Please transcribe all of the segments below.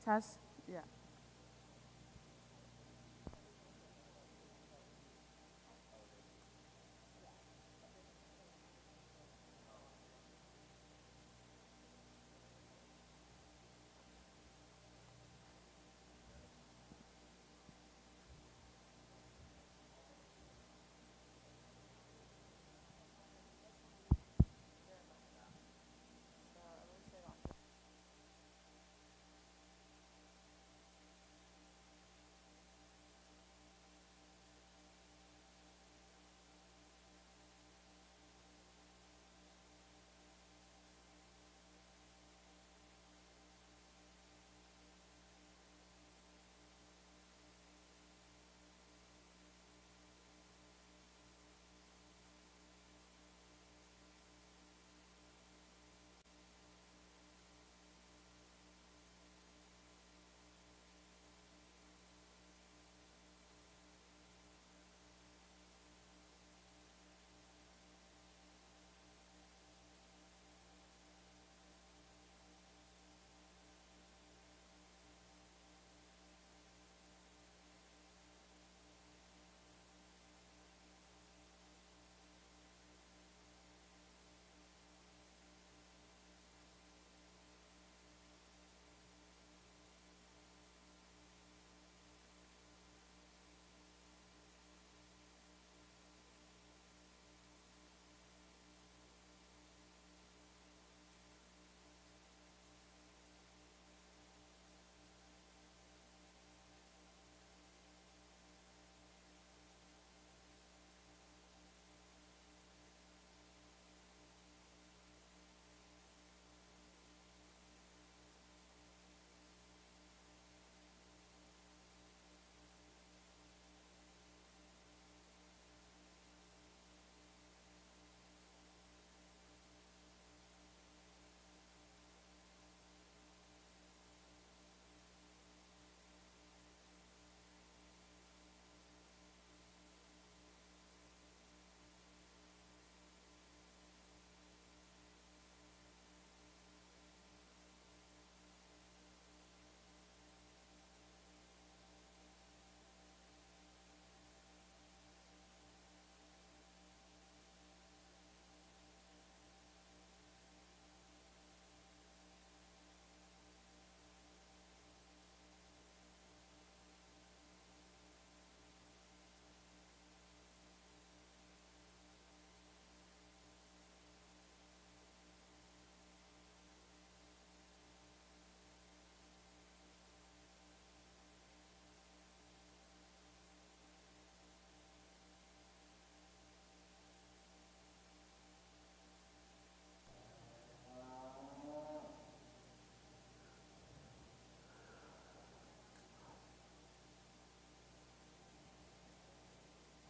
Test? Yeah.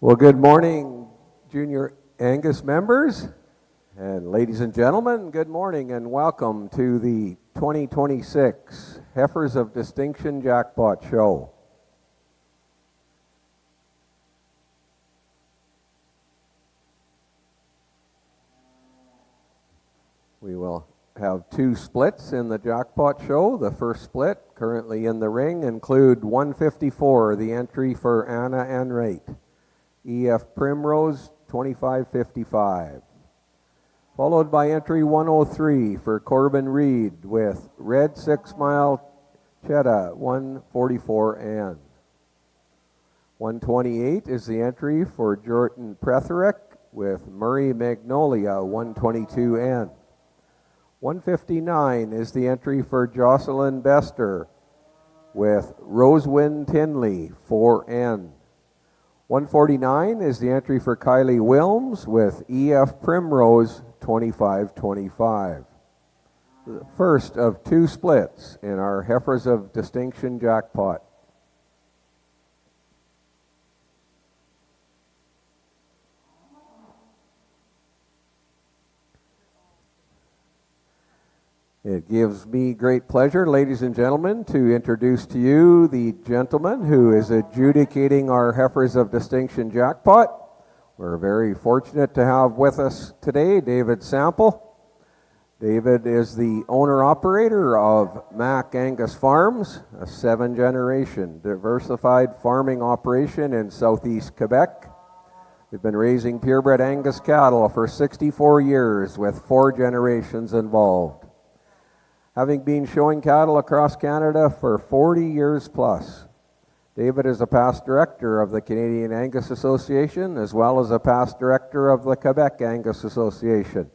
Well, good morning, Junior Angus members, and ladies and gentlemen, good morning and welcome to the 2026 Heifers of Distinction Jackpot Show. We will have two splits in the jackpot show. The first split, currently in the ring, include 154, the entry for Anna and Rate. EF Primrose, 2555. Followed by entry 103 for Corbin Reed with Red 6 Mile Cheddar, 144N. 128 is the entry for Jordan Pretherick with Murray Magnolia, 122N. 159 is the entry for Jocelyn Bester with Rosewind Tinley, 4N. 149 is the entry for Kylie Wilms with EF Primrose 2525. The first of two splits in our Heifers of Distinction jackpot. It gives me great pleasure, ladies and gentlemen, to introduce to you the gentleman who is adjudicating our Heifers of Distinction jackpot. We're very fortunate to have with us today David Sample. David is the owner-operator of Mac Angus Farms, a 7-generation diversified farming operation in southeast Quebec. They've been raising purebred Angus cattle for 64 years with 4 generations involved. Having been showing cattle across Canada for 40 years plus, David is a past director of the Canadian Angus Association as well as a past director of the Quebec Angus Association.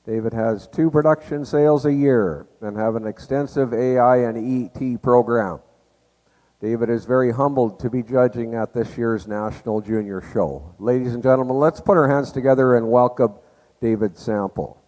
David has 2 production sales a year and have an extensive AI and ET program. David is very humbled to be judging at this year's National Junior Show. Ladies and gentlemen, let's put our hands together and welcome David Sample.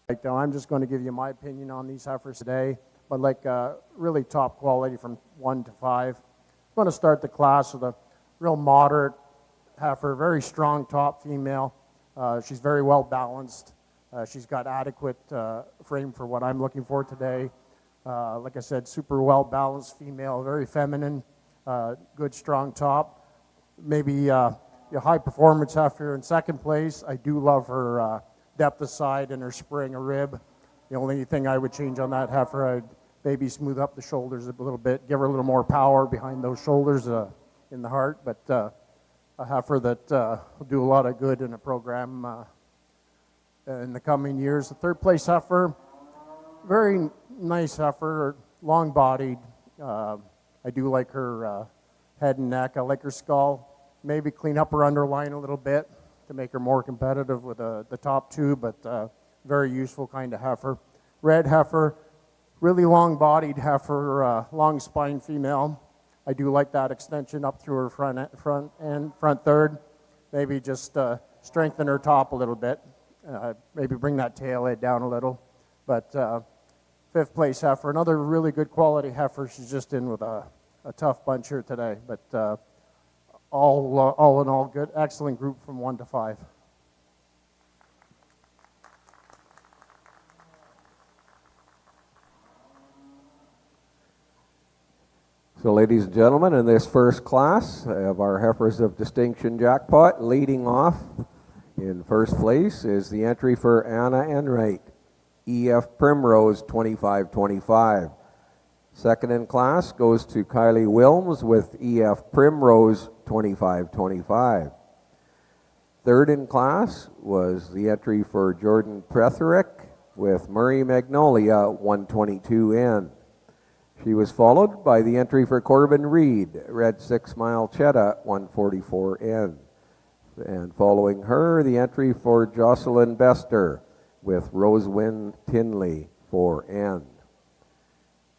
I'm just going to give you my opinion on these heifers today, but really top quality from 1 to 5. I'm going to start the class with a real moderate heifer, very strong top female. She's very well balanced. She's got adequate frame for what I'm looking for today. Like I said, super well balanced female, very feminine, good strong top. Maybe a high performance heifer in second place. I do love her depth of side and her spring of rib. The only thing I would change on that heifer, I'd maybe smooth up the shoulders a little bit, give her a little more power behind those shoulders in the heart, but a heifer that will do a lot of good in a program in the coming years. The third place heifer, very nice heifer, long bodied. I do like her head and neck. I like her skull. Maybe clean up her underline a little bit to make her more competitive with the top two, but very useful kind of heifer. Red heifer, really long-bodied heifer, long spine female. I do like that extension up through her front third. Maybe just strengthen her top a little bit. Maybe bring that tail head down a little. But fifth place heifer, another really good quality heifer. She's just in with a tough bunch here today, but all in all, good, excellent group from 1 to 5. So ladies and gentlemen, in this first class of our Heifers of Distinction jackpot, leading off in first place is the entry for Anna Enright, EF Primrose 2525. Second in class goes to Kylie Wilms with EF Primrose 2525. Third in class was the entry for Jordan Pretherick with Murray Magnolia 122N. She was followed by the entry for Corbin Reed, Red 6 Mile Cheddar 144N. And following her, the entry for Jocelyn Bester with Rosewind Tinley 4N.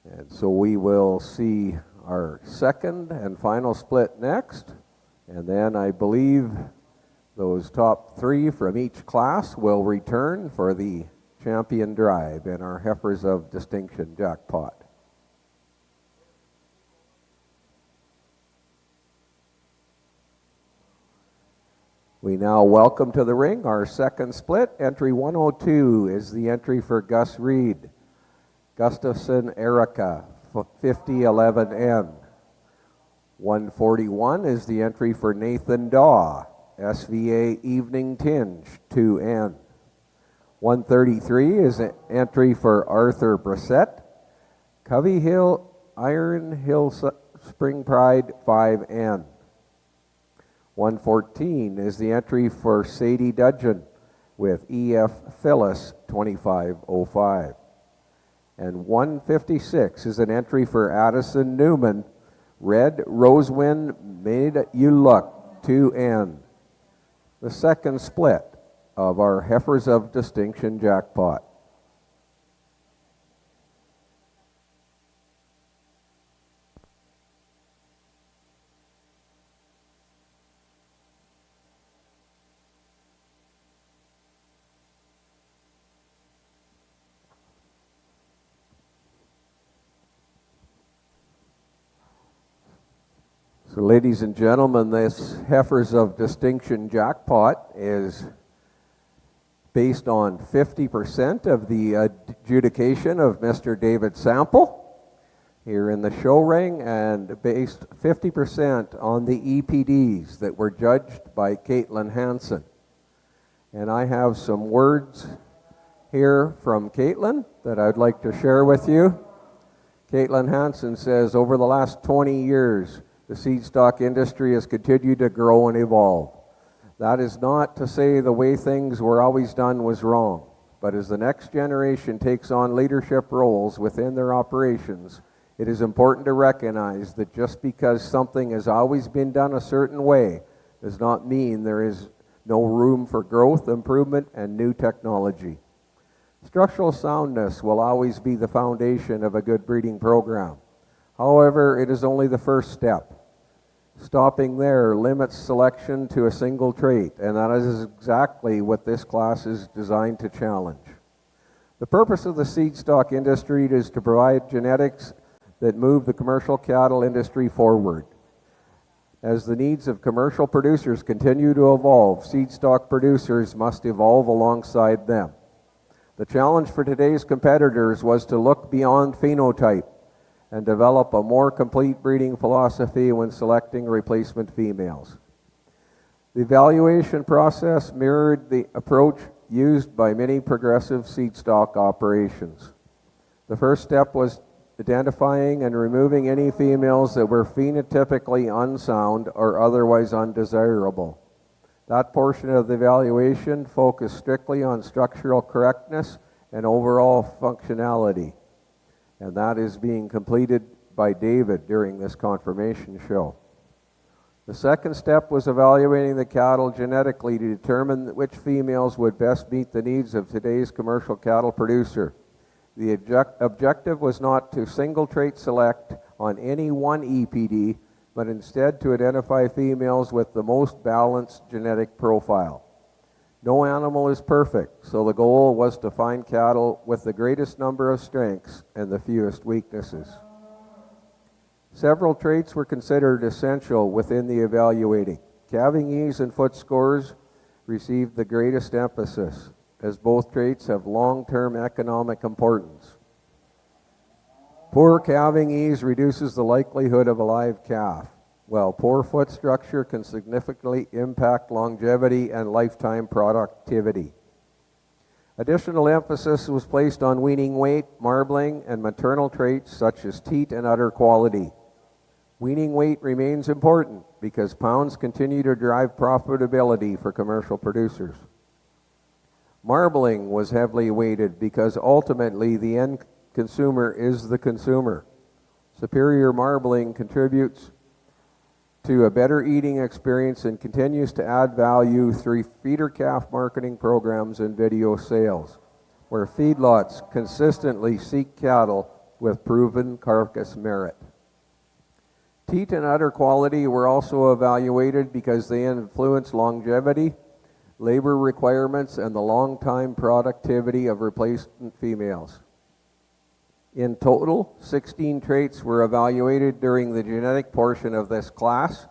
And so we will see our second and final split next. And then I believe those top three from each class will return for the champion drive in our Heifers of Distinction jackpot. We now welcome to the ring our second split. Entry 102 is the entry for Gus Reed. Gustafson Erica, 5011N. 141 is the entry for Nathan Daw, SVA Evening Tinge, 2N. 133 is an entry for Arthur Brissett. Covey Hill, Iron Hill Spring Pride, 5N. 114 is the entry for Sadie Dudgeon with EF Phyllis 2505. And 156 is an entry for Addison Newman, Red Rosewind Made You Look 2N. The second split of our Heifers of Distinction jackpot. So ladies and gentlemen, this Heifers of Distinction jackpot is based on 50% of the adjudication of Mr. David Sample here in the show ring, and based 50% on the EPDs that were judged by Caitlin Hansen. And I have some words here from Caitlin that I'd like to share with you. Caitlin Hansen says, over the last 20 years, the seed stock industry has continued to grow and evolve. That is not to say the way things were always done was wrong, but as the next generation takes on leadership roles within their operations, it is important to recognize that just because something has always been done a certain way does not mean there is no room for growth, improvement, and new technology. Structural soundness will always be the foundation of a good breeding program. However, it is only the first step. Stopping there limits selection to a single trait, and that is exactly what this class is designed to challenge. The purpose of the seed stock industry is to provide genetics that move the commercial cattle industry forward. As the needs of commercial producers continue to evolve, seed stock producers must evolve alongside them. The challenge for today's competitors was to look beyond phenotype and develop a more complete breeding philosophy when selecting replacement females. The evaluation process mirrored the approach used by many progressive seed stock operations. The first step was identifying and removing any females that were phenotypically unsound or otherwise undesirable. That portion of the evaluation focused strictly on structural correctness and overall functionality, and that is being completed by David during this conformation show. The second step was evaluating the cattle genetically to determine which females would best meet the needs of today's commercial cattle producer. The objective was not to single trait select on any one EPD, but instead to identify females with the most balanced genetic profile. No animal is perfect, so the goal was to find cattle with the greatest number of strengths and the fewest weaknesses. Several traits were considered essential within the evaluating. Calving ease and foot scores received the greatest emphasis, as both traits have long-term economic importance. Poor calving ease reduces the likelihood of a live calf, while poor foot structure can significantly impact longevity and lifetime productivity. Additional emphasis was placed on weaning weight, marbling, and maternal traits such as teat and udder quality. Weaning weight remains important because pounds continue to drive profitability for commercial producers. Marbling was heavily weighted because ultimately the end consumer is the consumer. Superior marbling contributes to a better eating experience and continues to add value through feeder calf marketing programs and video sales, where feedlots consistently seek cattle with proven carcass merit. Teat and udder quality were also evaluated because they influence longevity, labor requirements, and the long-time productivity of replacement females. In total, 16 traits were evaluated during the genetic portion of this class.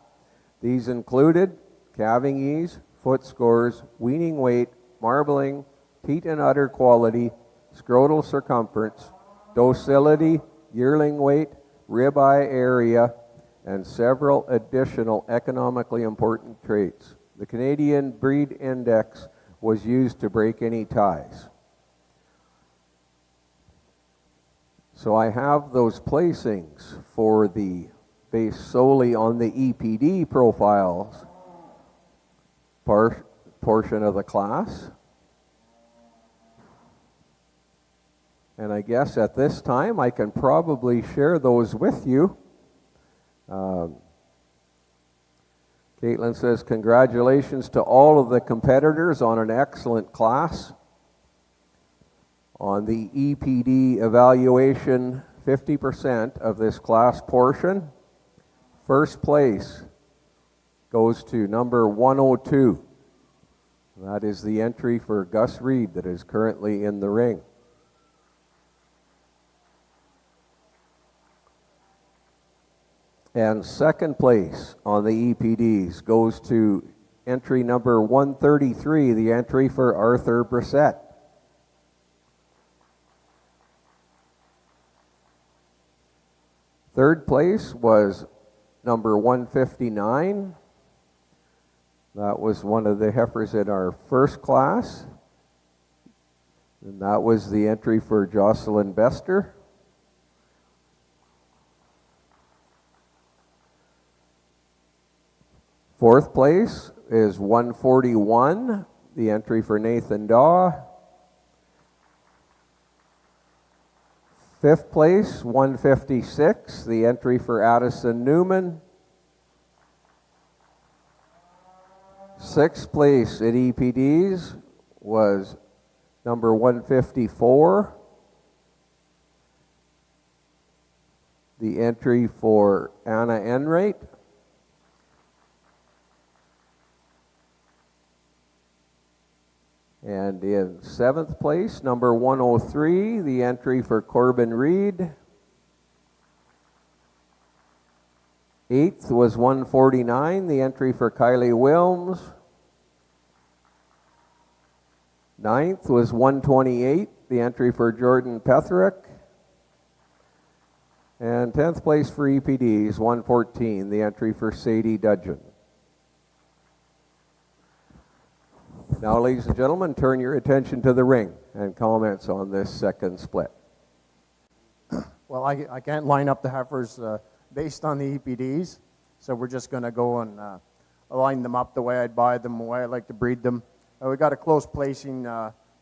These included calving ease, foot scores, weaning weight, marbling, teat and udder quality, scrotal circumference, docility, yearling weight, ribeye area, and several additional economically important traits. The Canadian Breed Index was used to break any ties. So I have those placings for the based solely on the EPD profiles portion of the class. And I guess at this time I can probably share those with you. Caitlin says, congratulations to all of the competitors on an excellent class. On the EPD evaluation, 50% of this class portion, first place goes to number 102. That is the entry for Gus Reed that is currently in the ring. And second place on the EPDs goes to entry number 133, the entry for Arthur Brissett. Third place was number 159. That was one of the heifers in our first class. And that was the entry for Jocelyn Bester. Fourth place is 141, the entry for Nathan Daw. Fifth place, 156, the entry for Addison Newman. Sixth place at EPDs was number 154, the entry for Anna Enright. And in 7th place, number 103, the entry for Corbin Reed. 8th was 149, the entry for Kylie Wilms. 9th was 128, the entry for Jordan Petherick. And 10th place for EPDs, 114, the entry for Sadie Dudgeon. Now, ladies and gentlemen, turn your attention to the ring and comments on this second split. Well, I can't line up the heifers based on the EPDs, so we're just going to go and line them up the way I'd buy them, the way I like to breed them. We got a close placing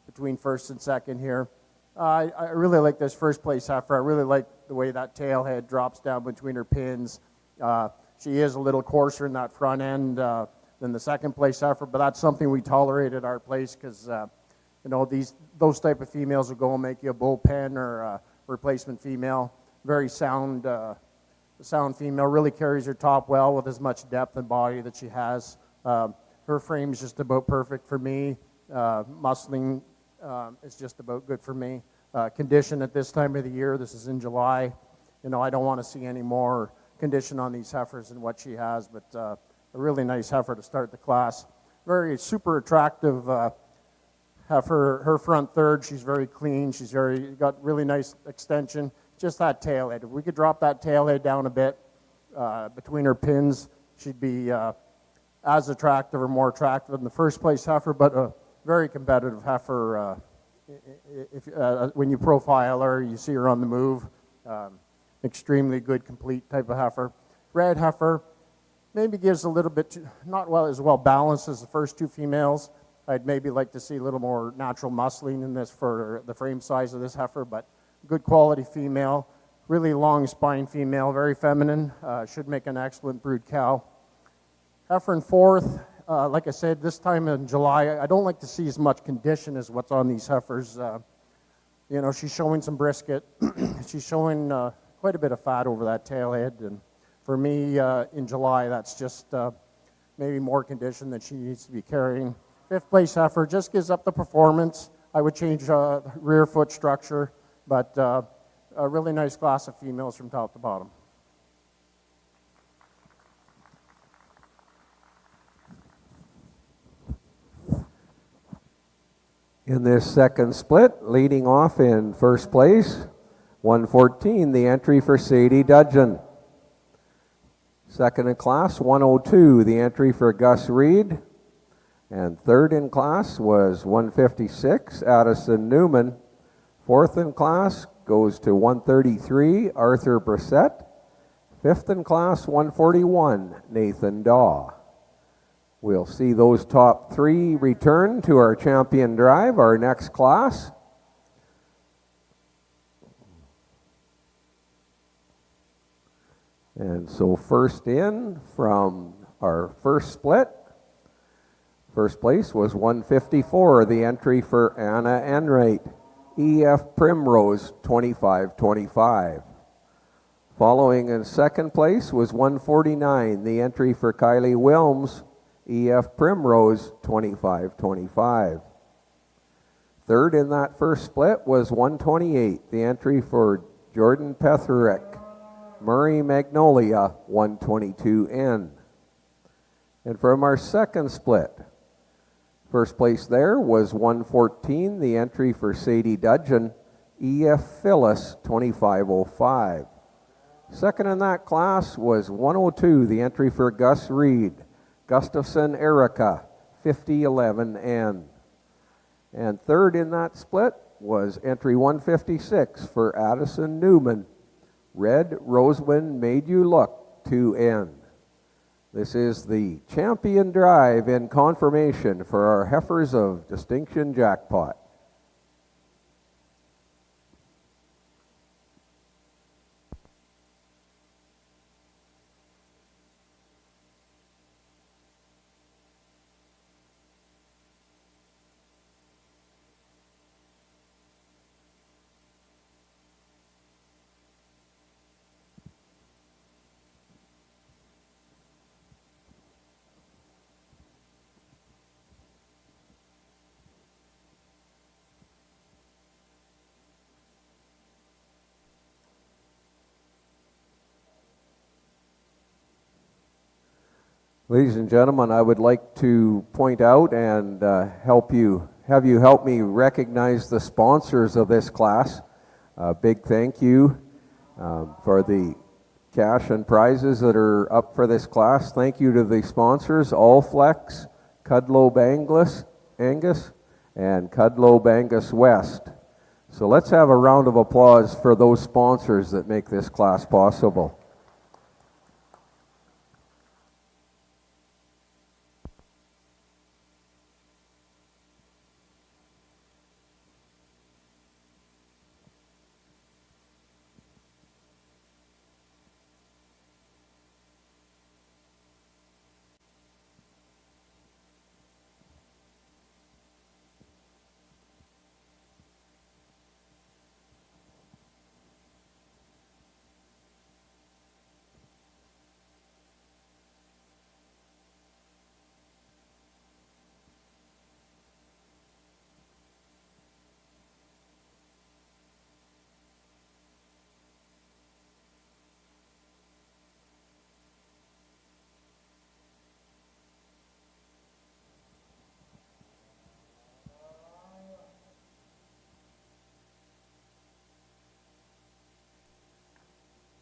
between first and second here. I really like this first place heifer. I really like the way that tail head drops down between her pins. She is a little coarser in that front end than the second place heifer, but that's something we tolerate at our place because those type of females will go and make you a bullpen or a replacement female. Very sound female, really carries her top well with as much depth and body that she has. Her frame is just about perfect for me. Muscling is just about good for me. Condition at this time of the year, this is in July. I don't want to see any more condition on these heifers than what she has, but a really nice heifer to start the class. Very super attractive heifer. Her front third, she's very clean. She's got really nice extension. Just that tail head. If we could drop that tail head down a bit between her pins, she'd be as attractive or more attractive than the first place heifer, but a very competitive heifer. When you profile her, you see her on the move. Extremely good, complete type of heifer. Red heifer maybe gives a little bit, not as well balanced as the first two females. I'd maybe like to see a little more natural muscling in this for the frame size of this heifer, but good quality female. Really long spine female, very feminine. Should make an excellent brood cow. Heifer in fourth, like I said, this time in July, I don't like to see as much condition as what's on these heifers. She's showing some brisket. She's showing quite a bit of fat over that tail head. And for me, in July, that's just maybe more condition that she needs to be carrying. Fifth place heifer just gives up the performance. I would change rear foot structure, but a really nice class of females from top to bottom. In this second split, leading off in first place, 114, the entry for Sadie Dudgeon. Second in class, 102, the entry for Gus Reed. And third in class was 156, Addison Newman. Fourth in class goes to 133, Arthur Brissett. Fifth in class, 141, Nathan Daw. We'll see those top three return to our champion drive, our next class. And so first in from our first split, first place was 154, the entry for Anna Enright, EF Primrose 2525. Following in second place was 149, the entry for Kylie Wilms, EF Primrose 2525. Third in that first split was 128, the entry for Jordan Petherick, Murray Magnolia 122N. And from our second split, first place there was 114, the entry for Sadie Dudgeon, EF Phyllis 2505. Second in that class was 102, the entry for Gus Reed, Gustafson Erica 5011N. And third in that split was entry 156 for Addison Newman, Red Roseman Made You Look 2N. This is the champion drive in Conformation for our Heifers of Distinction jackpot. Ladies and gentlemen, I would like to point out and have you help me recognize the sponsors of this class. Big thank you for the cash and prizes that are up for this class. Thank you to the sponsors, Allflex, Cudlow Angus, and Cudlow Angus West. So let's have a round of applause for those sponsors that make this class possible.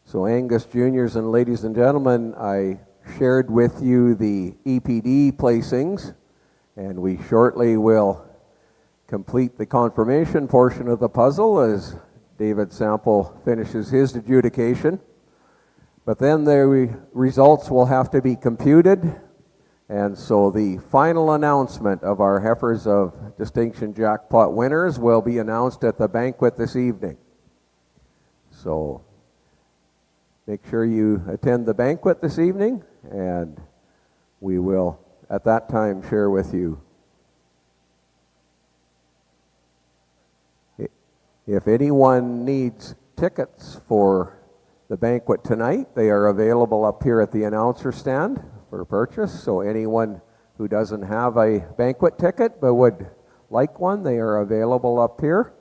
So Angus Juniors and ladies and gentlemen, I shared with you the EPD placings, and we shortly will complete the confirmation portion of the puzzle as David Sample finishes his adjudication. But then the results will have to be computed, and so the final announcement of our Heifers of Distinction jackpot winners will be announced at the banquet this evening. So make sure you attend the banquet this evening, and we will at that time share with you. If anyone needs tickets for the banquet tonight, they are available up here at the announcer stand for purchase. So anyone who doesn't have a banquet ticket but would like one, they are available up here.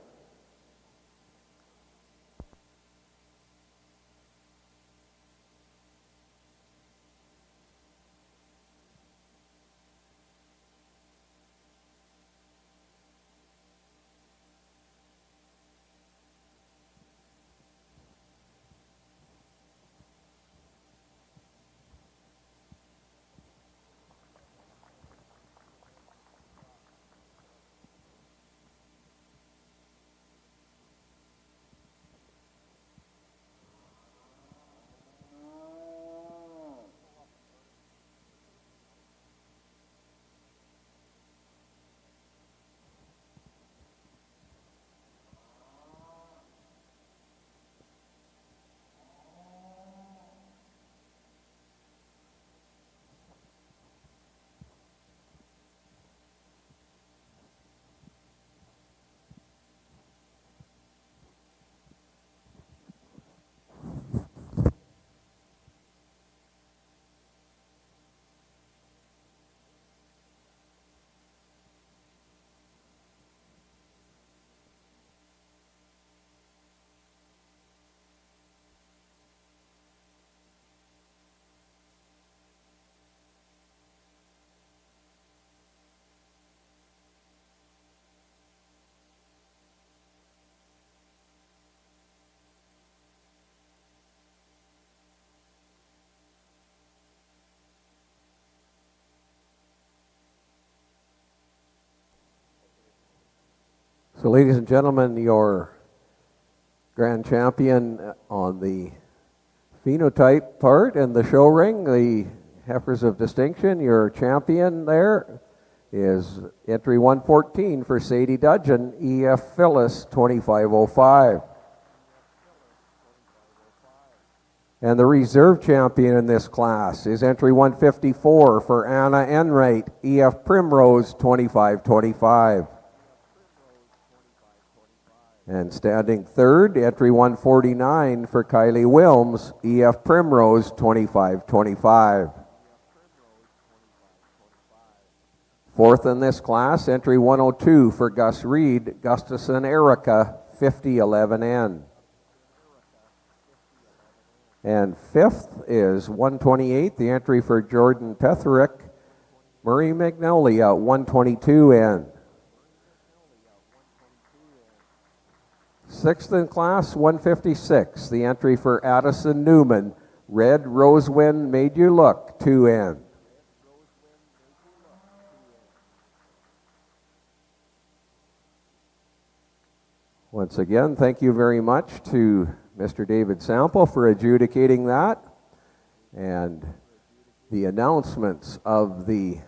So ladies and gentlemen, your grand champion on the phenotype part and the show ring, the Heifers of Distinction, your champion there is entry 114 for Sadie Dudgeon, EF Phyllis 2505. And the reserve champion in this class is entry 154 for Anna Enright, EF Primrose 2525. And standing third, entry 149 for Kylie Wilms, EF Primrose 2525. Fourth in this class, entry 102 for Gus Reed, Gustafson Erica 5011N. And fifth is 128, the entry for Jordan Petherick, Murray Magnolia, 122N. Sixth in class, 156, the entry for Addison Newman, Red Rosewind Made You Look, 2N. Once again, thank you very much to Mr. David Sample for adjudicating that. And the announcements of the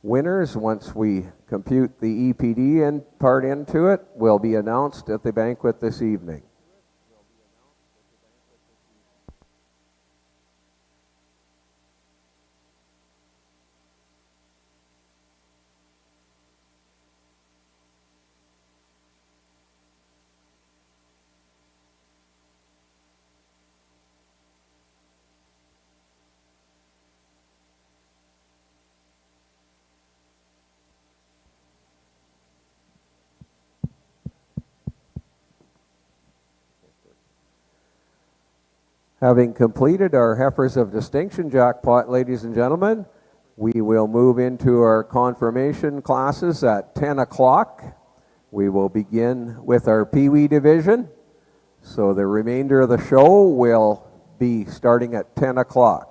winners, once we compute the EPD part into it, will be announced at the banquet this evening. Having completed our Heifers of Distinction jackpot, ladies and gentlemen, we will move into our confirmation classes at 10 o'clock. We will begin with our Pee Wee division. So the remainder of the show will be starting at 10 o'clock.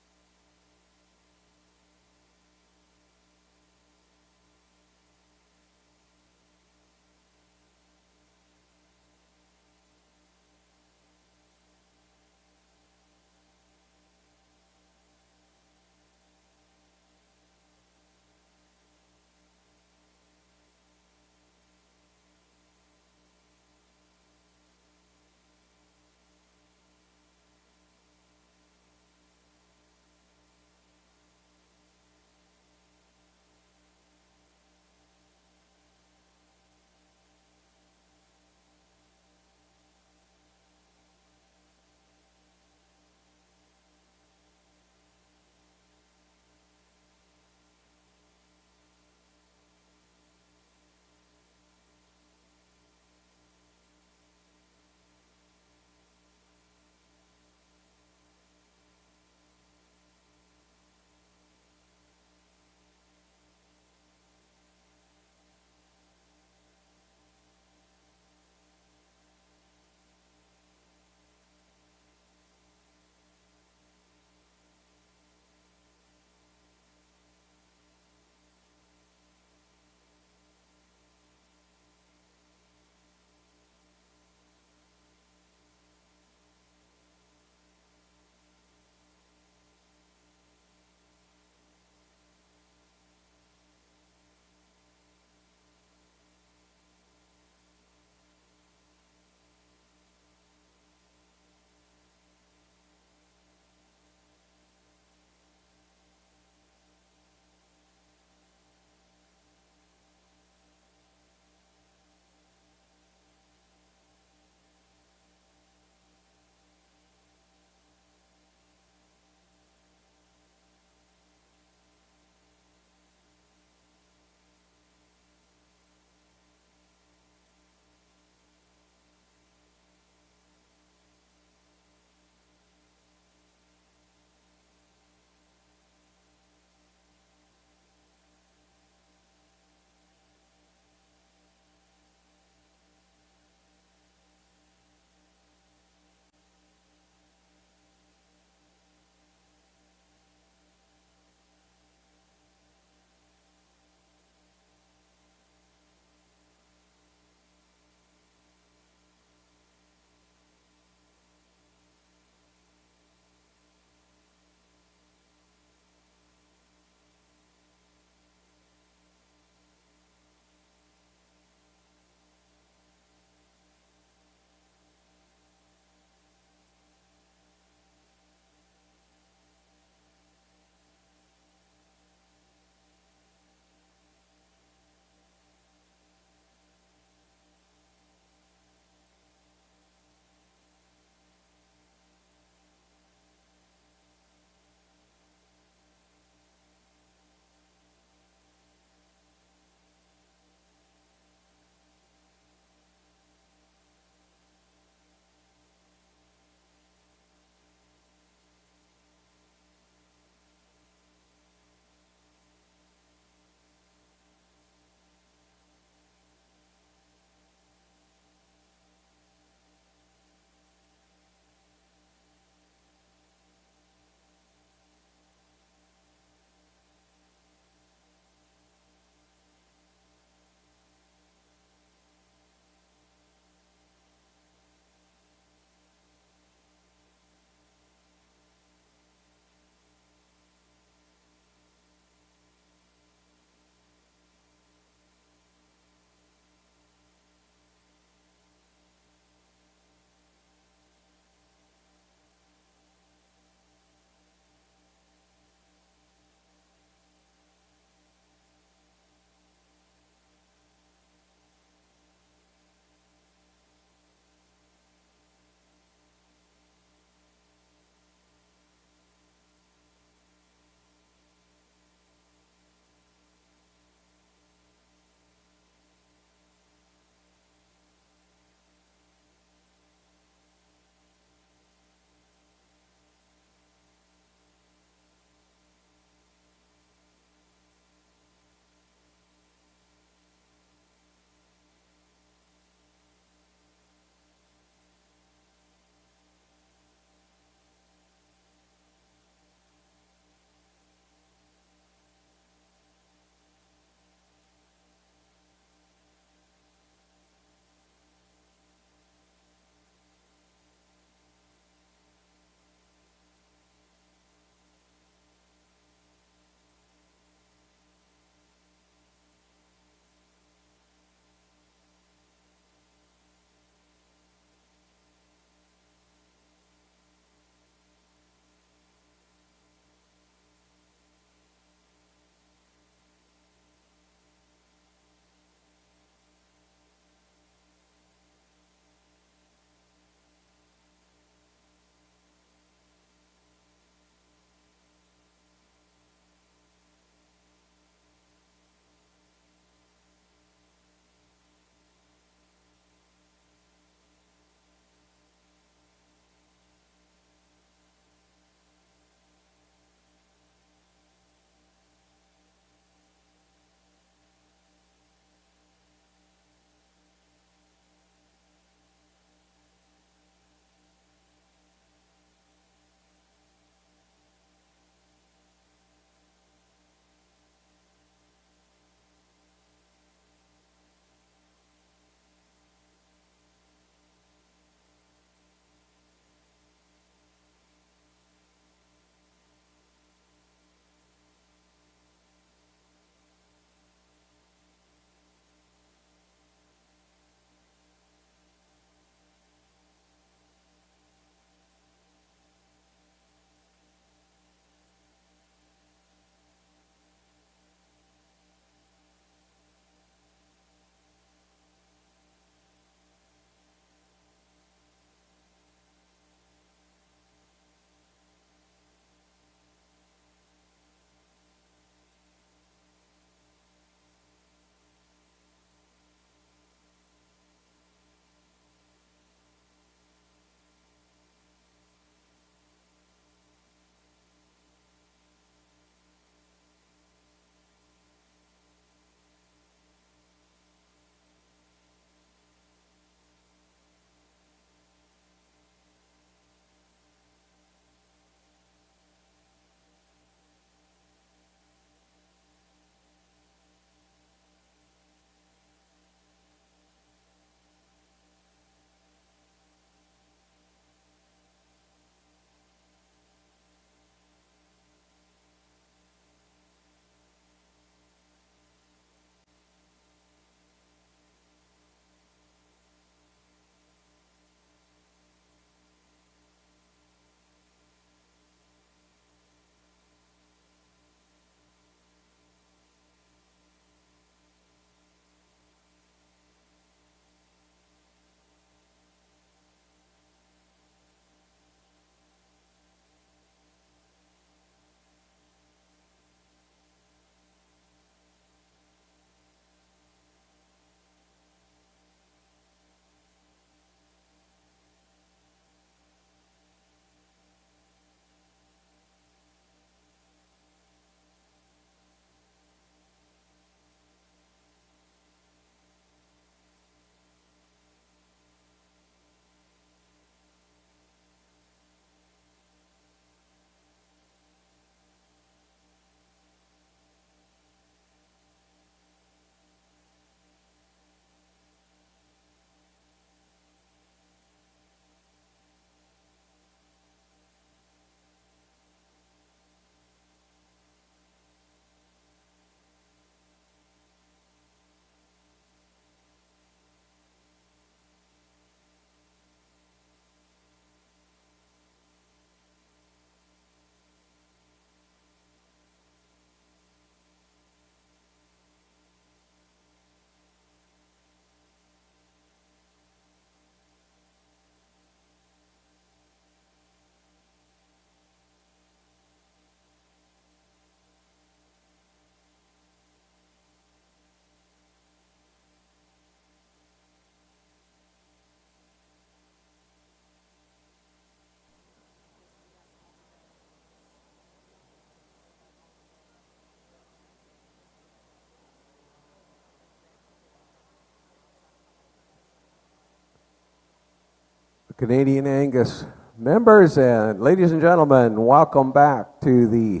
Canadian Angus members and ladies and gentlemen, welcome back to the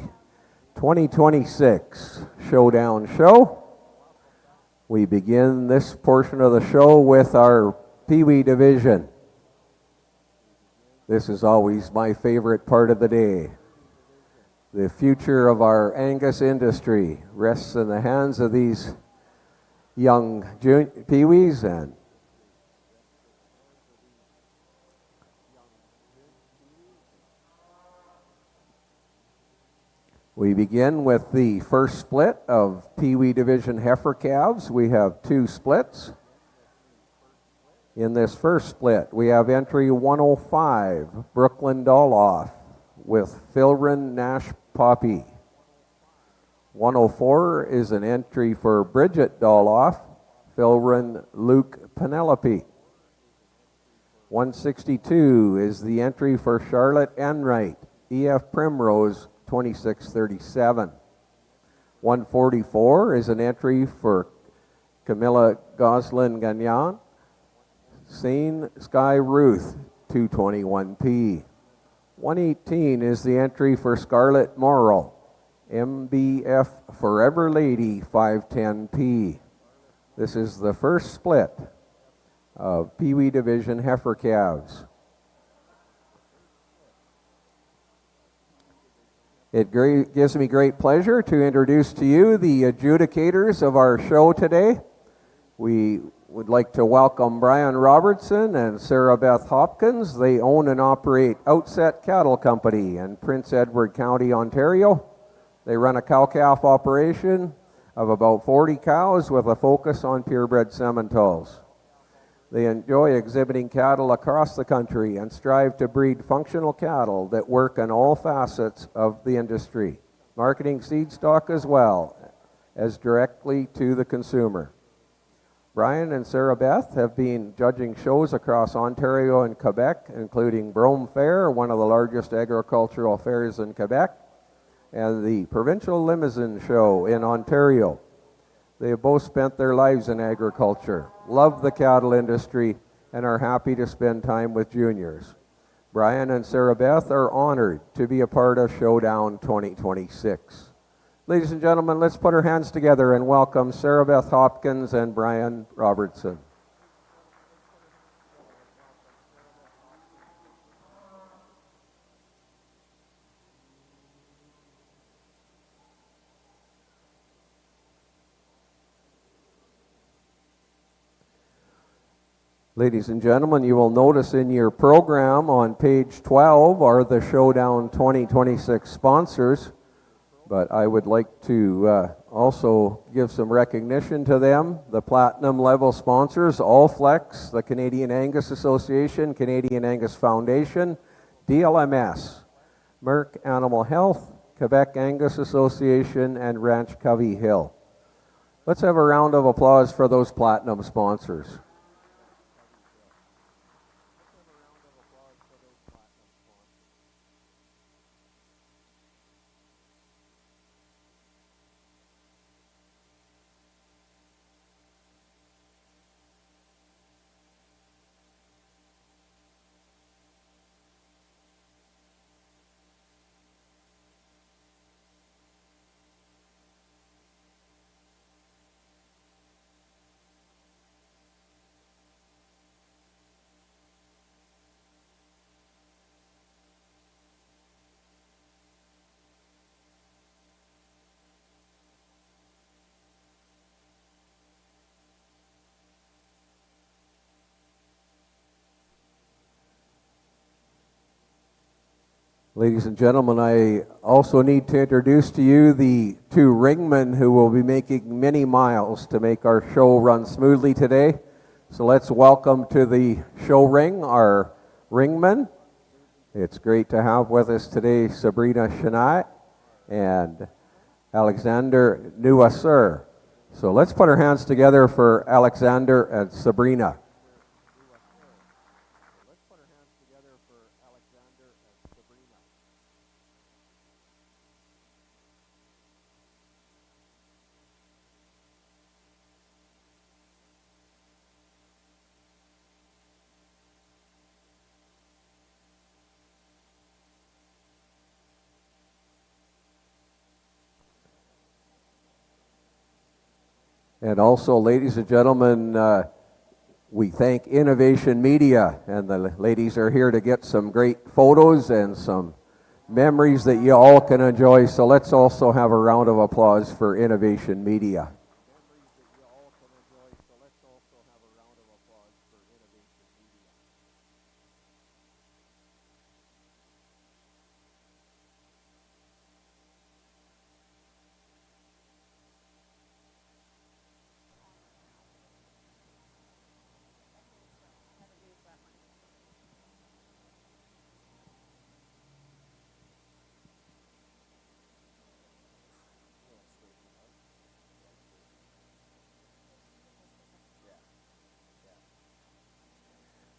2026 Showdown show. We begin this portion of the show with our Pee Wee division. This is always my favorite part of the day. The future of our Angus industry rests in the hands of these young Pee Wees, and we begin with the first split of Pee Wee Division heifer calves. We have two splits. In this first split, we have entry 105, Brooklyn Doloff with Philrin Nash Poppy. 104 is an entry for Bridget Doloff, Philrin Luke Penelope. 162 is the entry for Charlotte Enright, EF Primrose 2637. 144 is an entry for Camilla Goslin Gagnon, Sane Sky Ruth 221P. 118 is the entry for Scarlett Morrill, MBF Forever Lady 510P. This is the first split of Pee Wee Division heifer calves. It gives me great pleasure to introduce to you the adjudicators of our show today. We would like to welcome Brian Robertson and Sarah Beth Hopkins. They own and operate Outset Cattle Company in Prince Edward County, Ontario. They run a cow-calf operation of about 40 cows with a focus on purebred Simmentals. They enjoy exhibiting cattle across the country and strive to breed functional cattle that work in all facets of the industry, marketing seed stock as well as directly to the consumer. Brian and Sarah Beth have been judging shows across Ontario and Quebec, including Brome Fair, one of the largest agricultural fairs in Quebec, and the Provincial Limousine Show in Ontario. They have both spent their lives in agriculture, love the cattle industry, and are happy to spend time with juniors. Brian and Sarah Beth are honored to be a part of Showdown 2026. Ladies and gentlemen, let's put our hands together and welcome Sarah Beth Hopkins and Brian Robertson. Ladies and gentlemen, you will notice in your program on page 12 are the Showdown 2026 sponsors, but I would like to also give some recognition to them. The platinum level sponsors, Allflex, the Canadian Angus Association, Canadian Angus Foundation, DLMS, Merck Animal Health, Quebec Angus Association, and Ranch Covey Hill. Let's have a round of applause for those platinum sponsors. Ladies and gentlemen, I also need to introduce to you the two ringmen who will be making many miles to make our show run smoothly today. So let's welcome to the show ring our ringmen. It's great to have with us today Sabrina Chenat and Alexander Nuasser. So let's put our hands together for Alexander and Sabrina. And also, ladies and gentlemen, we thank Innovation Media, and the ladies are here to get some great photos and some memories that you all can enjoy. So let's also have a round of applause for Innovation Media.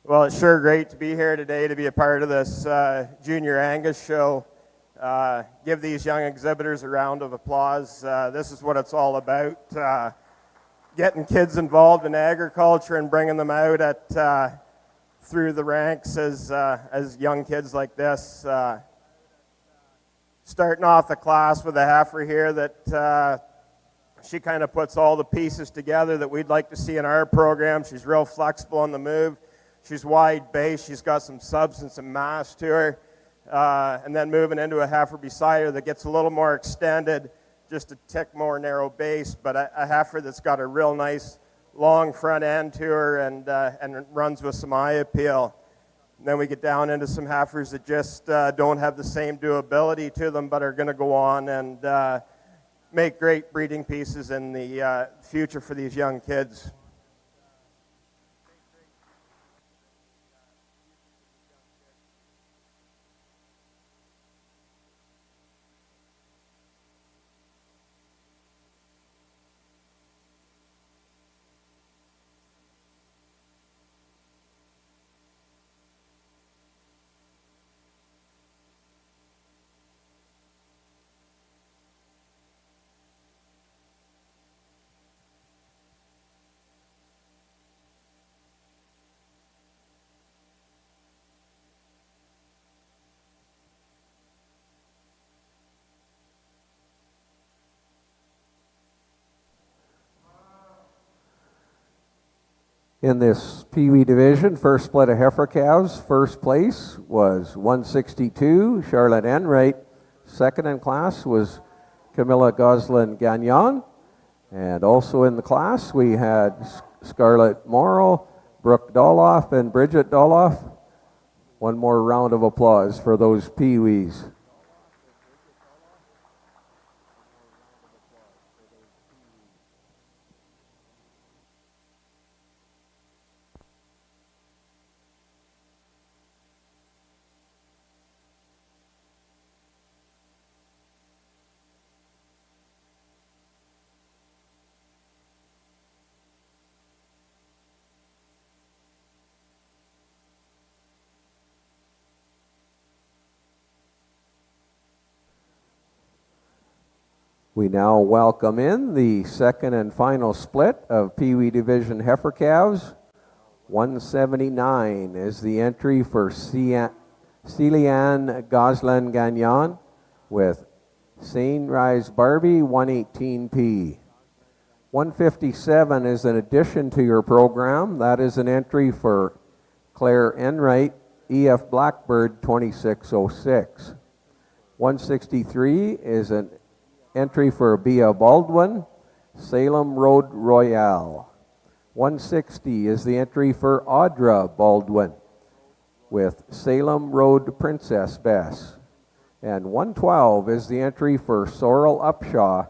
Well, it's sure great to be here today to be a part of this Junior Angus show. Give these young exhibitors a round of applause. This is what it's all about. Getting kids involved in agriculture and bringing them out at through the ranks as young kids like this. Starting off the class with a heifer here that she kind of puts all the pieces together that we'd like to see in our program. She's real flexible on the move. She's wide base. She's got some substance and mass to her. And then moving into a heifer beside her that gets a little more extended, just a tick more narrow base, but a heifer that's got a real nice long front end to her and runs with some eye appeal. And then we get down into some heifers that just don't have the same durability to them, but are going to go on and make great breeding pieces in the future for these young kids. In this Pee Wee division, first split of heifer calves, first place was 162, Charlotte Enright. Second in class was Camilla Goslin-Gagnon. And also in the class, we had Scarlett Morrow, Brooke Doloff, and Bridget Doloff. One more round of applause for those Pee Wees. We now welcome in the second and final split of Pee Wee Division heifer calves. 179 is the entry for Celianne Goslin-Gagnon with Sainrise Barbie 118P. 157 is an addition to your program. That is an entry for Claire Enright, EF Blackbird 2606. 163 is an entry for Bea Baldwin, Salem Road Royale. 160 is the entry for Audra Baldwin with Salem Road Princess Bess. And 112 is the entry for Sorrel Upshaw,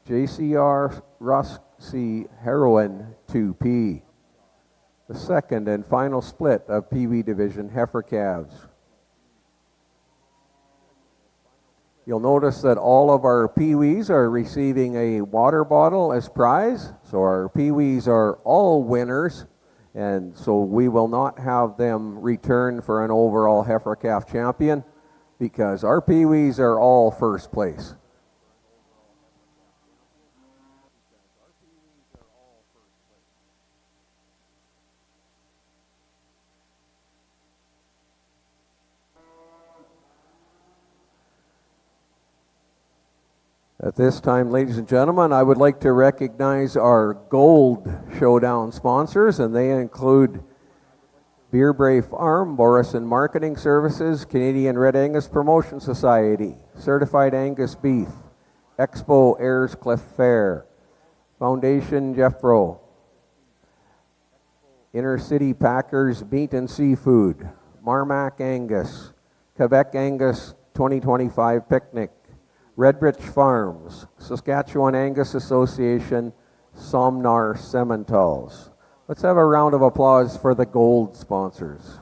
JCR Rusty Heroin 2P. The second and final split of Pee Wee Division heifer calves. You'll notice that all of our Pee Wees are receiving a water bottle as prize. So our Pee Wees are all winners, and so we will not have them return for an overall heifer calf champion because our Pee Wees are all first place. At this time, ladies and gentlemen, I would like to recognize our gold Showdown sponsors, and they include Beer Brave Farm, Morrison Marketing Services, Canadian Red Angus Promotion Society, Certified Angus Beef, Expo Ayers Cliff Fair, Foundation Jeffro, Inner City Packers Meat and Seafood, Marmac Angus, Quebec Angus 2025 Picnic, Redbridge Farms, Saskatchewan Angus Association, Somnar Sementals. Let's have a round of applause for the gold sponsors.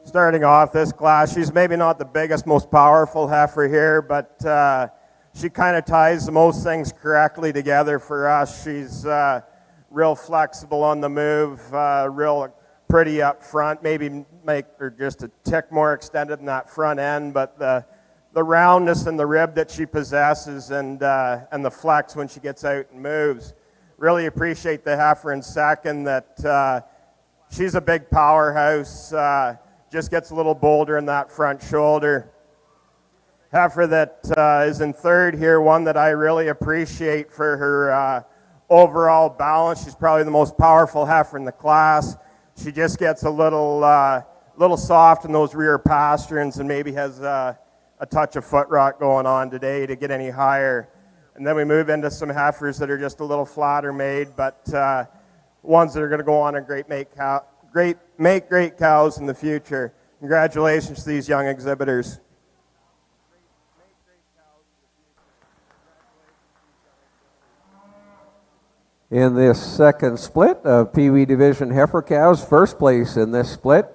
Starting off this class, she's maybe not the biggest, most powerful heifer here, but she kind of ties the most things correctly together for us. She's real flexible on the move, real pretty up front, maybe make her just a tick more extended in that front end, but the roundness in the rib that she possesses and the flex when she gets out and moves. Really appreciate the heifer in second, that she's a big powerhouse, just gets a little bolder in that front shoulder. Heifer that is in third here, one that I really appreciate for her overall balance. She's probably the most powerful heifer in the class. She just gets a little soft in those rear pasterns and maybe has a touch of foot rot going on today to get any higher. And then we move into some heifers that are just a little flatter made, but ones that are going to go on and make great cows in the future. Congratulations to these young exhibitors. In this second split of Pee Wee Division heifer calves, first place in this split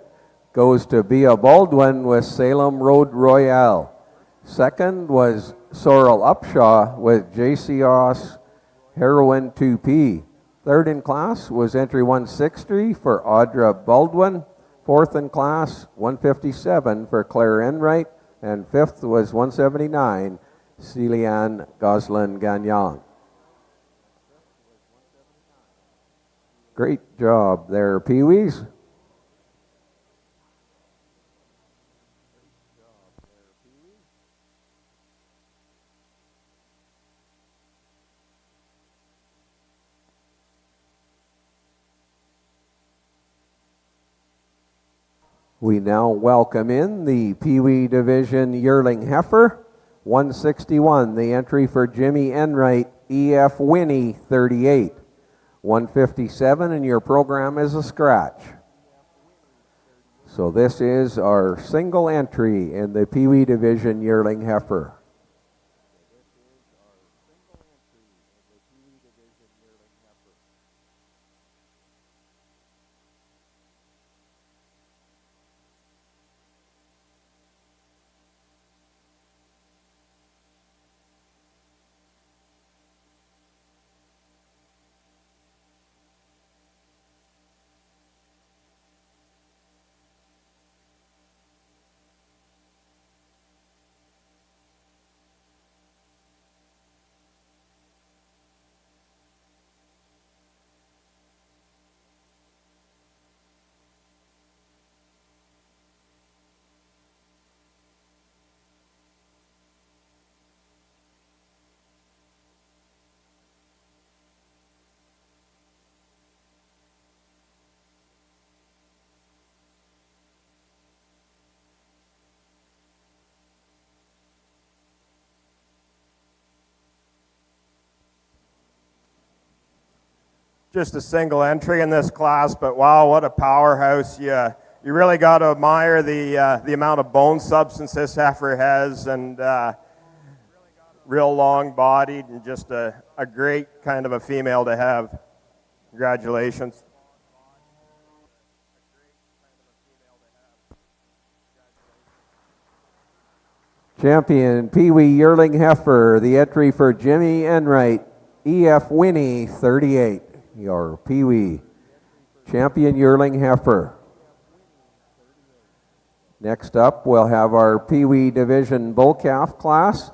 goes to Bea Baldwin with Salem Road Royale. Second was Sorrel Upshaw with JCOS Heroin 2P. Third in class was entry 160 for Audra Baldwin. Fourth in class, 157 for Claire Enright. And fifth was 179, Celian Goslin Gagnon. Great job there, Pee-wees. We now welcome in the Pee Wee Division Yearling Heifer, 161, the entry for Jimmy Enright, EF Winnie, 38. 157, and your program is a scratch. So this is our single entry in the Pee Wee Division Yearling Heifer. Just a single entry in this class, but wow, what a powerhouse. You really got to admire the amount of bone substance this heifer has, and real long-bodied, and just a great kind of a female to have. Congratulations. Champion Pee Wee Yearling Heifer, the entry for Jimmy Enright, EF Winnie, 38. Your Pee Wee Champion Yearling Heifer. Next up, we'll have our Pee Wee Division Bull Calf class.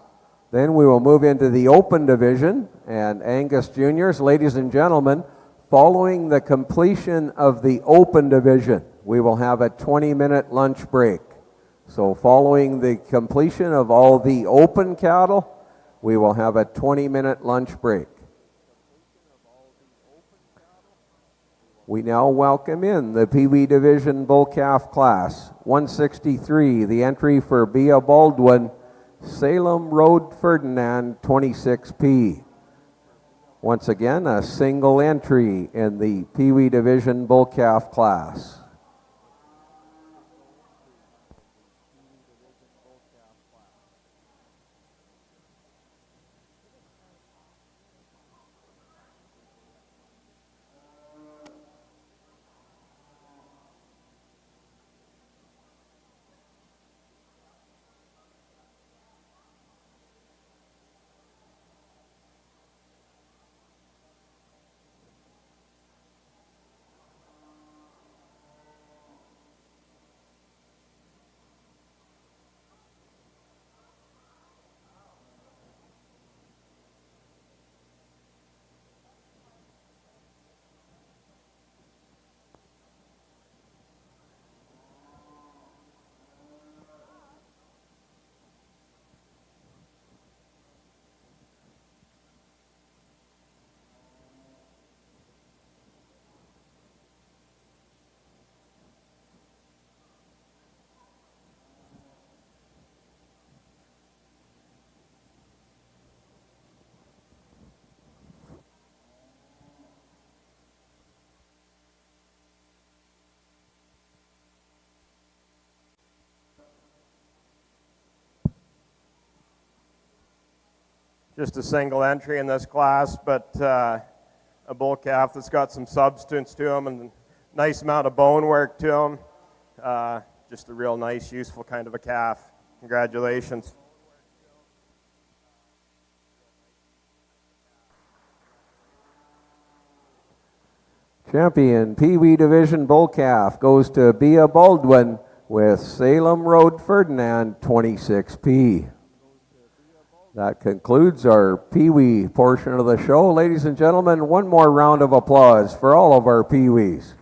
Then we will move into the Open Division and Angus Juniors. Ladies and gentlemen, following the completion of the Open Division, we will have a 20-minute lunch break. So following the completion of all the open cattle, we will have a 20-minute lunch break. We now welcome in the Pee Wee Division Bull Calf class, 163, the entry for Bea Baldwin, Salem Road Ferdinand, 26P. Once again, a single entry in the Pee Wee Division Bull Calf class. Just a single entry in this class, but a bull calf that's got some substance to him and a nice amount of bone work to him. Just a real nice, useful kind of a calf. Congratulations. Champion Pee Wee Division Bull Calf goes to Bea Baldwin, with Salem Road Ferdinand 26P. That concludes our Pee-wee portion of the show. Ladies and gentlemen, one more round of applause for all of our Pee-wees.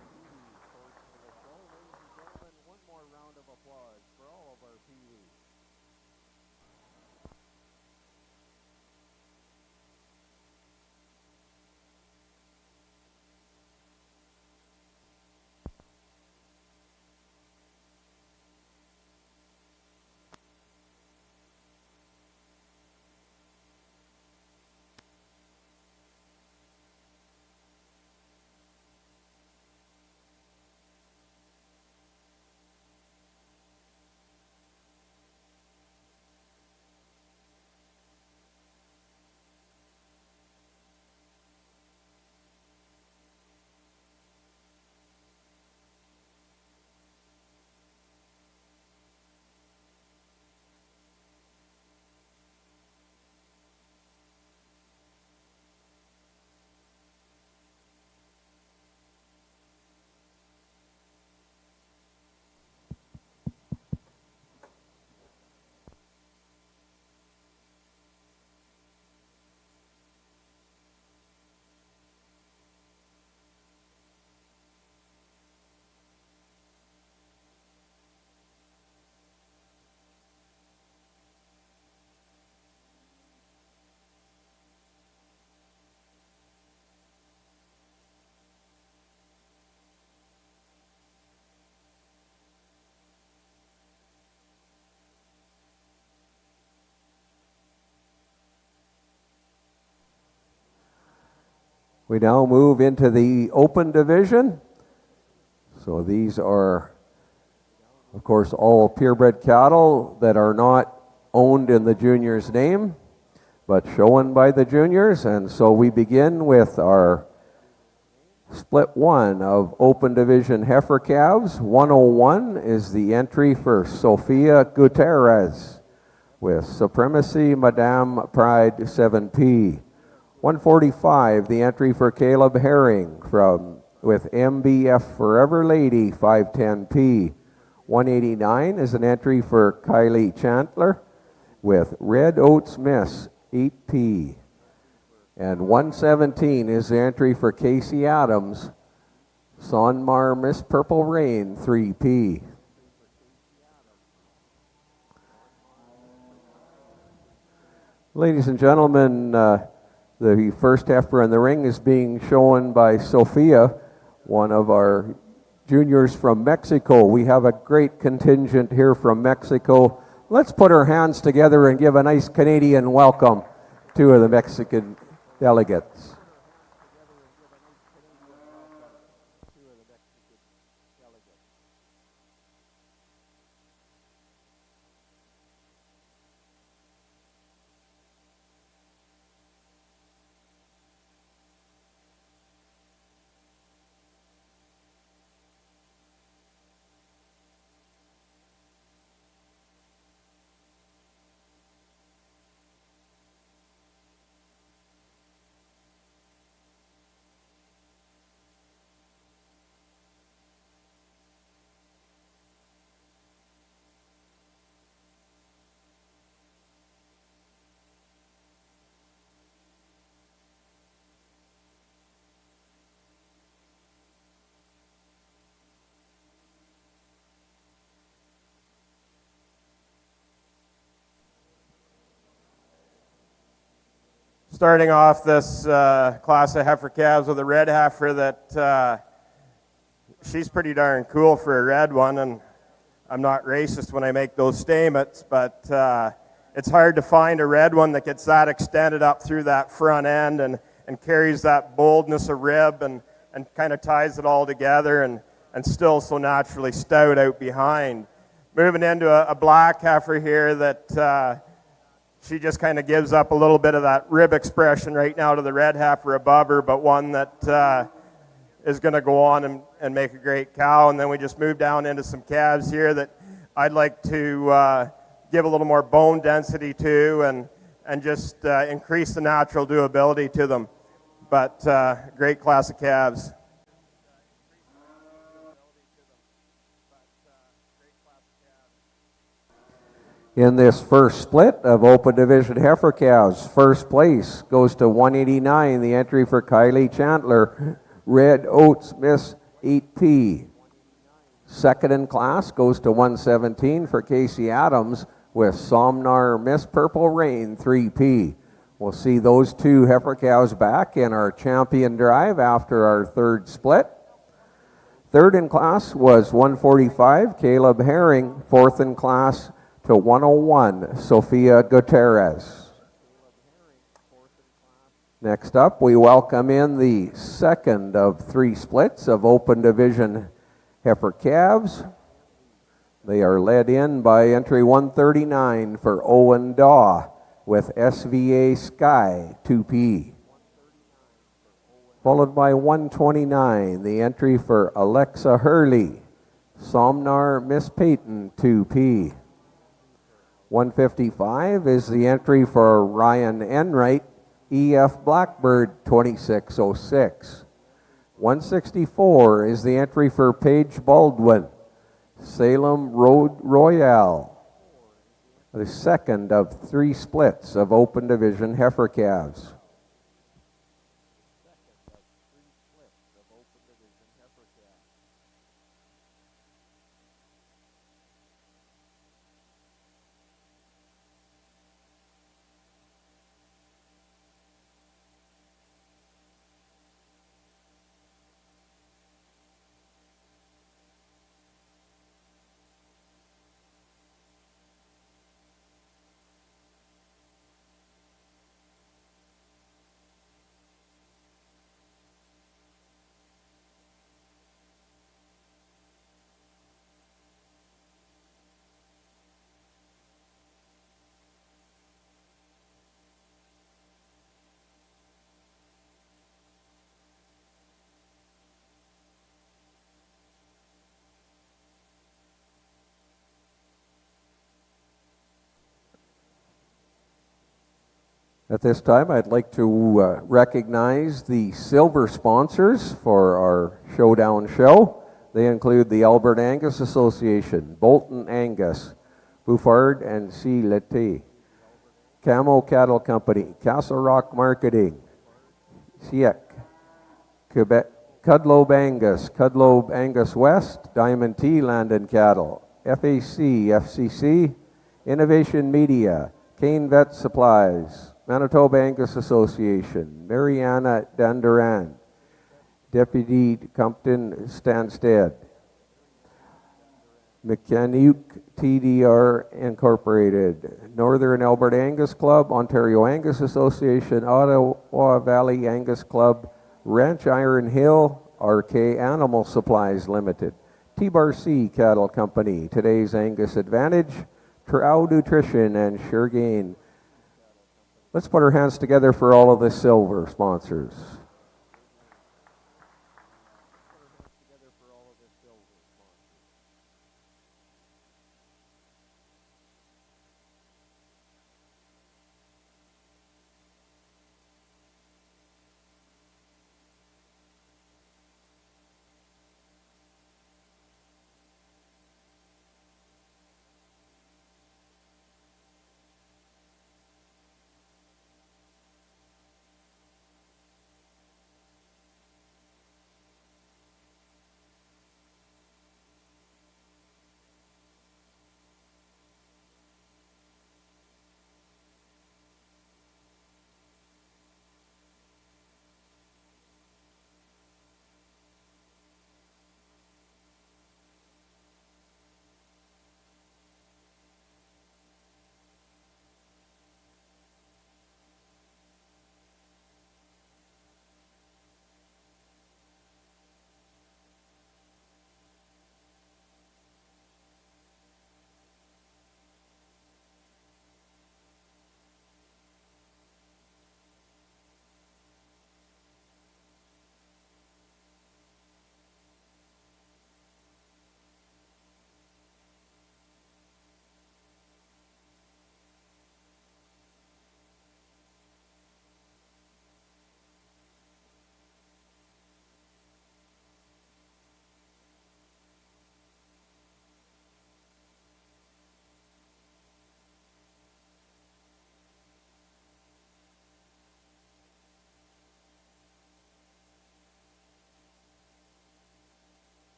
We now move into the open division. So these are, of course, all purebred cattle that are not owned in the juniors' name, but shown by the juniors. And so we begin with our split one of open division heifer calves. 101 is the entry for Sofia Gutierrez with Supremacy Madame Pride 7P. 145, the entry for Caleb Herring with MBF Forever Lady 510P. 189 is an entry for Kylie Chandler with Red Oats Miss 8P. And 117 is the entry for Casey Adams, Sonmar Miss Purple Rain 3P. Ladies and gentlemen, the first heifer in the ring is being shown by Sophia, one of our juniors from Mexico. We have a great contingent here from Mexico. Let's put our hands together and give a nice Canadian welcome to the Mexican delegates. Starting off this class of heifer calves with a red heifer that she's pretty darn cool for a red one, and I'm not racist when I make those statements, but it's hard to find a red one that gets that extended up through that front end and carries that boldness of rib and kind of ties it all together and still so naturally stout out behind. Moving into a black heifer here that she just kind of gives up a little bit of that rib expression right now to the red heifer above her, but one that is going to go on and make a great cow. And then we just move down into some calves here that I'd like to give a little more bone density to and just increase the natural doability to them. But great class of calves. In this first split of Open Division heifer calves, first place goes to 189, the entry for Kylie Chandler, Red Oats Miss 8P. Second in class goes to 117 for Casey Adams with Somnar Miss Purple Rain 3P. We'll see those two heifer cows back in our champion drive after our third split. Third in class was 145, Caleb Herring. Fourth in class to 101, Sofia Gutierrez. Next up, we welcome in the second of three splits of Open Division heifer calves. They are led in by entry 139 for Owen Daw with SVA Sky 2P. Followed by 129, the entry for Alexa Hurley, Somnar Miss Peyton 2P. 155 is the entry for Ryan Enright, EF Blackbird 2606. 164 is the entry for Paige Baldwin, Salem Road Royale. The second of three splits of Open Division heifer calves. At this time, I'd like to recognize the silver sponsors for our Showdown show. They include the Alberta Angus Association, Bolton Angus, Bouffard and C. Lete, Camo Cattle Company, Castle Rock Marketing, SIEC, Quebec, Cudlobe Angus West, Diamond Tea Land and Cattle, FAC, FCC, Innovation Media, Kane Vet Supplies, Manitoba Angus Association, Mariana Danduran, Deputy Compton Stansted, Mechanique TDR Incorporated, Northern Alberta Angus Club, Ontario Angus Association, Ottawa Valley Angus Club, Ranch Iron Hill, RK Animal Supplies Limited, T-Bar C Cattle Company, Today's Angus Advantage, Trow Nutrition, and Suregain. Let's put our hands together for all of the silver sponsors.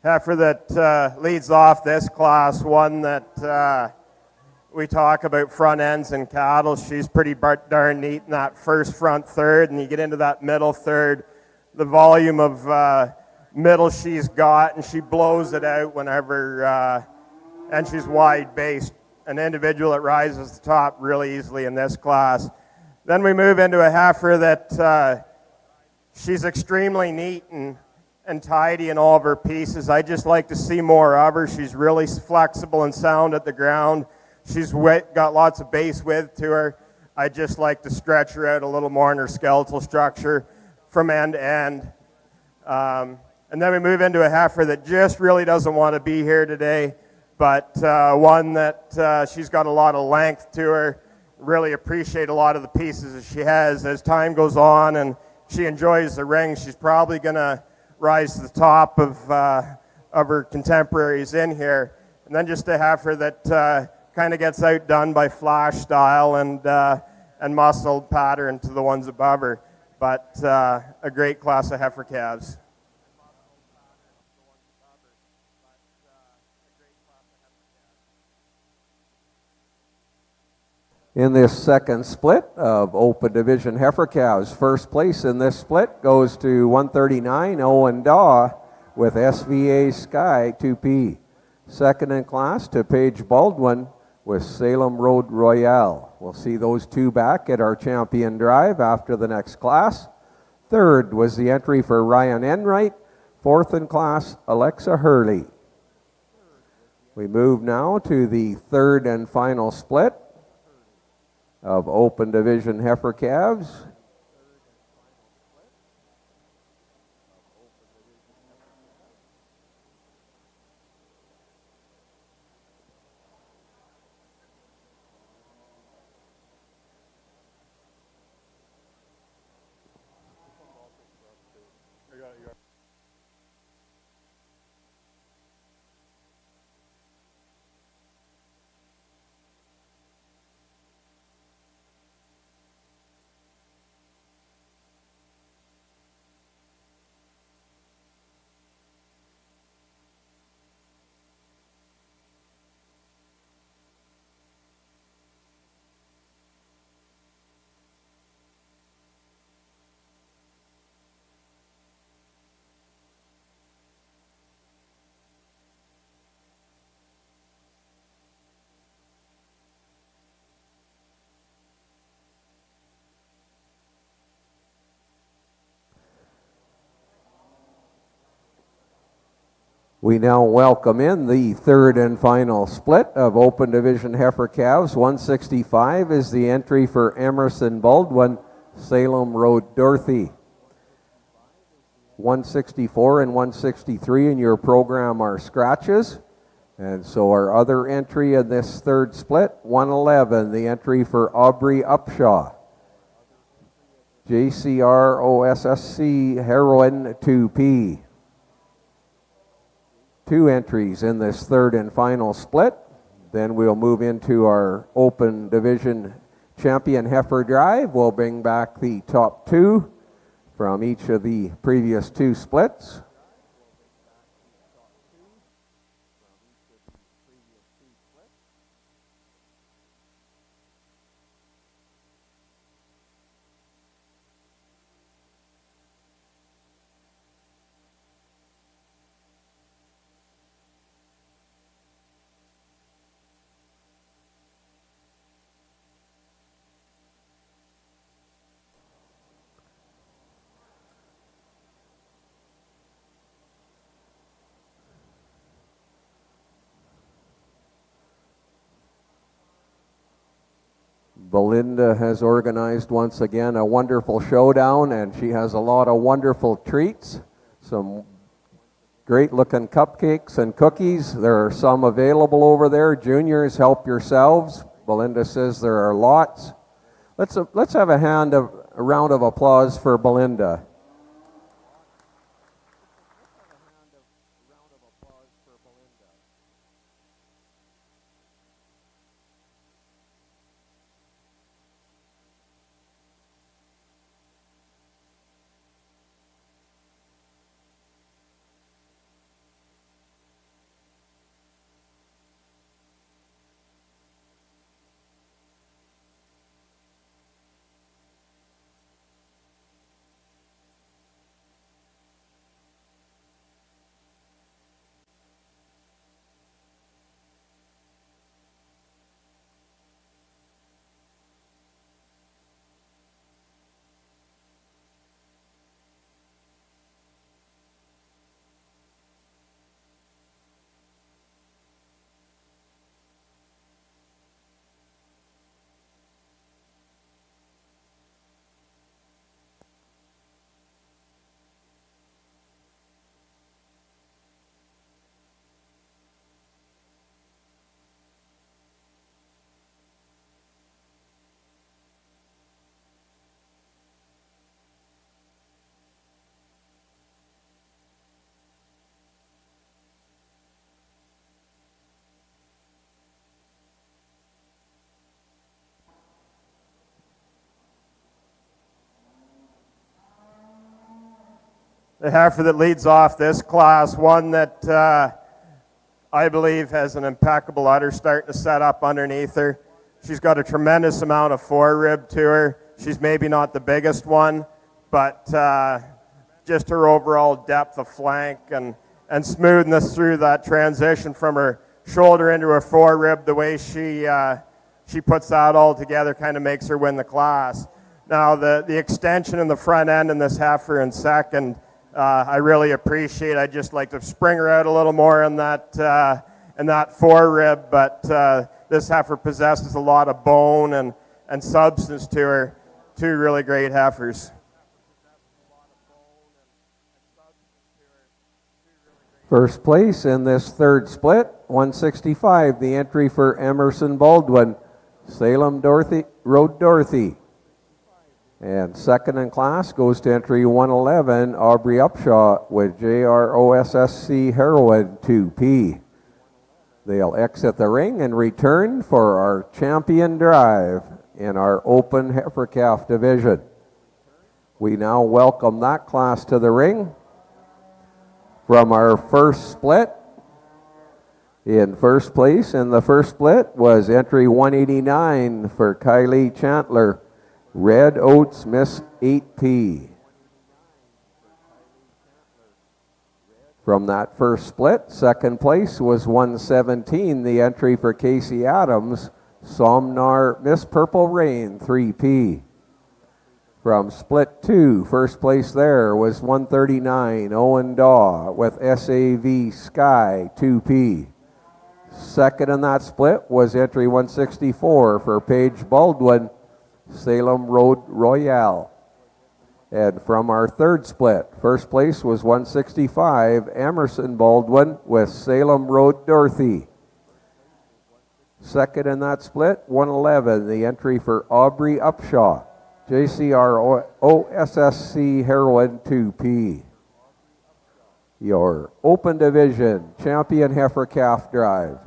heifer that leads off this class, one that we talk about front ends and cattle. She's pretty darn neat in that first front third, and you get into that middle third, the volume of middle she's got, and she blows it out whenever, and she's wide based. An individual that rises to the top really easily in this class. Then we move into a heifer that she's extremely neat and tidy in all of her pieces. I just like to see more of her. She's really flexible and sound at the ground. She's got lots of base width to her. I just like to stretch her out a little more in her skeletal structure from end to end. And then we move into a heifer that just really doesn't want to be here today, but one that she's got a lot of length to her. Really appreciate a lot of the pieces that she has. As time goes on and she enjoys the ring, she's probably going to rise to the top of her contemporaries in here. And then just a heifer that kind of gets outdone by flash style and muscle pattern to the ones above her. But a great class of heifer calves. In this second split of Open Division heifer calves, first place in this split goes to 139 Owen Daw with SVA Sky 2P. Second in class to Paige Baldwin with Salem Road Royale. We'll see those two back at our champion drive after the next class. Third was the entry for Ryan Enright. Fourth in class, Alexa Hurley. We move now to the third and final split of Open Division heifer calves. We now welcome in the third and final split of Open Division heifer calves. 165 is the entry for Emerson Baldwin, Salem Road Dorothy. 164 and 163 in your program are scratches. And so our other entry in this third split, 111, the entry for Aubrey Upshaw. JCR OSSC Heroin 2P. Two entries in this third and final split. Then we'll move into our Open Division champion heifer drive. We'll bring back the top two from each of the previous two splits. Belinda has organized once again a wonderful showdown, and she has a lot of wonderful treats. Some great looking cupcakes and cookies. There are some available over there. Juniors, help yourselves. Belinda says there are lots. Let's have a round of applause for Belinda. The heifer that leads off this class, one that I believe has an impeccable udder starting to set up underneath her. She's got a tremendous amount of forerib to her. She's maybe not the biggest one, but just her overall depth of flank and smoothness through that transition from her shoulder into her forerib, the way she puts that all together kind of makes her win the class. Now, the extension in the front end in this heifer in second, I really appreciate. I'd just like to spring her out a little more in that forerib, but this heifer possesses a lot of bone and substance to her. Two really great heifers. First place in this third split, 165, the entry for Emerson Baldwin, Salem Road Dorothy. And second in class goes to entry 111, Aubrey Upshaw with JROSSC Heroin 2P. They'll exit the ring and return for our champion drive in our open heifer calf division. We now welcome that class to the ring. From our first split, in first place in the first split was entry 189 for Kylie Chandler, Red Oats Miss 8P. From that first split, second place was 117, the entry for Casey Adams, Somnar Miss Purple Rain 3P. From split 2, first place there was 139, Owen Daw with SAV Sky 2P. Second in that split was entry 164 for Paige Baldwin, Salem Road Royale. And from our third split, first place was 165, Emerson Baldwin with Salem Road Dorothy. Second in that split, 111, the entry for Aubrey Upshaw, JCROSSC Heroin 2P. Your open division champion heifer calf drive.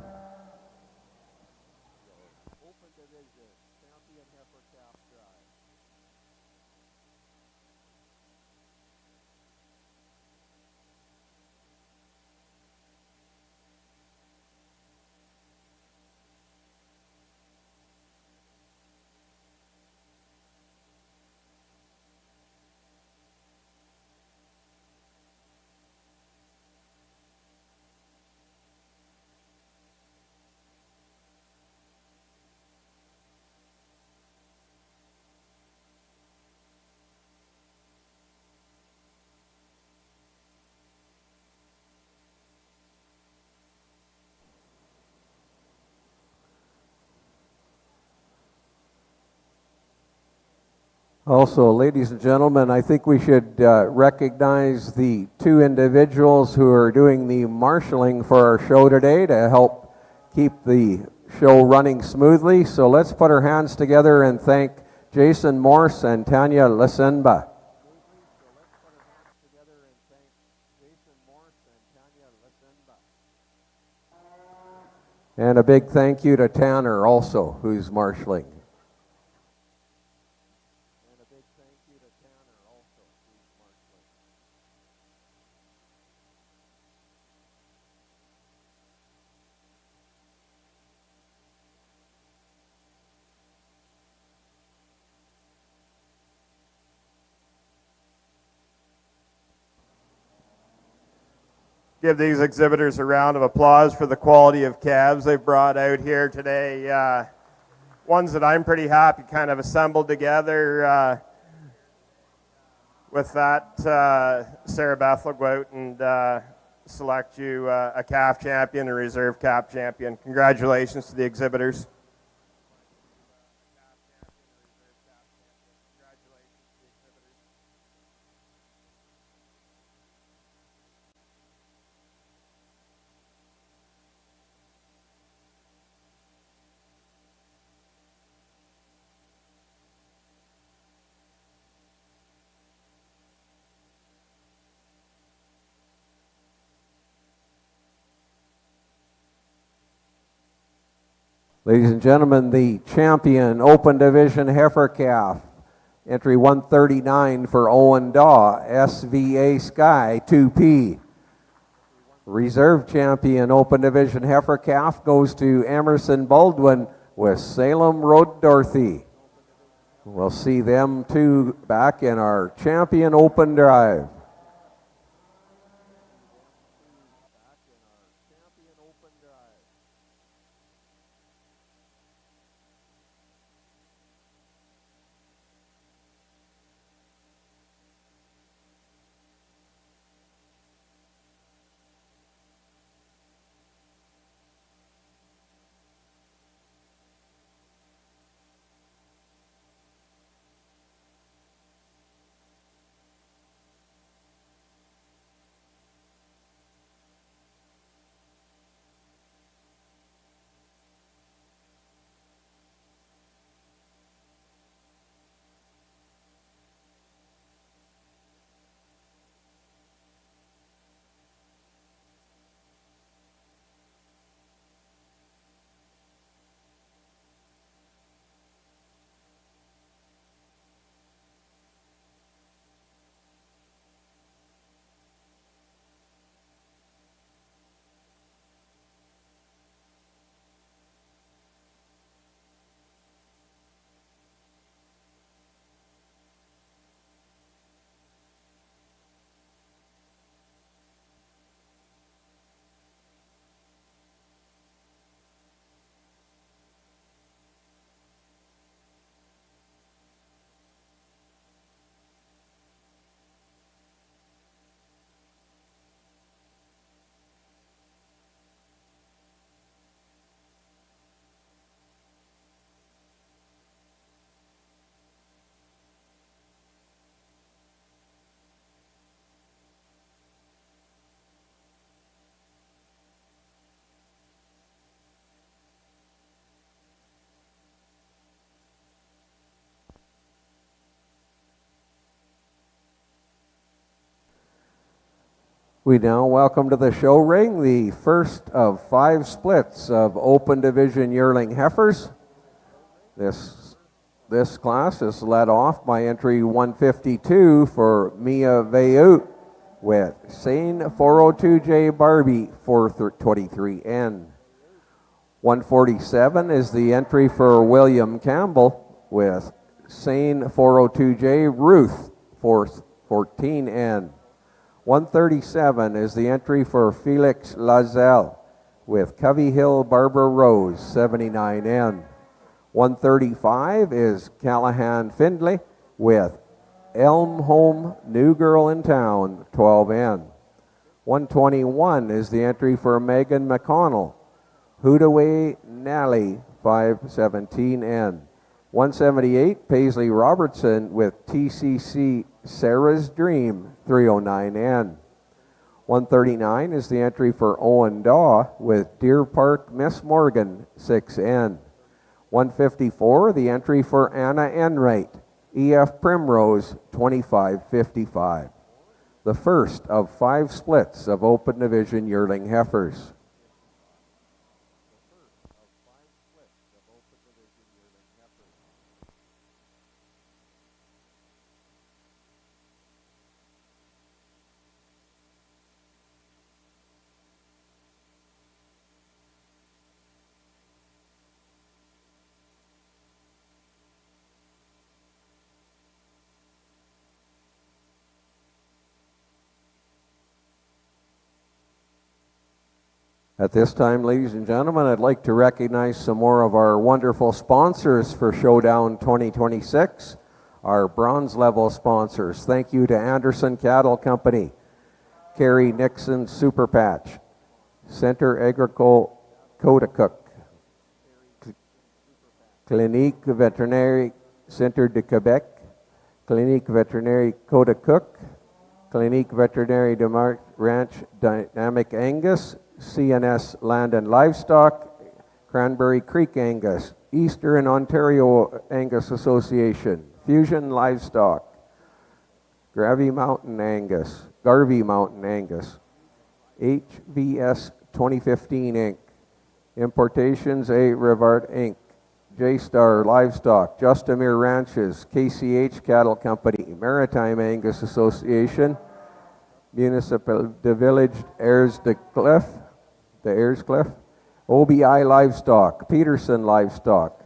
Also, ladies and gentlemen, I think we should recognize the two individuals who are doing the marshaling for our show today to help keep the show running smoothly. So let's put our hands together and thank Jason Morse and Tanya Lasenba. And a big thank you to Tanner also, who's marshaling. Give these exhibitors a round of applause for the quality of calves they've brought out here today. Ones that I'm pretty happy kind of assembled together. With that, Sarah Beth will go out and select you a calf champion, a reserve calf champion. Congratulations to the exhibitors. Ladies and gentlemen, the champion open division heifer calf Entry 139 for Owen Daw, SVA Sky 2P. Reserve champion Open Division Heifer Calf goes to Emerson Baldwin with Salem Road Dorothy. We'll see them two back in our champion open drive. We now welcome to the show ring the first of 5 splits of Open Division yearling heifers. This class is led off by entry 152 for Mia Veut with Sane 402J Barbie 423N. 147 is the entry for William Campbell with Sane 402J Ruth 414N. 137 is the entry for Felix Lazelle with Covey Hill Barbara Rose 79N. 135 is Callahan Findlay with Elm Home New Girl in Town 12N. 121 is the entry for Megan McConnell, Hoodaway Nally 517N. 178 Paisley Robertson with TCC Sarah's Dream 309N. 139 is the entry for Owen Daw with Deer Park Miss Morgan 6N. 154 the entry for Anna Enright, EF Primrose 2555. The first of 5 splits of Open Division yearling heifers. At this time, ladies and gentlemen, I'd like to recognize some more of our wonderful sponsors for Showdown 2026, our bronze level sponsors. Thank you to Anderson Cattle Company, Kerry Nixon Super Patch, Centre Agricole Cotacook, Clinique Vétérinaire Centre de Québec, Clinique Vétérinaire Cotacook, Clinique Vétérinaire de Ranch Dynamic Angus, CNS Land and Livestock, Cranberry Creek Angus, Eastern Ontario Angus Association, Fusion Livestock, Garvey Mountain Angus, HVS 2015 Inc., Importations A. Rivard Inc., J-Star Livestock, Justamere Ranches, KCH Cattle Company, Maritime Angus Association, Municipal de Village Ayers de Cliff, the Ayers Cliff, OBI Livestock, Peterson Livestock,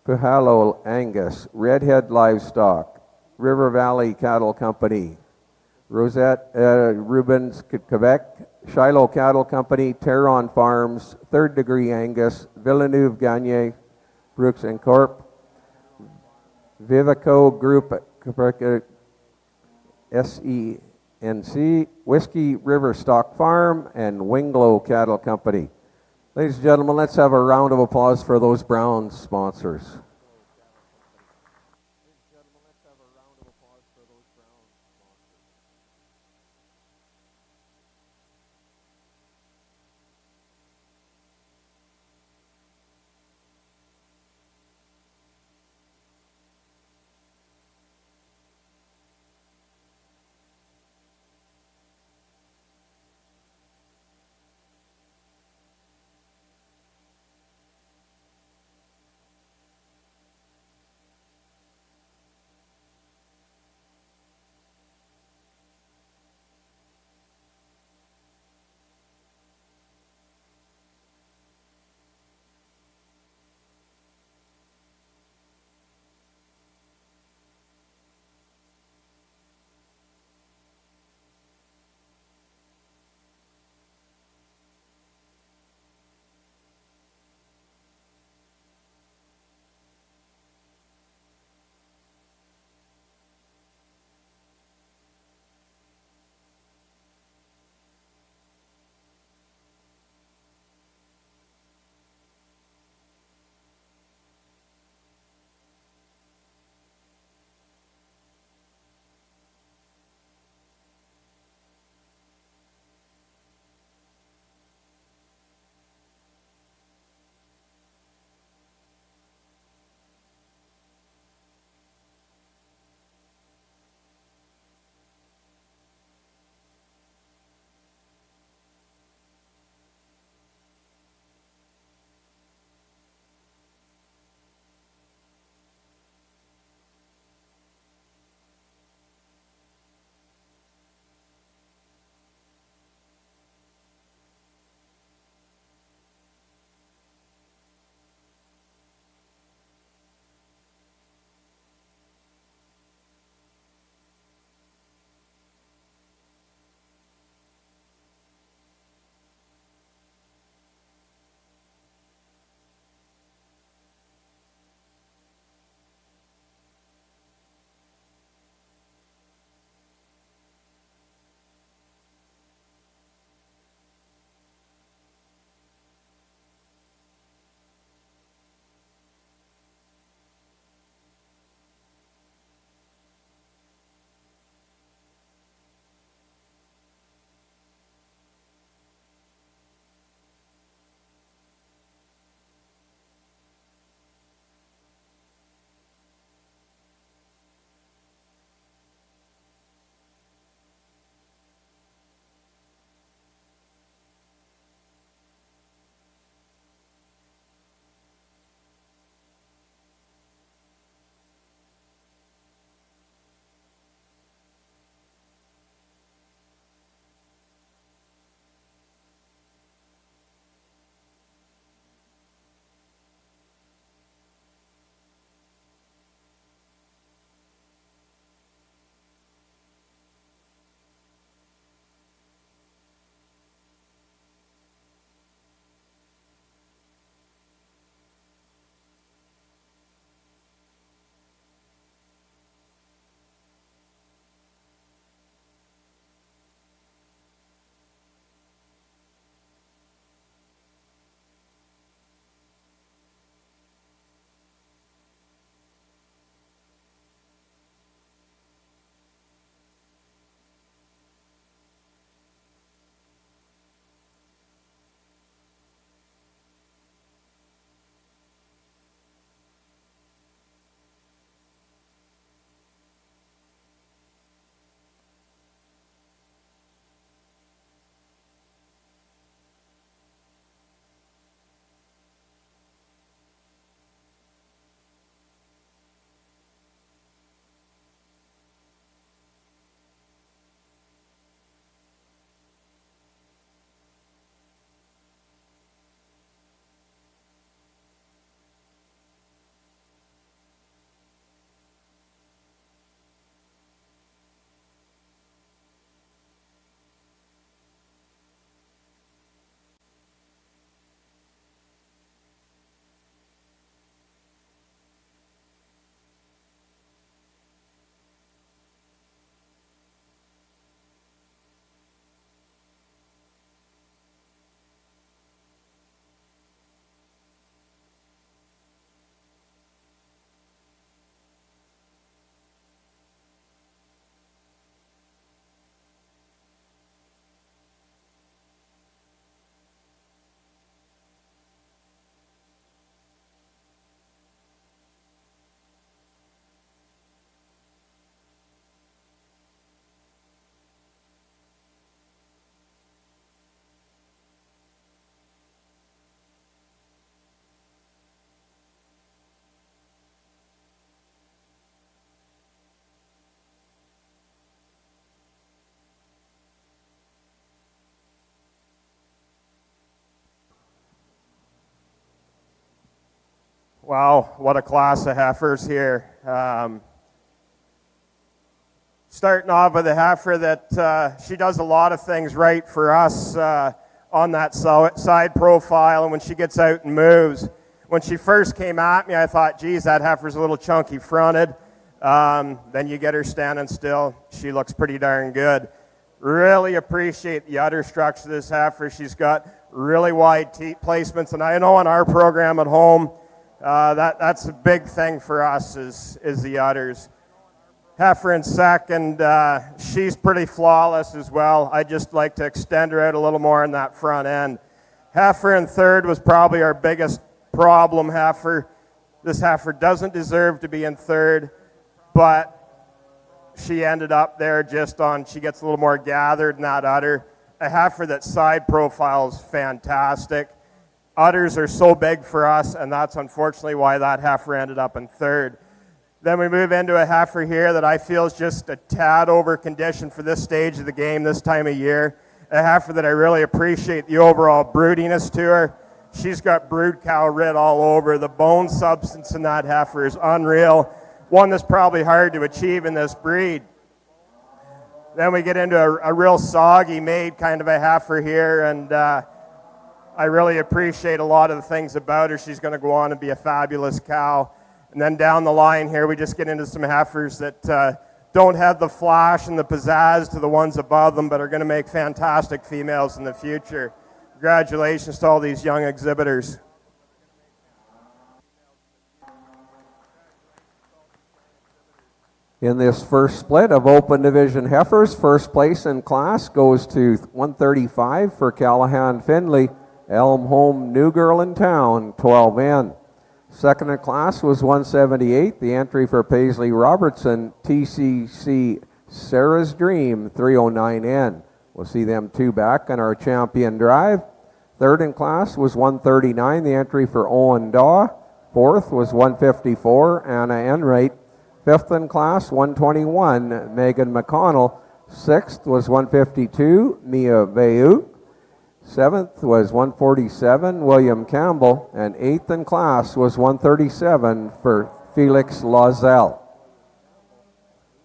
Pujalo Angus, Redhead Livestock, River Valley Cattle Company, Rosette Rubens Quebec, Shiloh Cattle Company, Terron Farms, Third Degree Angus, Villeneuve Gagne, Brooks and Corp, Vivico Group, SENC, Whiskey River Stock Farm, and Winglow Cattle Company. Ladies and gentlemen, let's have a round of applause for those Browns sponsors. Wow, what a class of heifers here. Starting off with a heifer that she does a lot of things right for us on that side profile, and when she gets out and moves. When she first came at me, I thought, geez, that heifer's a little chunky fronted. Then you get her standing still. She looks pretty darn good. Really appreciate the udder structure of this heifer. She's got really wide teat placements, and I know in our program at home, that's a big thing for us is the udders. Heifer in second, she's pretty flawless as well. I just like to extend her out a little more in that front end. Heifer in third was probably our biggest problem heifer. This heifer doesn't deserve to be in third, but she ended up there she gets a little more gathered in that udder. A heifer that side profile is fantastic. Udders are so big for us, and that's unfortunately why that heifer ended up in third. Then we move into a heifer here that I feel is just a tad over conditioned for this stage of the game this time of year. A heifer that I really appreciate the overall broodiness to her. She's got brood cow writ all over. The bone substance in that heifer is unreal. One that's probably hard to achieve in this breed. Then we get into a real soggy made kind of a heifer here, and I really appreciate a lot of the things about her. She's going to go on and be a fabulous cow. And then down the line here, we just get into some heifers that don't have the flash and the pizzazz to the ones above them, but are going to make fantastic females in the future. Congratulations to all these young exhibitors. In this first split of open division heifers, first place in class goes to 135 for Callahan Finley, Elm Home New Girl in Town, 12N. Second in class was 178, the entry for Paisley Robertson, TCC Sarah's Dream, 309N. We'll see them two back on our champion drive. Third in class was 139, the entry for Owen Daw. Fourth was 154, Anna Enright. Fifth in class, 121, Megan McConnell. Sixth was 152, Mia Bayou. Seventh was 147, William Campbell. And eighth in class was 137 for Felix Lozelle.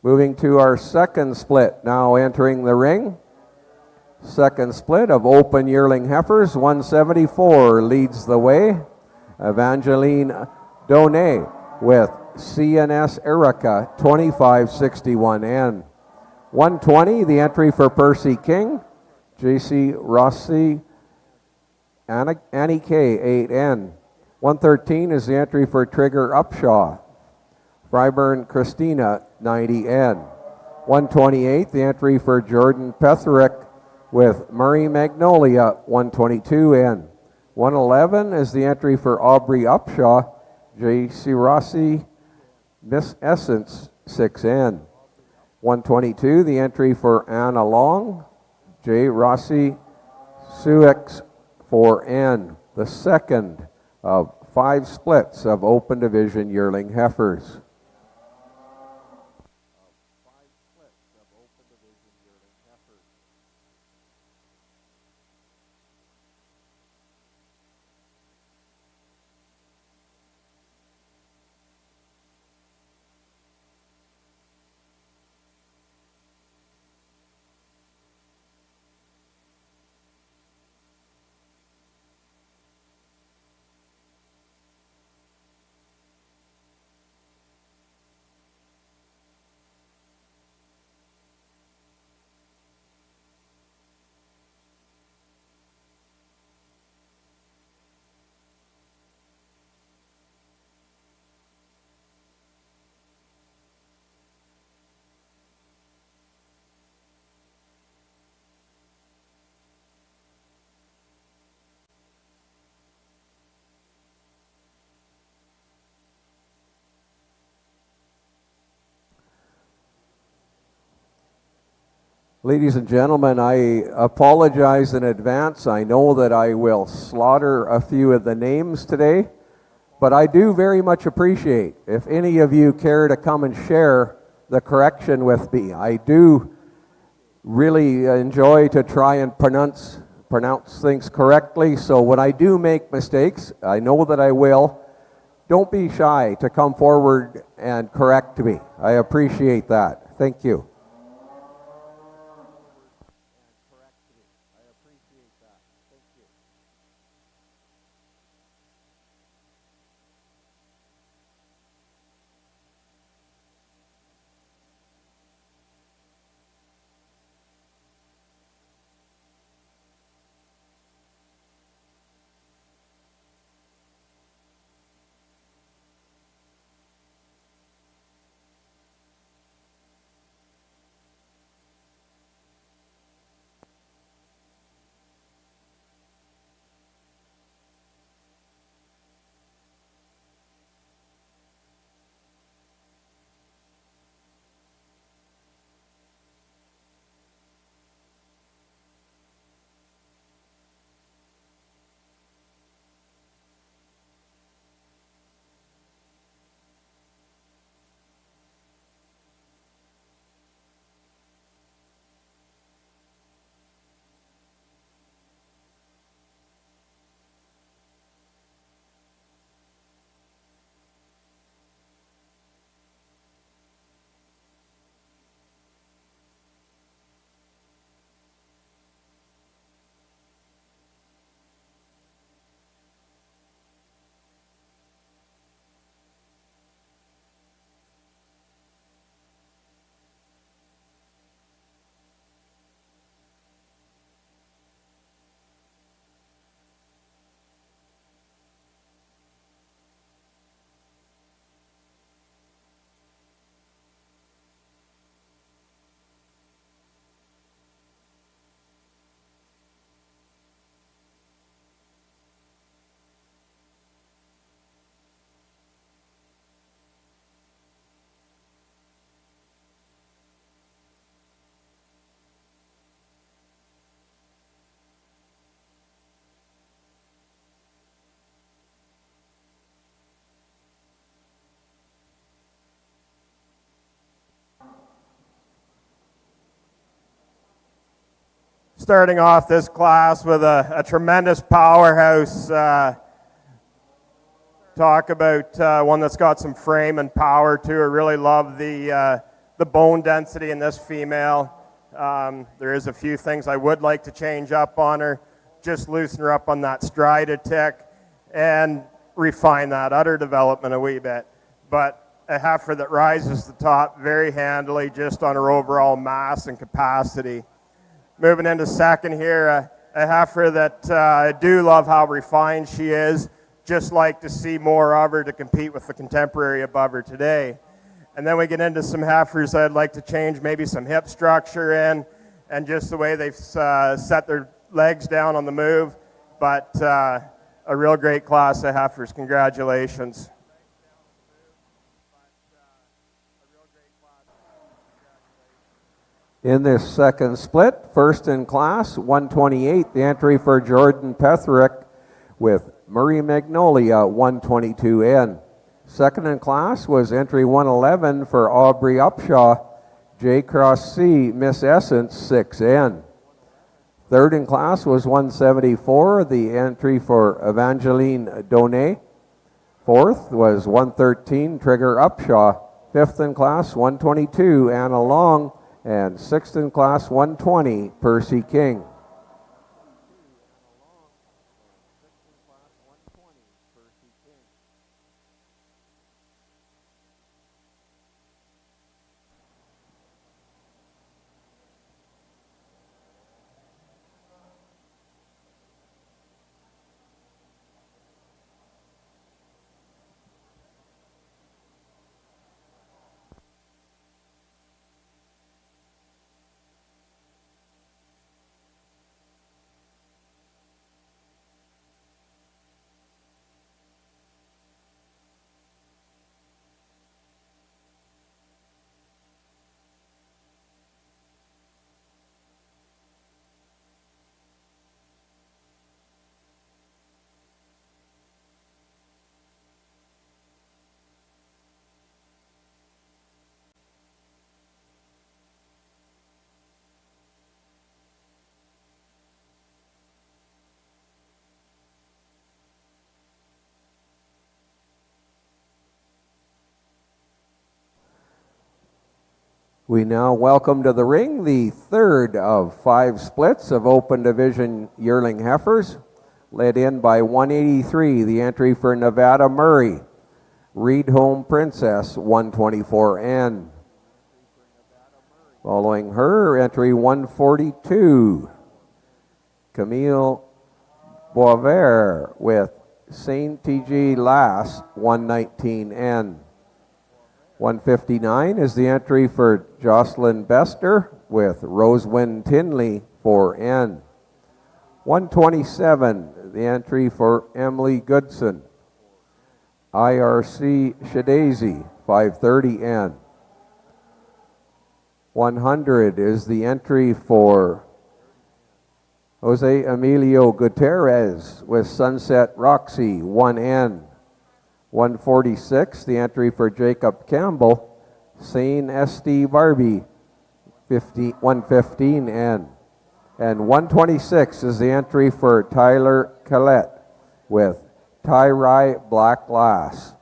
Moving to our second split, now entering the ring. Second split of open yearling heifers, 174 leads the way. Evangeline Donay with CNS Erica, 2561N. 120, the entry for Percy King. JC Rossi, Annie K, 8N. 113 is the entry for Trigger Upshaw. Freiburn Christina, 90N. 128, the entry for Jordan Petherick with Murray Magnolia, 122N. 111 is the entry for Aubrey Upshaw, J.C. Rossi, Miss Essence, 6N. 122, the entry for Anna Long, J. Rossi, Suex, 4N. The second of 5 splits of open division yearling heifers. Ladies and gentlemen, I apologize in advance. I know that I will slaughter a few of the names today, but I do very much appreciate if any of you care to come and share the correction with me. I do really enjoy to try and pronounce things correctly, so when I do make mistakes, I know that I will. don't be shy to come forward and correct me. I appreciate that. Thank you. Starting off this class with a tremendous powerhouse. Talk about one that's got some frame and power to her. Really love the bone density in this female. There is a few things I would like to change up on her. Just loosen her up on that stride a tick and refine that udder development a wee bit. But a heifer that rises to the top very handily just on her overall mass and capacity. Moving into second here, a heifer that I do love how refined she is. Just like to see more of her to compete with the contemporary above her today. And then we get into some heifers I'd like to change maybe some hip structure in and just the way they've set their legs down on the move. But a real great class of heifers. Congratulations. In this second split, first in class, 128, the entry for Jordan Petherick with Murray Magnolia, 122N. Second in class was entry 111 for Aubrey Upshaw, J Cross C, Miss Essence, 6N. Third in class was 174, the entry for Evangeline Donay. Fourth was 113, Trigger Upshaw. Fifth in class, 122, Anna Long. And sixth in class, 120, Percy King. We now welcome to the ring the third of 5 splits of Open Division yearling heifers, led in by 183, the entry for Nevada Murray. Reed Home Princess, 124N. Following her, entry 142, Camille Boisvert with Saint TG Lass, 119N. 159 is the entry for Jocelyn Bester with Rosewind Tinley, 4N. 127, the entry for Emily Goodson. IRC Shadazy, 530N. 100 is the entry for Jose Emilio Gutierrez with Sunset Roxy, 1N. 146, the entry for Jacob Campbell, Sane SD Barbie, 115N. And 126 is the entry for Tyler Collette with Tyrai Black Glass.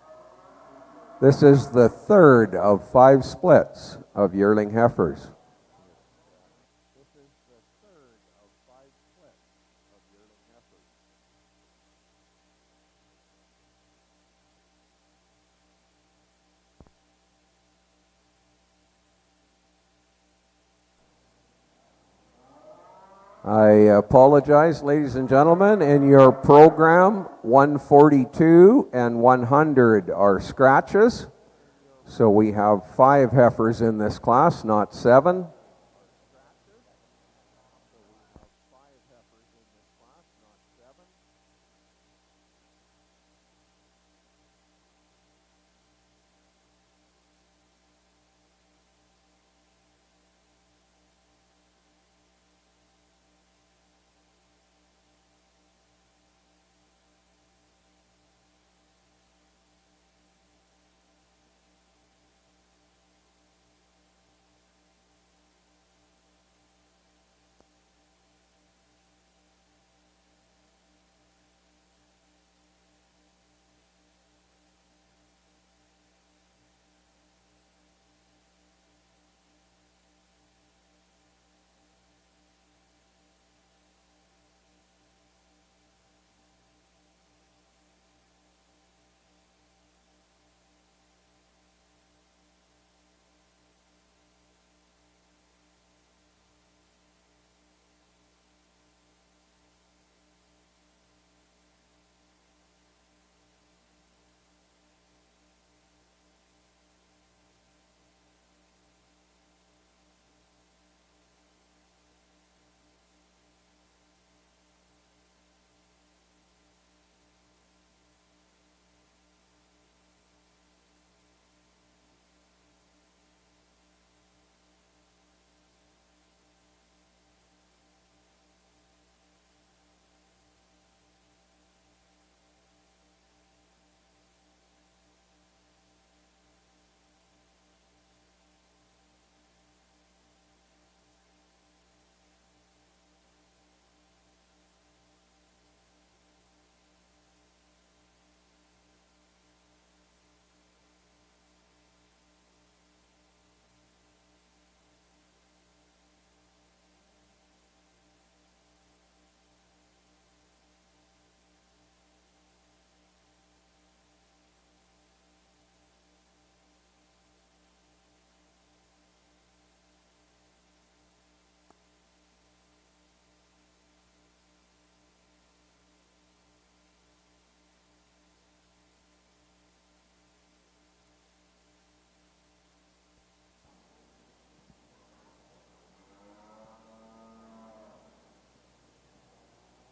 This is the third of 5 splits of yearling heifers. I apologize, ladies and gentlemen. In your program, 142 and 100 are scratches. So we have 5 heifers in this class, not 7.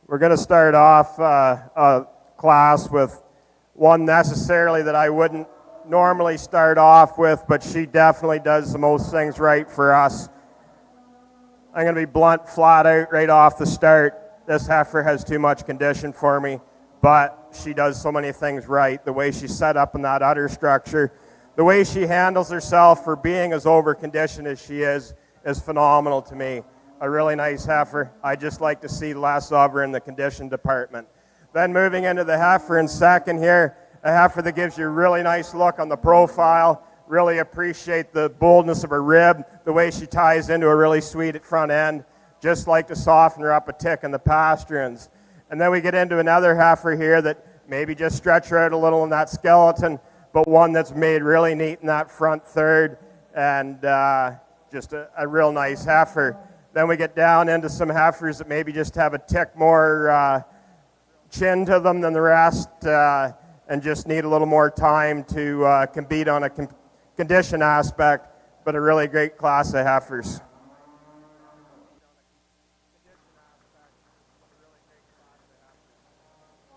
We're going to start off a class with one necessarily that I wouldn't normally start off with, but she definitely does the most things right for us. I'm going to be blunt, flat out, right off the start. This heifer has too much condition for me, but she does so many things right. The way she's set up in that udder structure, the way she handles herself for being as over-conditioned as she is phenomenal to me. A really nice heifer. I just like to see less of her in the condition department. Then moving into the heifer in second here, a heifer that gives you a really nice look on the profile, Really appreciate the boldness of her rib, the way she ties into a really sweet front end. Just like to soften her up a tick in the pasterns. And then we get into another heifer here that maybe just stretch her out a little in that skeleton, but one that's made really neat in that front third, and just a real nice heifer. Then we get down into some heifers that maybe just have a tick more chin to them than the rest, and just need a little more time to compete on a condition aspect, but a really great class of heifers.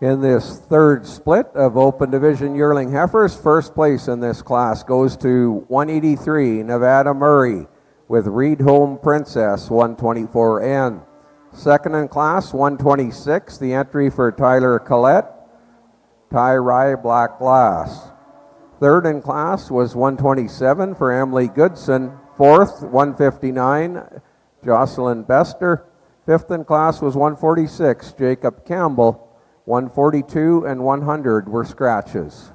In this third split of Open Division yearling heifers, first place in this class goes to 183 Nevada Murray with Reed Home Princess 124N. Second in class, 126, the entry for Tyler Collette, Tie Rye Black Glass. Third in class was 127 for Emily Goodson. Fourth, 159, Jocelyn Bester. Fifth in class was 146, Jacob Campbell. 142 and 100 were scratches.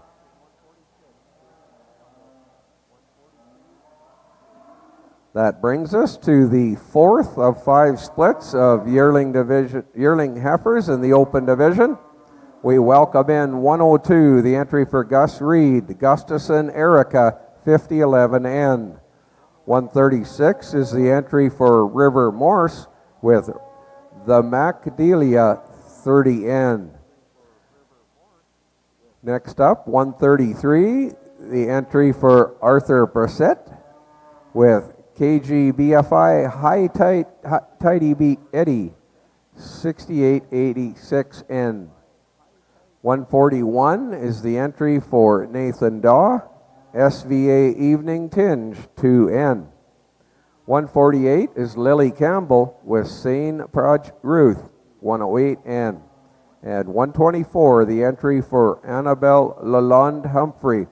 That brings us to the fourth of 5 splits of yearling heifers in the Open Division. We welcome in 102, the entry for Gus Reed, Gustafson Erica 5011N. 136 is the entry for River Morse with the Macdelia 30N. Next up, 133, the entry for Arthur Brissett with KGBFI High Tidy B Eddie 6886N. 141 is the entry for Nathan Daw, SVA Evening Tinge 2N. 148 is Lily Campbell with Sane Proj Ruth 108N. And 124, the entry for Annabelle Lalonde Humphrey,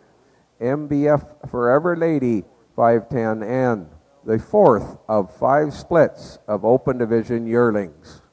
MBF Forever Lady 510N. The fourth of 5 splits of Open Division yearlings.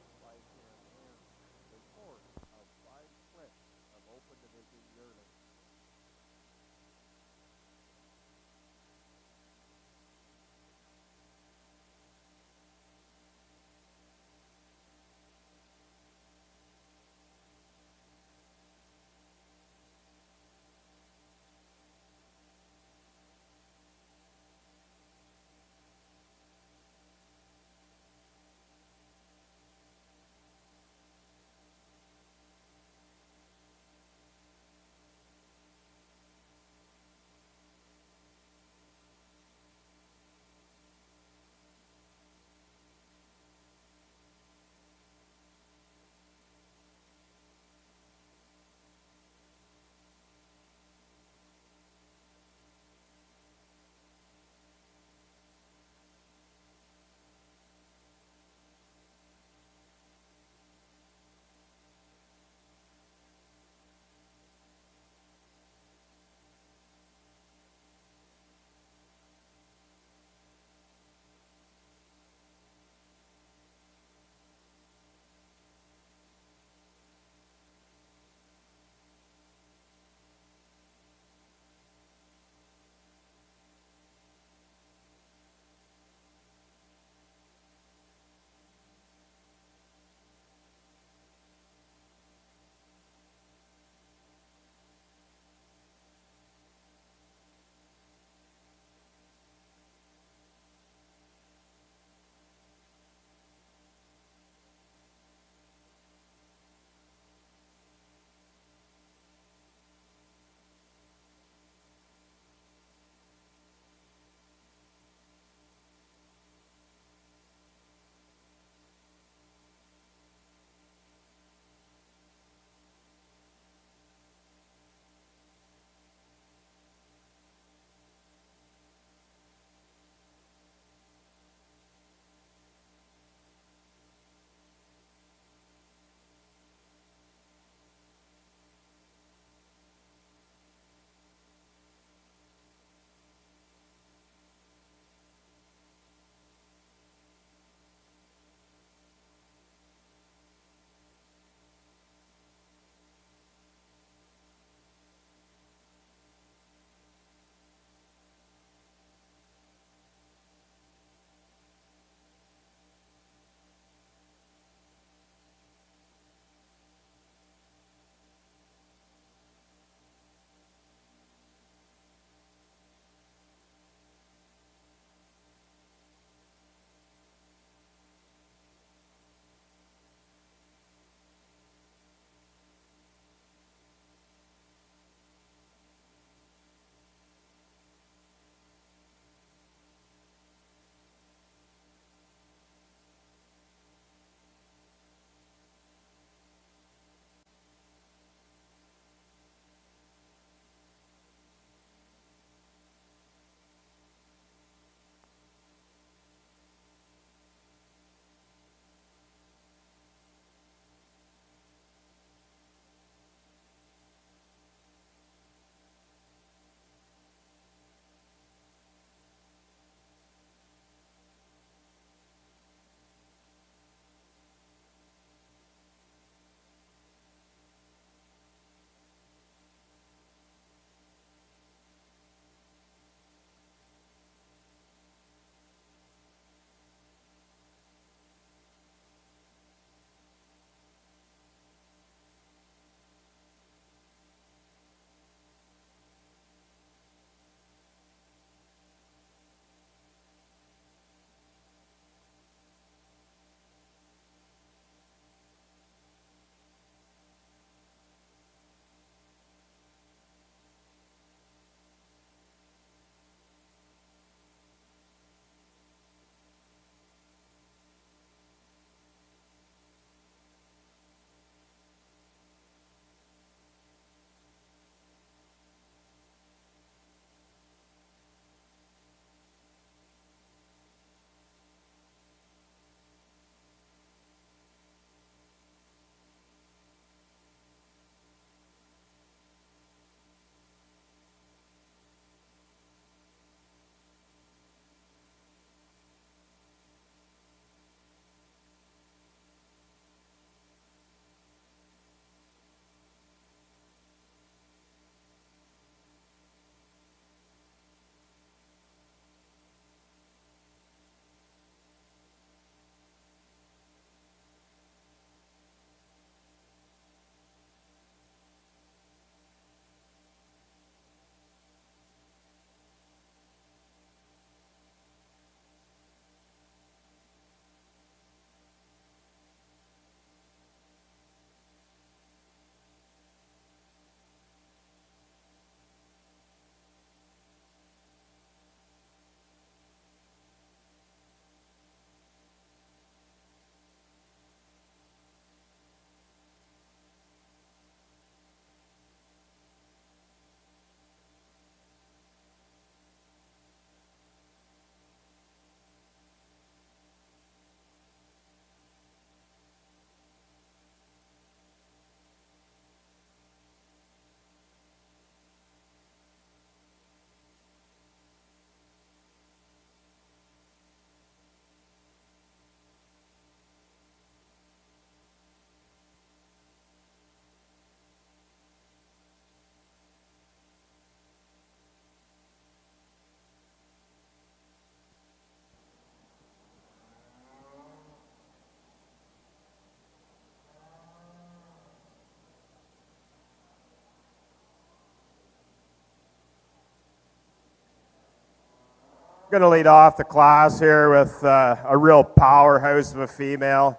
Going to lead off the class here with a real powerhouse of a female.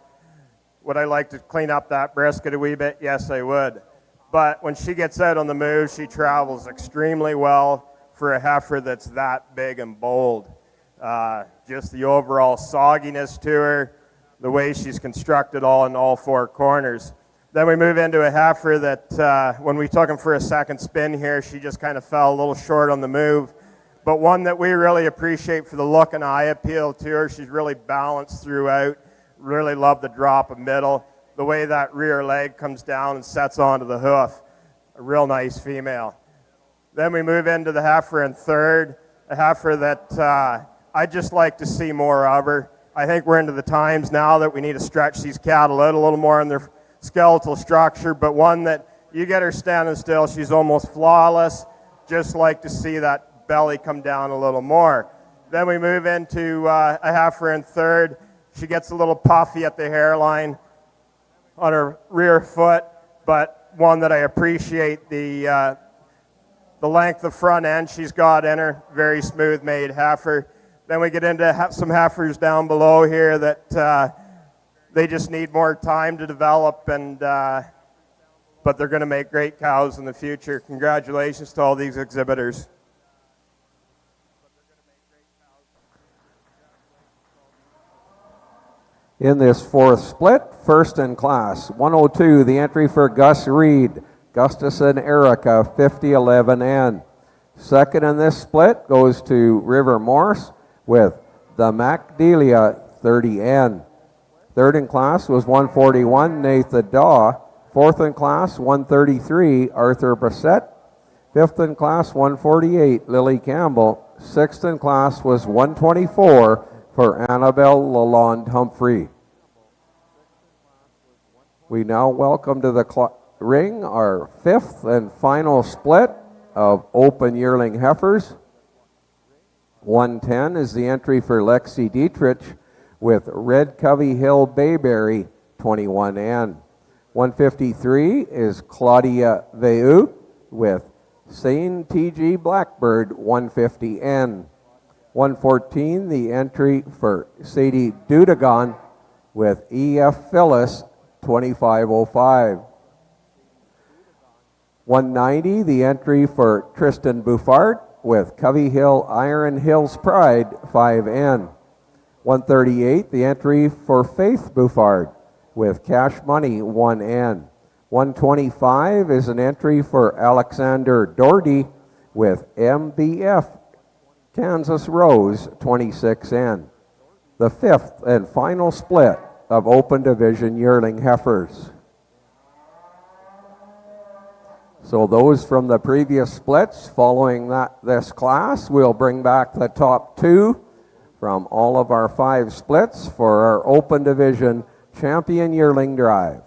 Would I like to clean up that brisket a wee bit? Yes, I would. But when she gets out on the move, she travels extremely well for a heifer that's that big and bold. Just the overall sogginess to her, the way she's constructed all in all four corners. Then we move into a heifer that when we took him for a second spin here, she just kind of fell a little short on the move. But one that we really appreciate for the look and eye appeal to her. She's really balanced throughout. Really love the drop of middle. The way that rear leg comes down and sets onto the hoof. A real nice female. Then we move into the heifer in third. A heifer that I'd just like to see more of her. I think we're into the times now that we need to stretch these cattle out a little more in their skeletal structure. But one that you get her standing still, she's almost flawless. Just like to see that belly come down a little more. Then we move into a heifer in third. She gets a little puffy at the hairline on her rear foot, but one that I appreciate the length of front end she's got in her. Very smooth made heifer. Then we get into some heifers down below here that they just need more time to develop, and but they're going to make great cows in the future. Congratulations to all these exhibitors. In this fourth split, first in class, 102, the entry for Gus Reed, Gustafson Erica, 5011N. Second in this split goes to River Morse with the Macdelia, 30N. Third in class was 141, Nathan Daw. Fourth in class, 133, Arthur Bassett. Fifth in class, 148, Lily Campbell. Sixth in class was 124, for Annabelle Lalonde Humphrey. We now welcome to the ring our fifth and final split of open yearling heifers. 110 is the entry for Lexi Dietrich with Red Covey Hill Bayberry, 21N. 153 is Claudia Veu with Seine TG Blackbird, 150N. 114, the entry for Sadie Dudagon with EF Phyllis, 2505. 190, the entry for Tristan Buffard with Covey Hill Iron Hills Pride, 5N. 138, the entry for Faith Buffard with Cash Money, 1N. 125 is an entry for Alexander Doherty with MBF Kansas Rose, 26N. The fifth and final split of open division yearling heifers. So those from the previous splits following this class, we'll bring back the top two from all of our 5 splits for our open division champion yearling drive.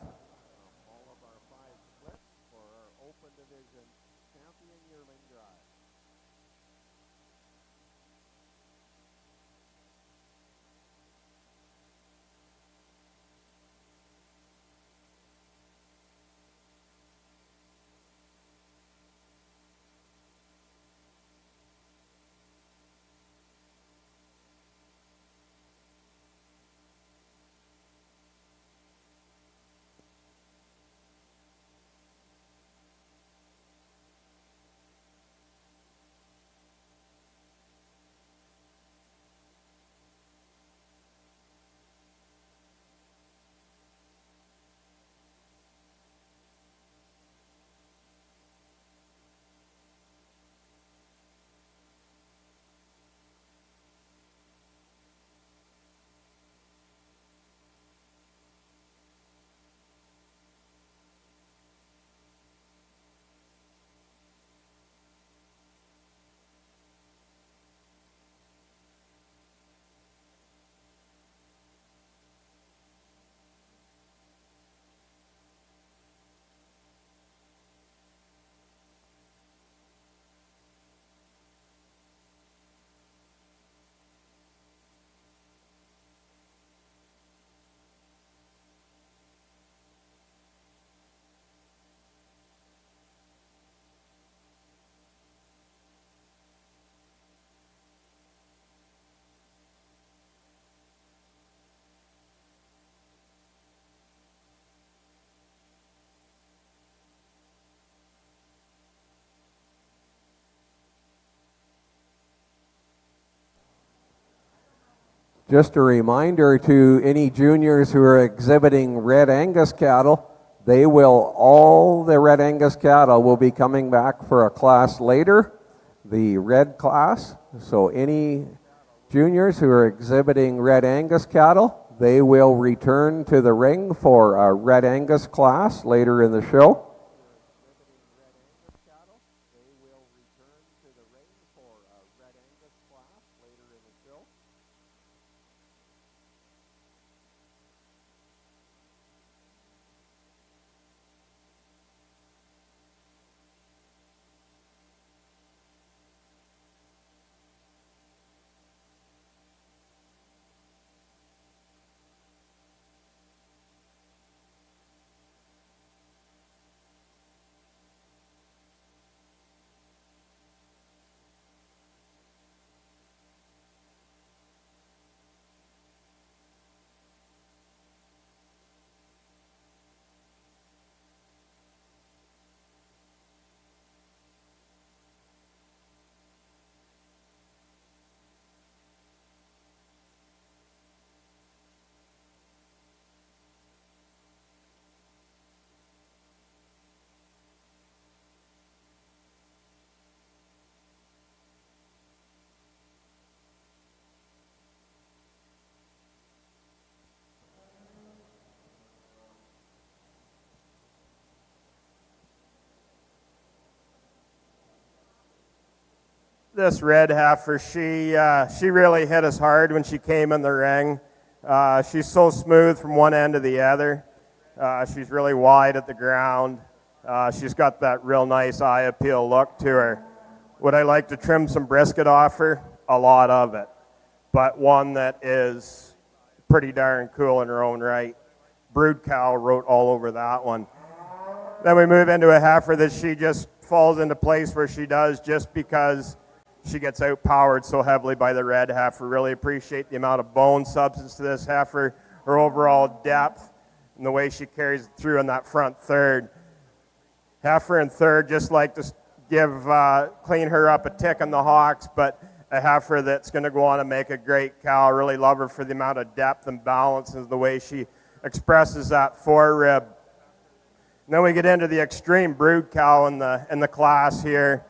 Just a reminder to any juniors who are exhibiting red Angus cattle, all the red Angus cattle will be coming back for a class later, the red class. So any juniors who are exhibiting red Angus cattle, they will return to the ring for a red Angus class later in the show. This red heifer, she really hit us hard when she came in the ring. She's so smooth from one end to the other. She's really wide at the ground. She's got that real nice eye appeal look to her. Would I like to trim some brisket off her? A lot of it, but one that is pretty darn cool in her own right. Brood cow wrote all over that one. Then we move into a heifer that she just falls into place where she does just because she gets outpowered so heavily by the red heifer. Really appreciate the amount of bone substance to this heifer, her overall depth, and the way she carries it through in that front third. Heifer in third, just like to clean her up a tick in the hocks, but a heifer that's going to go on and make a great cow. I really love her for the amount of depth and balance and the way she expresses that forerib. And then we get into the extreme brood cow in the class here.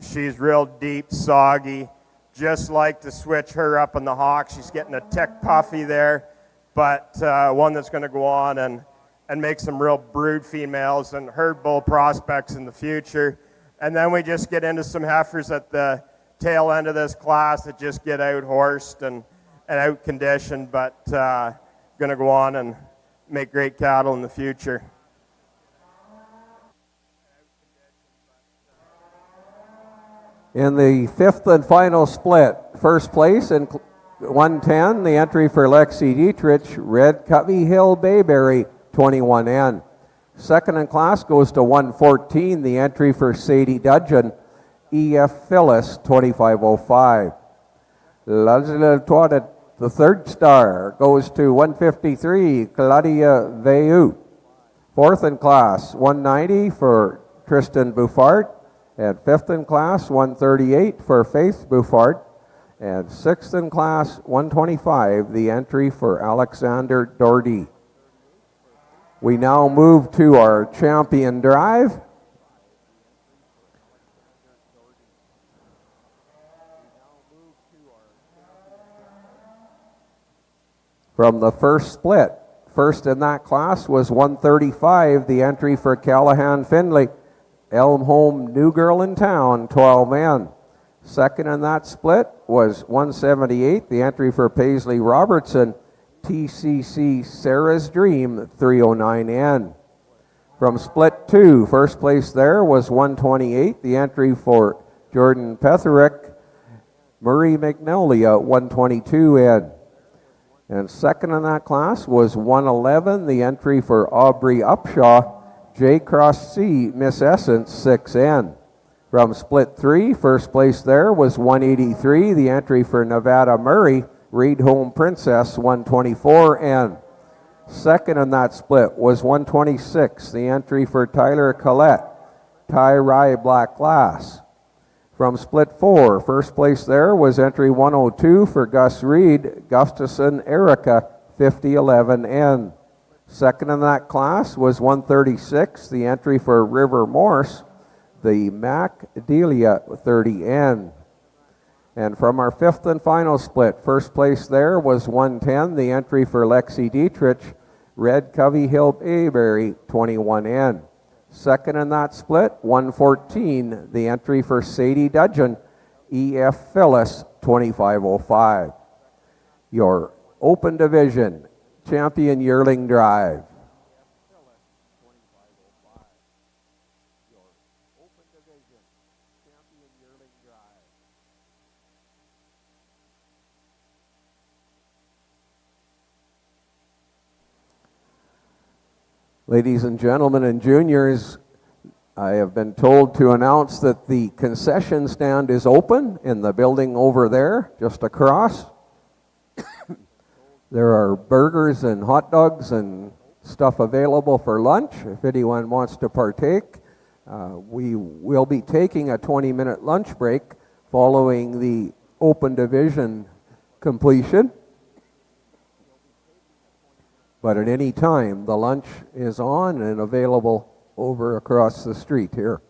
She's real deep, soggy. Just like to switch her up in the hock. She's getting a tick puffy there, but one that's going to go on and make some real brood females and herd bull prospects in the future. And then we just get into some heifers at the tail end of this class that just get out horsed and out conditioned, but going to go on and make great cattle in the future. In the fifth and final split, first place in 110, the entry for Lexi Dietrich, Red Covey Hill Bayberry, 21N. Second in class goes to 114, the entry for Sadie Dudgeon, EF Phyllis, 2505. The third star goes to 153, Claudia Veilleux. Fourth in class, 190 for Tristan Buffard. And fifth in class, 138 for Faith Buffard. And sixth in class, 125, the entry for Alexander Doherty. We now move to our champion drive. From the first split, first in that class was 135, the entry for Callahan Finley. Elmholm New Girl in Town, 12N. Second in that split was 178, the entry for Paisley Robertson, TCC Sarah's Dream, 309N. From split 2, first place there was 128, the entry for Jordan Petherick, Murray Magnolia, 122N. And second in that class was 111, the entry for Aubrey Upshaw, J Cross C, Miss Essence, 6N. From split 3, first place there was 183, the entry for Nevada Murray, Reed Home Princess, 124N. Second in that split was 126, the entry for Tyler Collette, Ty Rye Black Glass. From split 4, first place there was entry 102 for Gus Reed, Gustafson Erica, 5011N. Second in that class was 136, the entry for River Morse, the Mac Delia 30N. And from our fifth and final split, first place there was 110, the entry for Lexi Dietrich, Red Covey Hill Bayberry 21N. Second in that split, 114, the entry for Sadie Dudgeon, EF Phyllis 2505. Your open division champion yearling drive. Ladies and gentlemen and juniors, I have been told to announce that the concession stand is open in the building over there, just across. There are burgers and hot dogs and stuff available for lunch if anyone wants to partake. We will be taking a 20-minute lunch break following the open division completion. But at any time, the lunch is on and available over across the street here.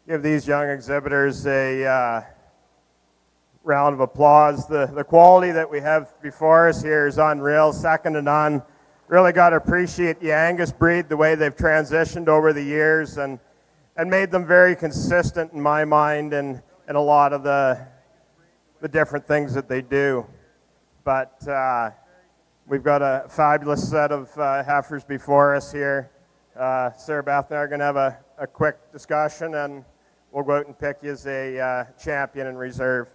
Give these young exhibitors a round of applause. The quality that we have before us here is unreal, second to none. Really got to appreciate the Angus breed, the way they've transitioned over the years and made them very consistent in my mind and a lot of the different things that they do. But we've got a fabulous set of heifers before us here. Sarah Beth and I are going to have a quick discussion, and we'll go out and pick you as a champion in reserve.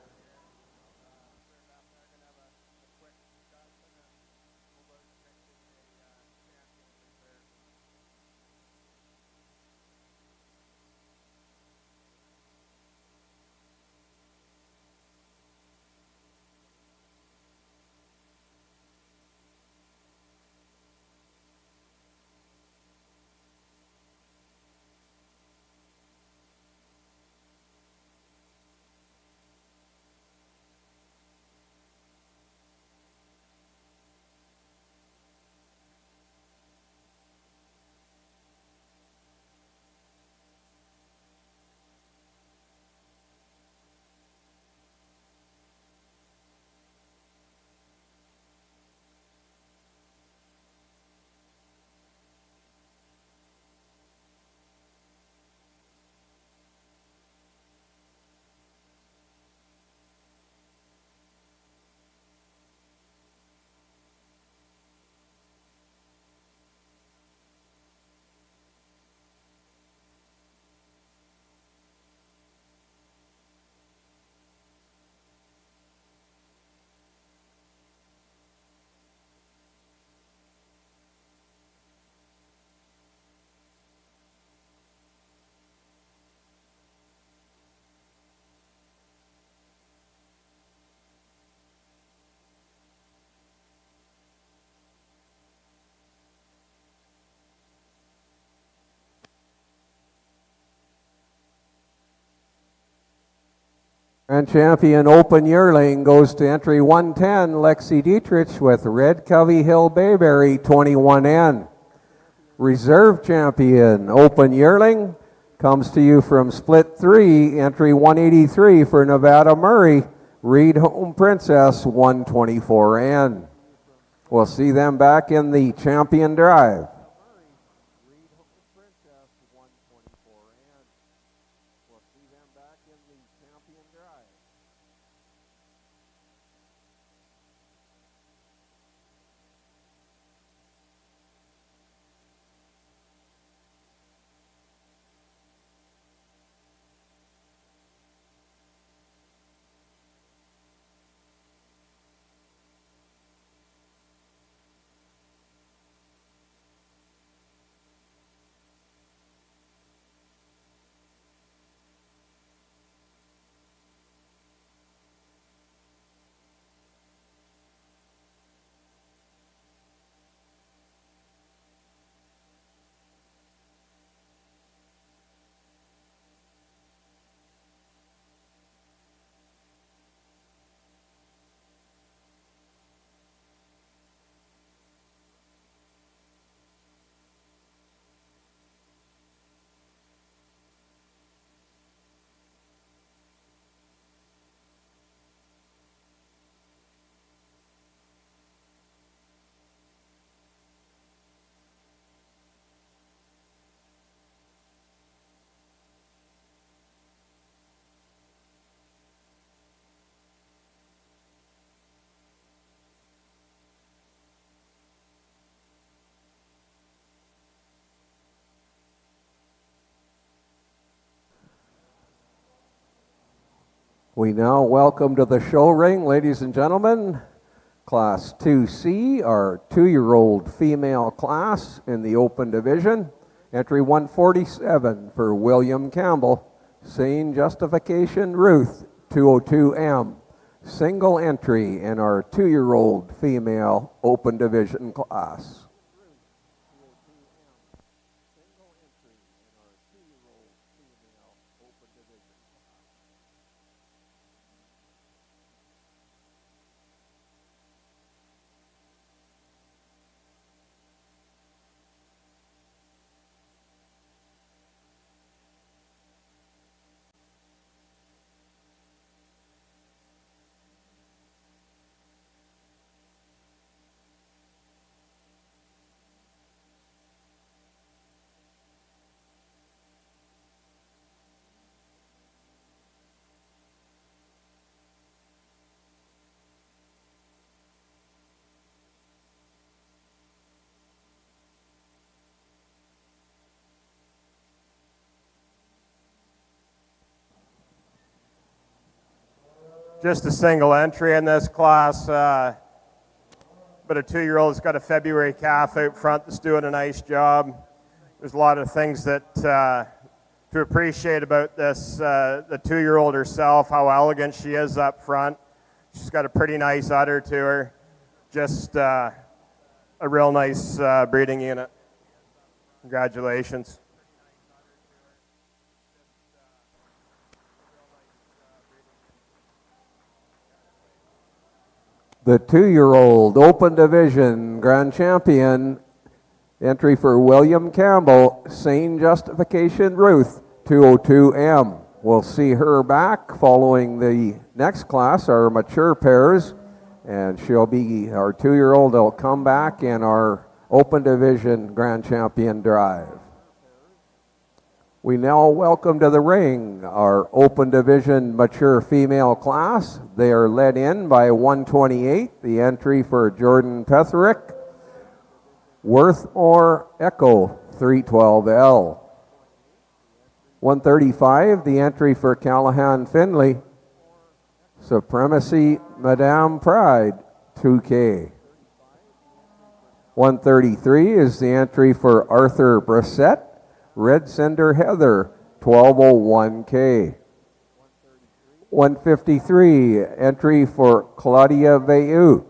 Grand champion open yearling goes to entry 110, Lexi Dietrich with Red Covey Hill Bayberry 21N. Reserve champion open yearling comes to you from split 3, entry 183 for Nevada Murray, Reed Home Princess 124N. We'll see them back in the champion drive. We now welcome to the show ring, ladies and gentlemen, Class 2C, our 2-year-old female class in the open division. Entry 147 for William Campbell, Sane Justification Ruth 202M. Single entry in our 2-year-old female open division class. Just a single entry in this class, but a 2-year-old's got a February calf out front that's doing a nice job. There's a lot of things that to appreciate about this, the 2-year-old herself, how elegant she is up front. She's got a pretty nice udder to her. Just a real nice breeding unit. Congratulations. The 2-year-old open division grand champion, entry for William Campbell, Sane Justification Ruth 202M. We'll see her back following the next class, our mature pairs, and she'll be, our 2-year-old will come back in our open division grand champion drive. We now welcome to the ring our open division mature female class. They are led in by 128, the entry for Jordan Petherick, Worthmore Echo 312L. 135, the entry for Callahan Finley, Supremacy Madame Pride 2K. 133 is the entry for Arthur Brissett, Red Cinder Heather 1201K. 153, entry for Claudia Veilleux,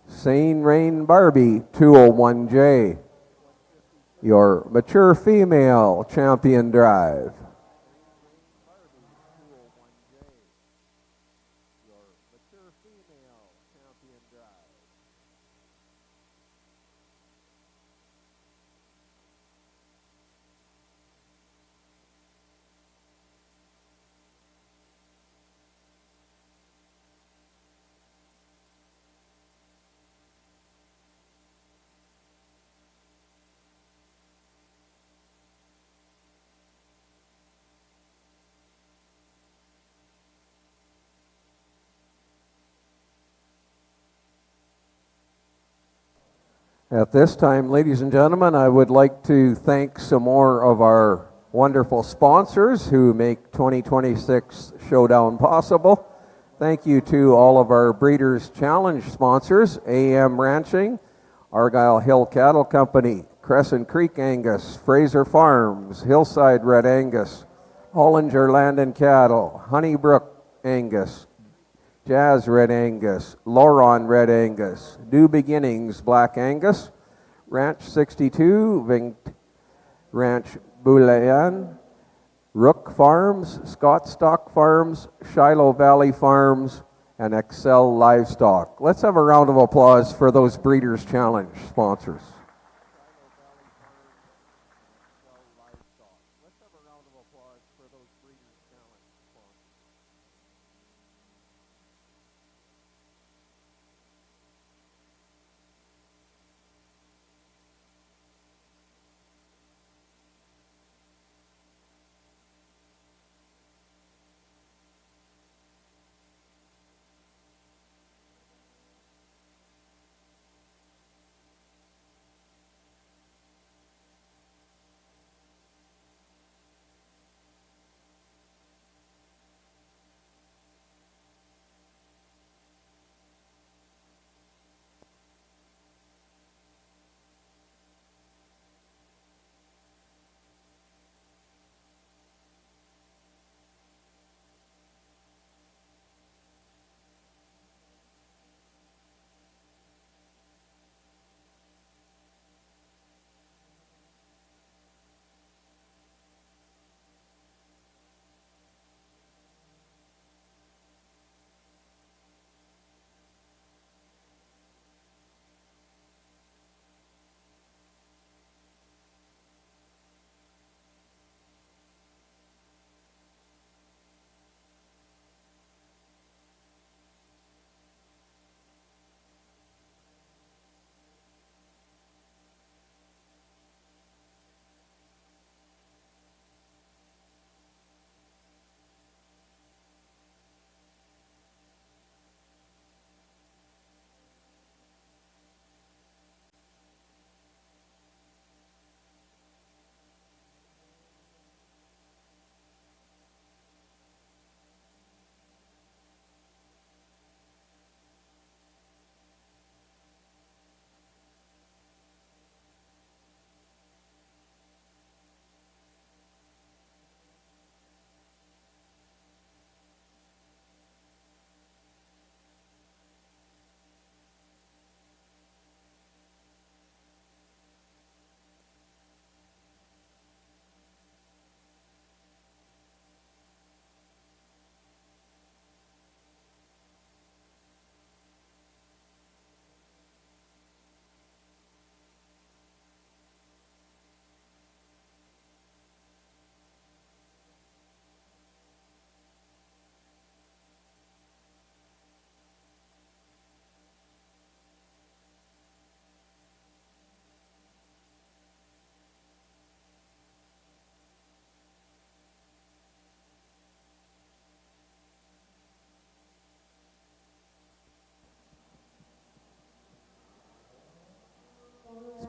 Sane Rain Barbie 201J. Your mature female champion drive. At this time, ladies and gentlemen, I would like to thank some more of our wonderful sponsors who make 2026 Showdown possible. Thank you to all of our Breeders' Challenge sponsors, AM Ranching, Argyle Hill Cattle Company, Crescent Creek Angus, Fraser Farms, Hillside Red Angus, Hollinger Land and Cattle, Honeybrook Angus, Jazz Red Angus, Loron Red Angus, New Beginnings Black Angus, Ranch 62, Vingt Ranch Bouleyan, Rook Farms, Scott Stock Farms, Shiloh Valley Farms, and Excel Livestock. Let's have a round of applause for those Breeders' Challenge sponsors.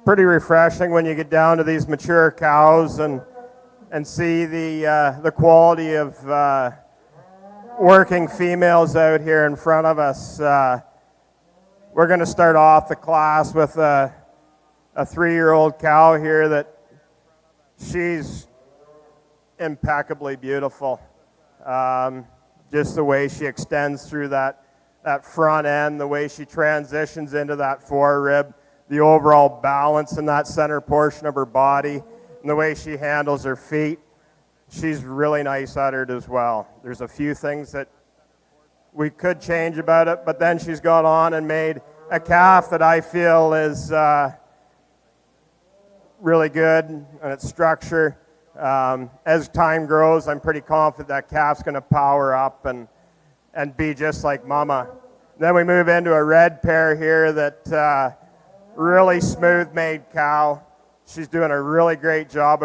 Pretty refreshing when you get down to these mature cows and see the quality of working females out here in front of us. We're going to start off the class with a 3-year-old cow here that she's impeccably beautiful. Just the way she extends through that front end, the way she transitions into that forerib, the overall balance in that center portion of her body, and the way she handles her feet. She's really nice uddered as well. There's a few things that we could change about it, but then she's gone on and made a calf that I feel is really good in its structure. As time grows, I'm pretty confident that calf's going to power up and be just like Mama. Then we move into a red pair here that really smooth-made cow. She's doing a really great job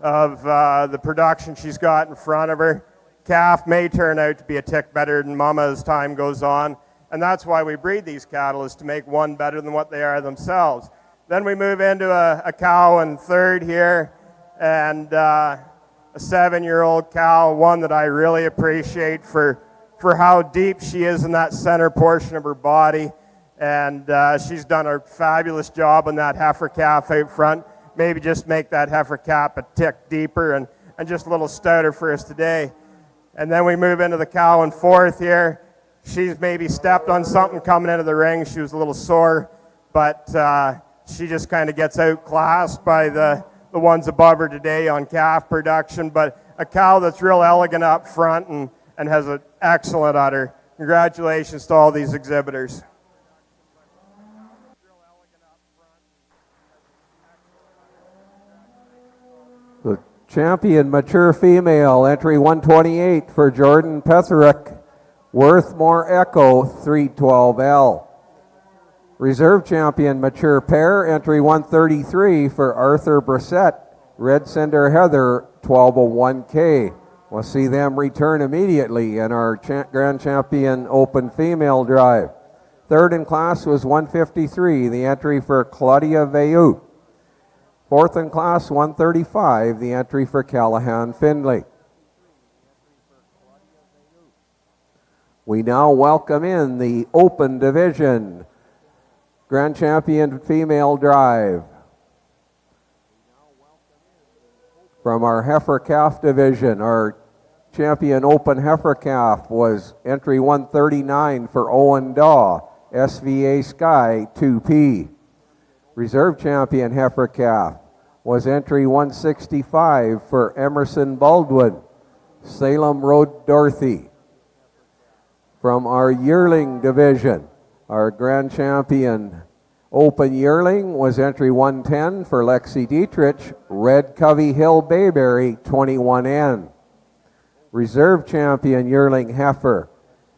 of the production she's got in front of her. Calf may turn out to be a tick better than Mama as time goes on. And that's why we breed these cattle, is to make one better than what they are themselves. Then we move into a cow in third here, and a 7-year-old cow, one that I really appreciate for how deep she is in that center portion of her body. And she's done a fabulous job on that heifer calf out front. Maybe just make that heifer calf a tick deeper and just a little stouter for us today. And then we move into the cow in fourth here. She's maybe stepped on something coming into the ring. She was a little sore, but she just kind of gets outclassed by the ones above her today on calf production. But a cow that's real elegant up front and has an excellent udder. Congratulations to all these exhibitors. The champion mature female, entry 128 for Jordan Petherick, Worthmore Echo 312L. Reserve champion mature pair, entry 133 for Arthur Brissett, Red Cinder Heather 1201K. We'll see them return immediately in our Grand Champion Open Female Drive. Third in class was 153, the entry for Claudia Veilleux. Fourth in class, 135, the entry for Callahan Findlay. We now welcome in the Open Division Grand Champion Female Drive. From our heifer calf division, our champion open heifer calf was entry 139 for Owen Daw, SVA Sky 2P. Reserve champion heifer calf was entry 165 for Emerson Baldwin, Salem Road Dorothy. From our yearling division, our grand champion open yearling was entry 110 for Lexi Dietrich, Red Covey Hill Bayberry 21N. Reserve champion yearling heifer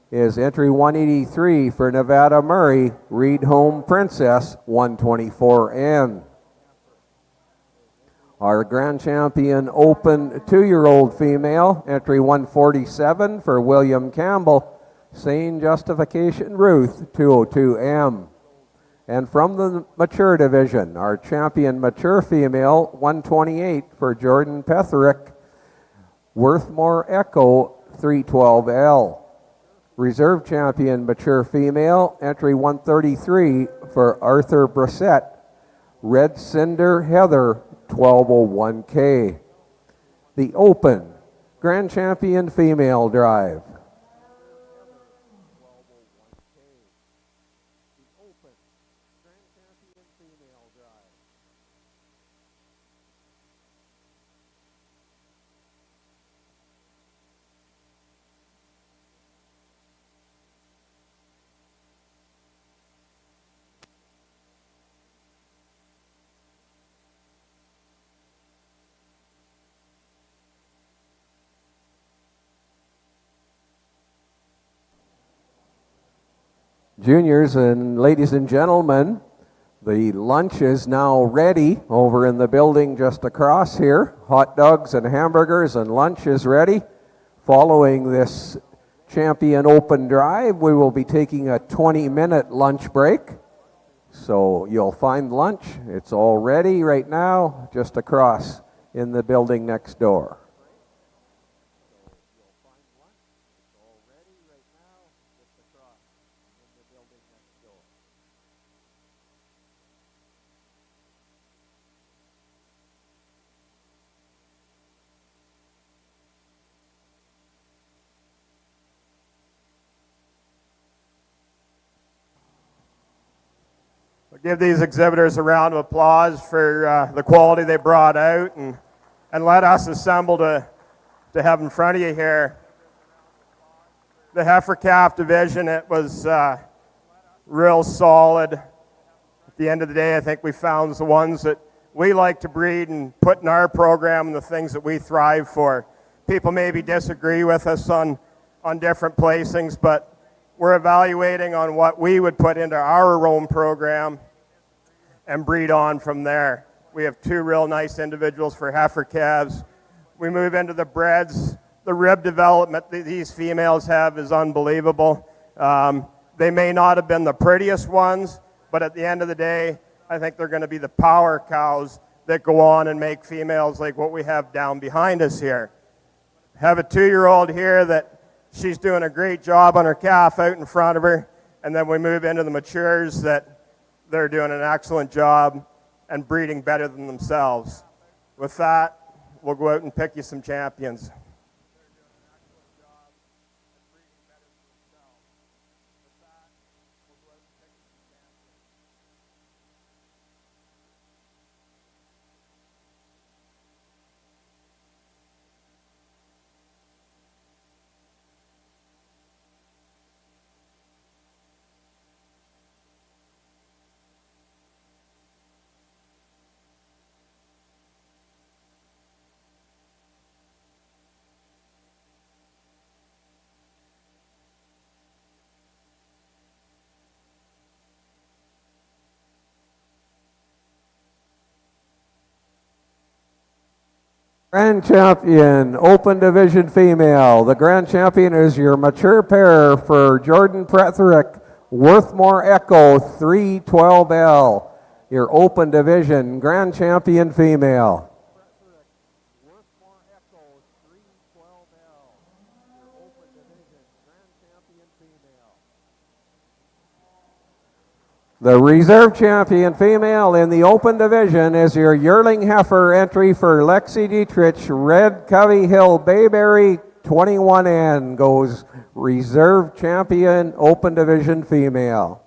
is entry 183 for Nevada Murray, Reed Home Princess 124N. Our grand champion open 2-year-old female, entry 147 for William Campbell, Sane Justification Ruth 202M. And from the mature division, our champion mature female, 128 for Jordan Petherick, Worthmore Echo 312L. Reserve champion mature female, entry 133 for Arthur Brissett, Red Cinder Heather 1201K. The Open Grand Champion Female Drive. Juniors and ladies and gentlemen, the lunch is now ready over in the building just across here. Hot dogs and hamburgers and lunch is ready. Following this Champion Open Drive, we will be taking a 20-minute lunch break. So you'll find lunch. It's all ready right now, just across in the building next door. Give these exhibitors a round of applause for the quality they brought out, and let us assemble to have in front of you here. The heifer calf division, it was real solid. At the end of the day, I think we found the ones that we like to breed and put in our program and the things that we thrive for. People maybe disagree with us on different placings, but we're evaluating on what we would put into our own program and breed on from there. We have two real nice individuals for heifer calves. We move into the breds. The rib development that these females have is unbelievable. They may not have been the prettiest ones, but at the end of the day, I think they're going to be the power cows that go on and make females like what we have down behind us here. Have a 2-year-old here that she's doing a great job on her calf out in front of her, and then we move into the matures that they're doing an excellent job and breeding better than themselves. With that, we'll go out and pick you some champions. Grand champion, open division female. The grand champion is your mature pair for Jordan Pretherick, Worthmore Echo 312L. Your open division grand champion female. The reserve champion female in the open division is your yearling heifer entry for Lexi Dietrich, Red Covey Hill Bayberry 21N goes reserve champion open division female.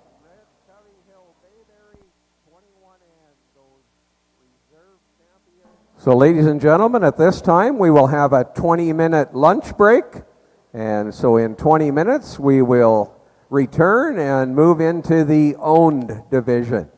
So ladies and gentlemen, at this time we will have a 20-minute lunch break, and so in 20 minutes we will return and move into the owned division.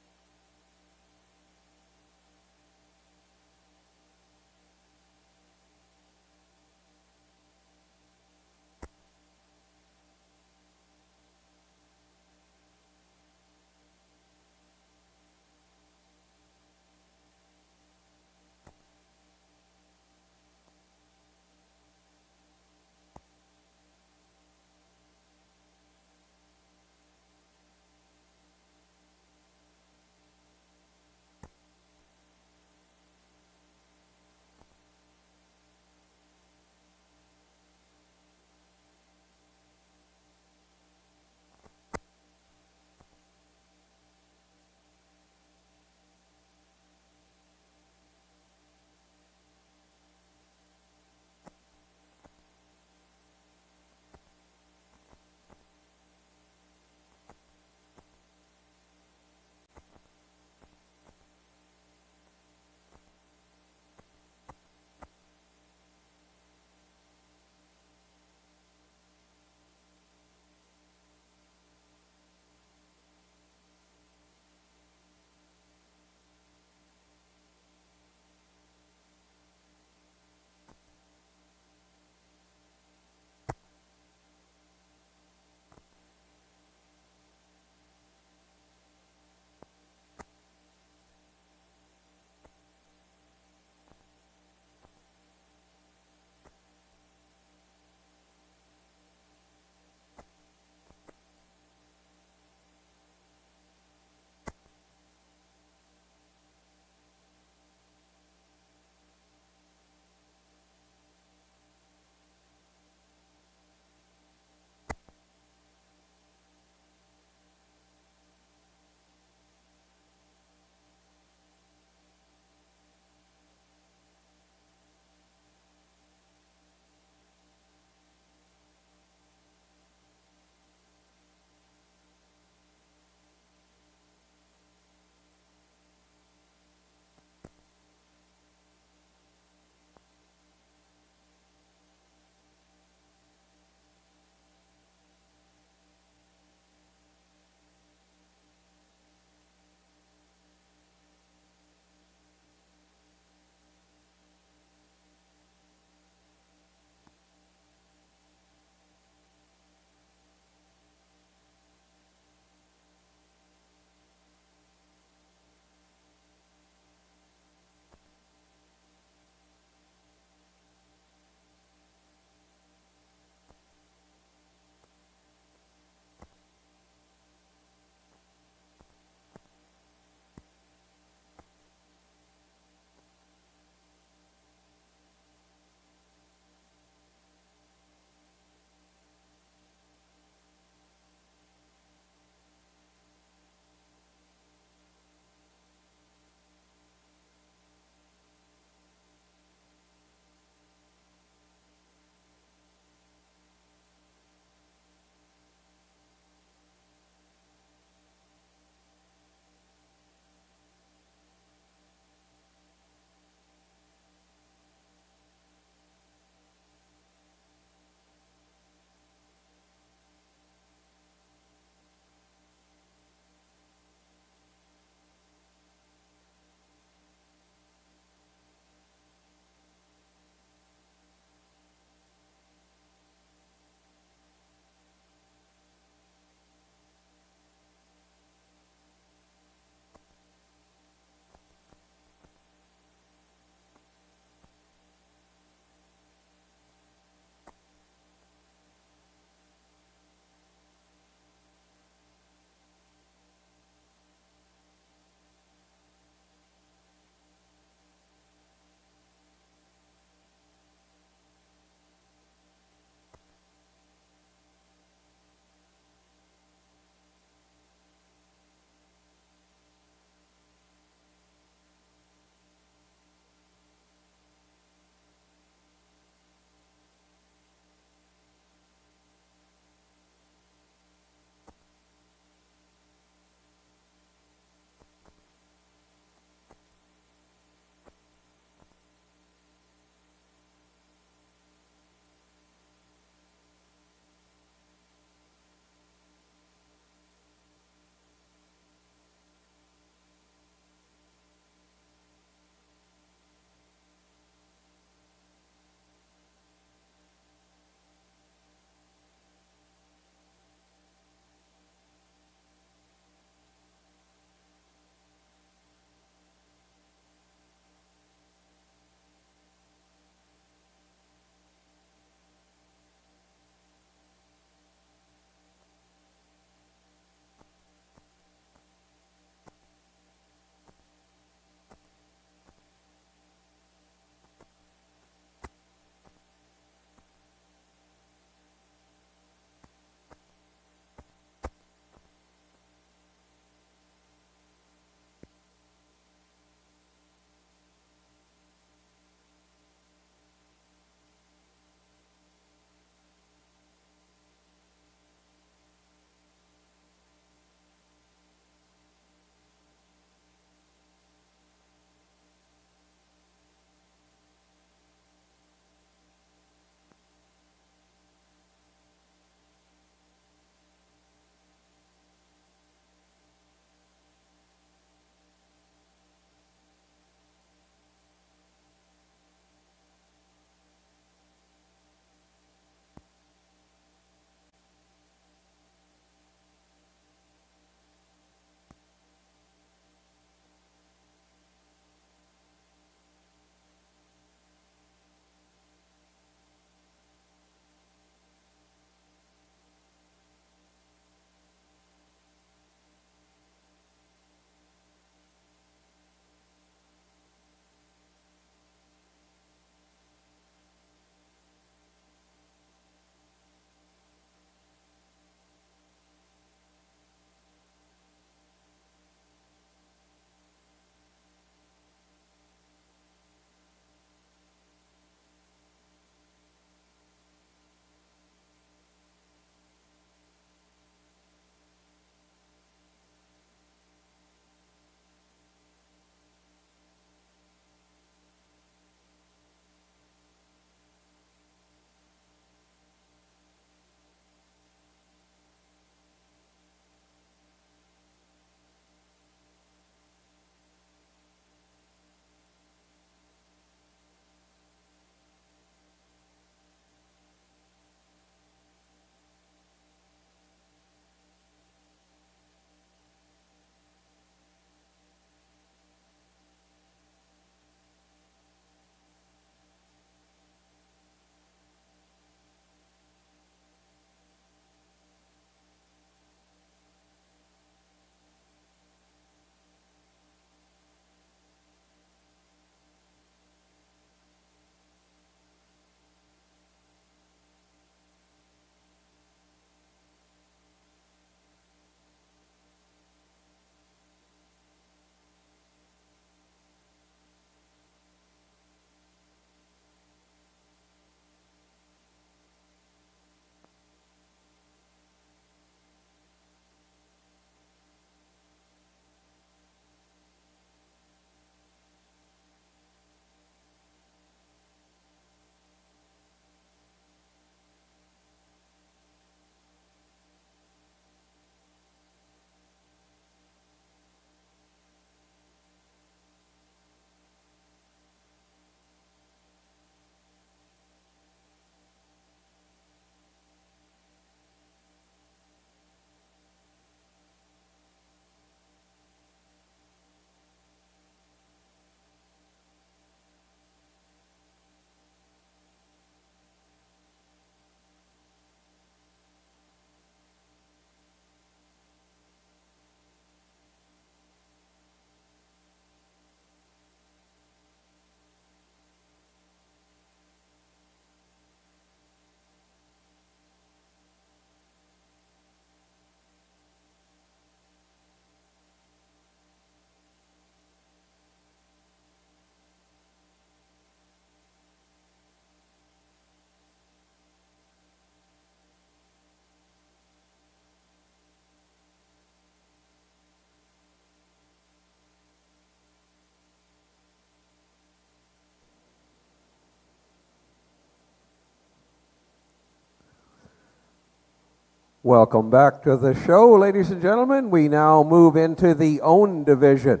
Welcome back to the show, ladies and gentlemen. We now move into the own division.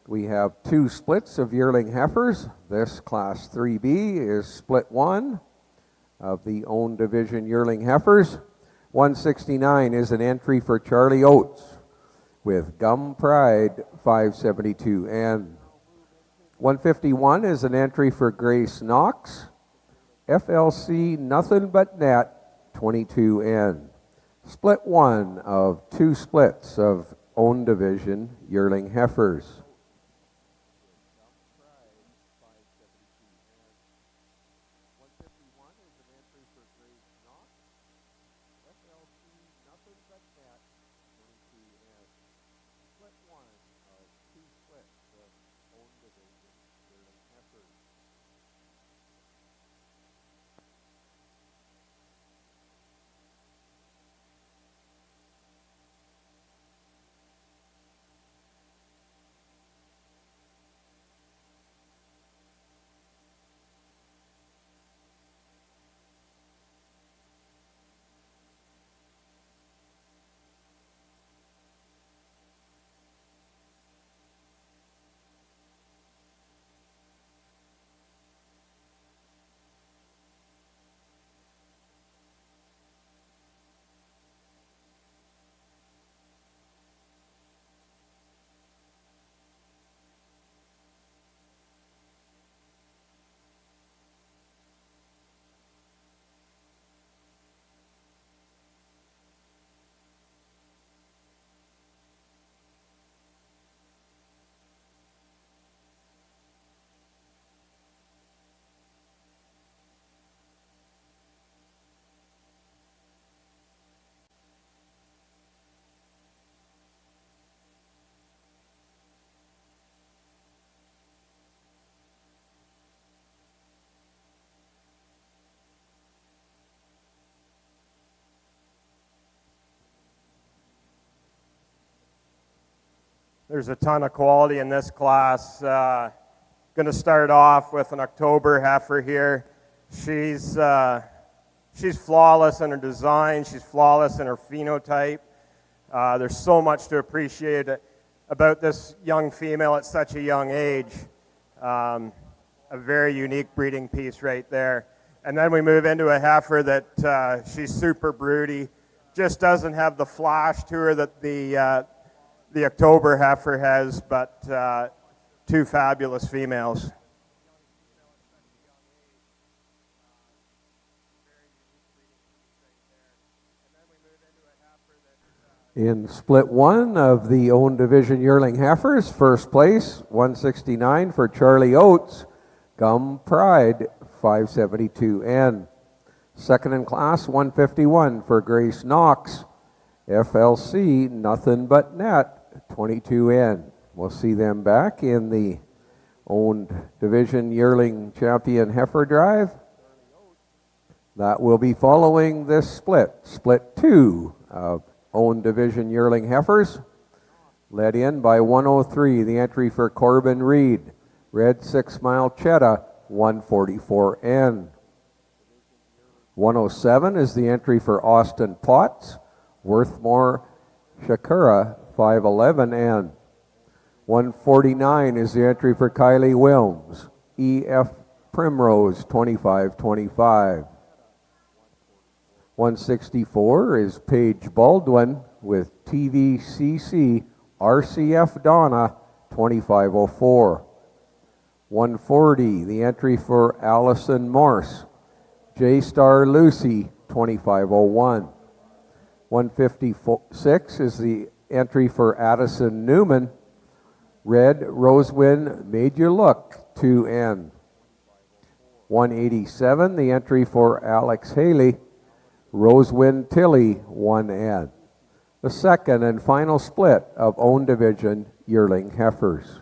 We have two splits of yearling heifers. This Class 3B is split 1 of the own division yearling heifers. 169 is an entry for Charlie Oates with Gum Pride 572N. 151 is an entry for Grace Knox, FLC Nothing But Net 22N. Split 1 of two splits of own division yearling heifers. There's a ton of quality in this class. Going to start off with an October heifer here. She's flawless in her design. She's flawless in her phenotype. There's so much to appreciate about this young female at such a young age. A very unique breeding piece right there. And then we move into a heifer that she's super broody. Just doesn't have the flash to her that the October heifer has, but two fabulous females. In split 1 of the own division yearling heifers, first place, 169 for Charlie Oates, Gum Pride 572N. Second in class, 151 for Grace Knox, FLC Nothing But Net 22N. We'll see them back in the owned division yearling champion heifer drive. That will be following this split. Split 2 of owned division yearling heifers, led in by 103, the entry for Corbin Reed, Red 6 Mile Cheddar 144N. 107 is the entry for Austin Potts, Worthmore Shakura 511N. 149 is the entry for Kylie Wilms, EF Primrose 2525. 164 is Paige Baldwin with TVCC RCF Donna 2504. 140, the entry for Allison Morse, J-Star Lucy 2501. 156 is the entry for Addison Newman, Red Rosewind Made You Look 2N. 187, the entry for Alex Haley, Rosewind Tilly 1N. The second and final split of own division yearling heifers.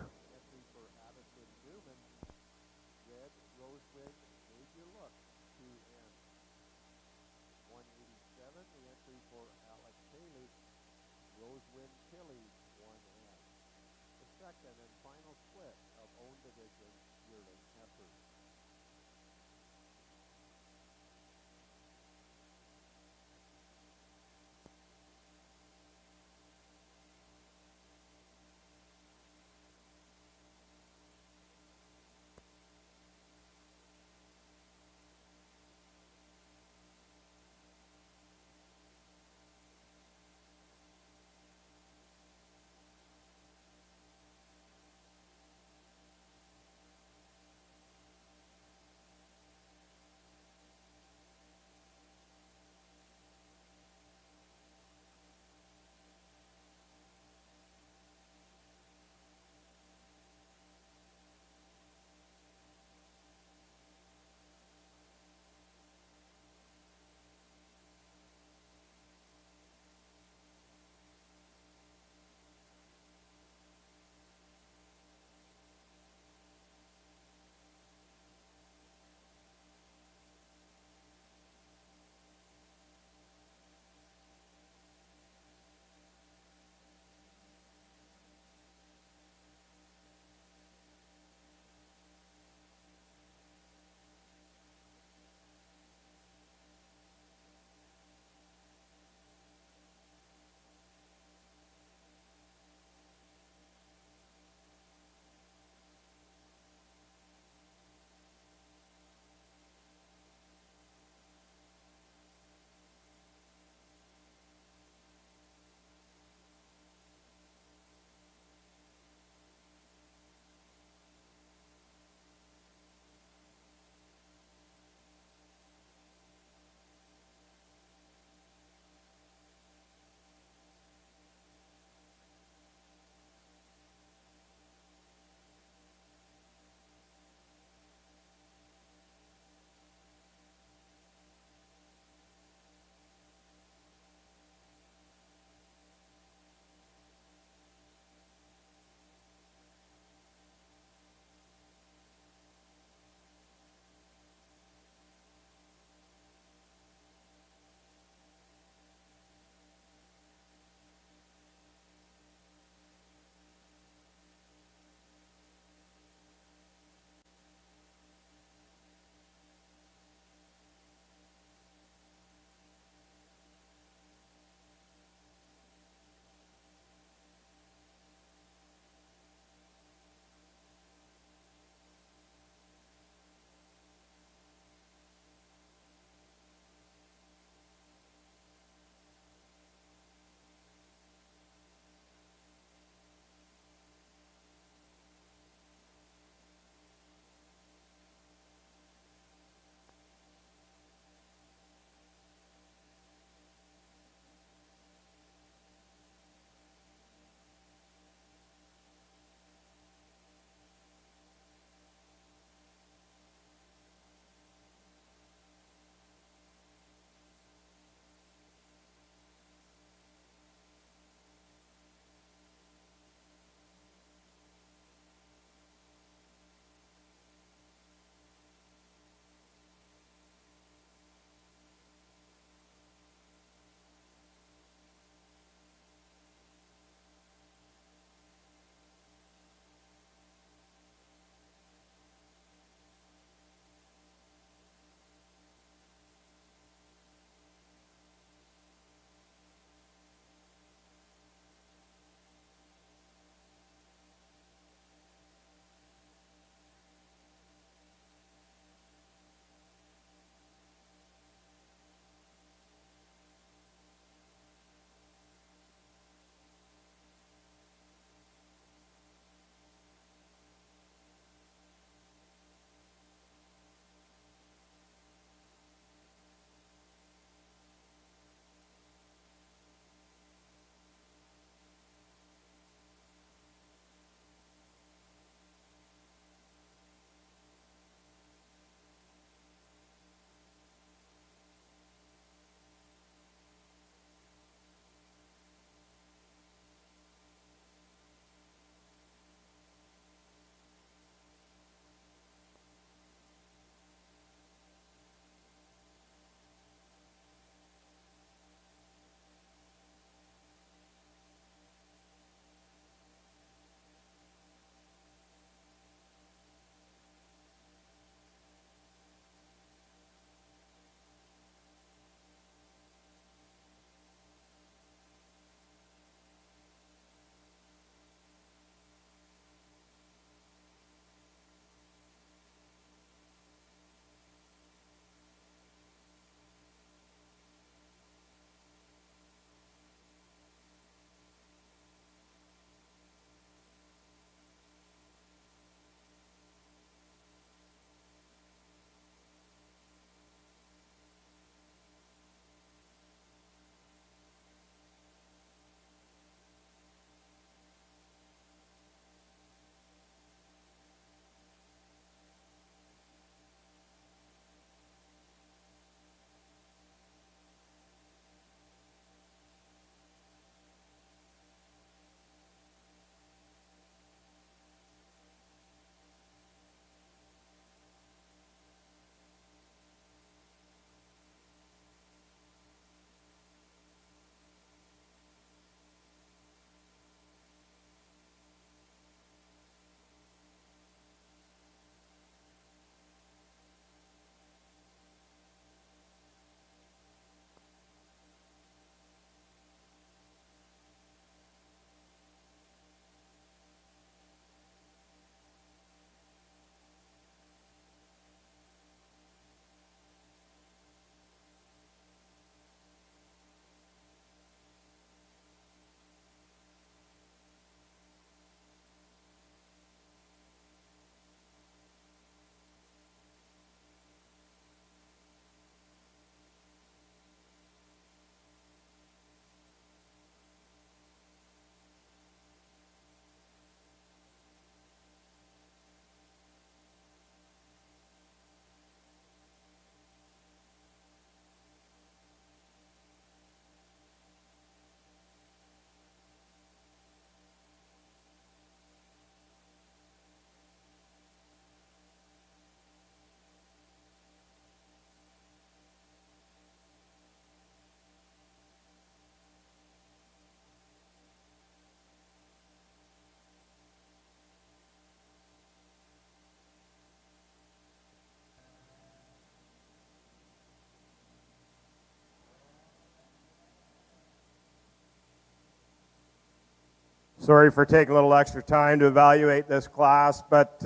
Sorry for taking a little extra time to evaluate this class, but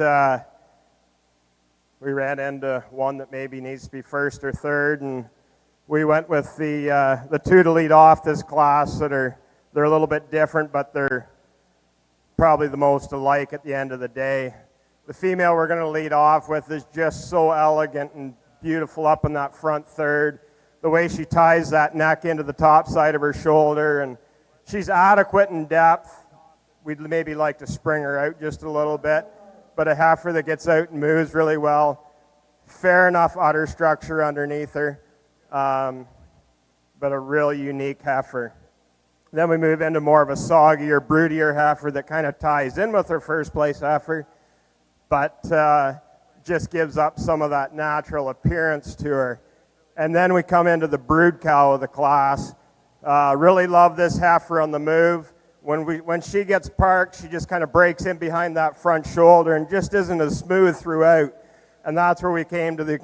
we ran into one that maybe needs to be first or third, and we went with the two to lead off this class they're a little bit different, but they're probably the most alike at the end of the day. The female we're going to lead off with is just so elegant and beautiful up in that front third. The way she ties that neck into the top side of her shoulder, and she's adequate in depth. We'd maybe like to spring her out just a little bit, but a heifer that gets out and moves really well. Fair enough udder structure underneath her, but a real unique heifer. Then we move into more of a soggier, broodier heifer that kind of ties in with her first place heifer, but just gives up some of that natural appearance to her. And then we come into the brood cow of the class. Really love this heifer on the move. When she gets parked, she just kind of breaks in behind that front shoulder and just isn't as smooth throughout. And that's where we came to the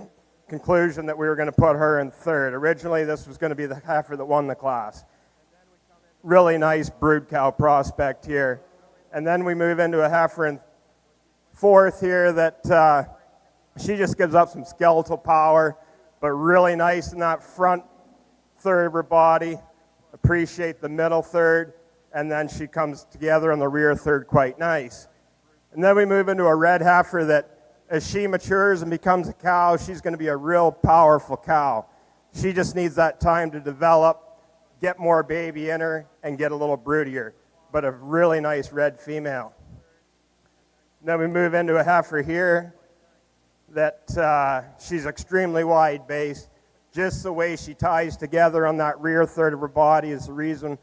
conclusion that we were going to put her in third. Originally, this was going to be the heifer that won the class. Really nice brood cow prospect here. And then we move into a heifer in fourth here that she just gives up some skeletal power, but really nice in that front third of her body. Appreciate the middle third. And then she comes together on the rear third quite nice. And then we move into a red heifer that as she matures and becomes a cow, she's going to be a real powerful cow. She just needs that time to develop, get more baby in her, and get a little broodier. But a really nice red female. And then we move into a heifer here that she's extremely wide base. Just the way she ties together on that rear third of her body is the reason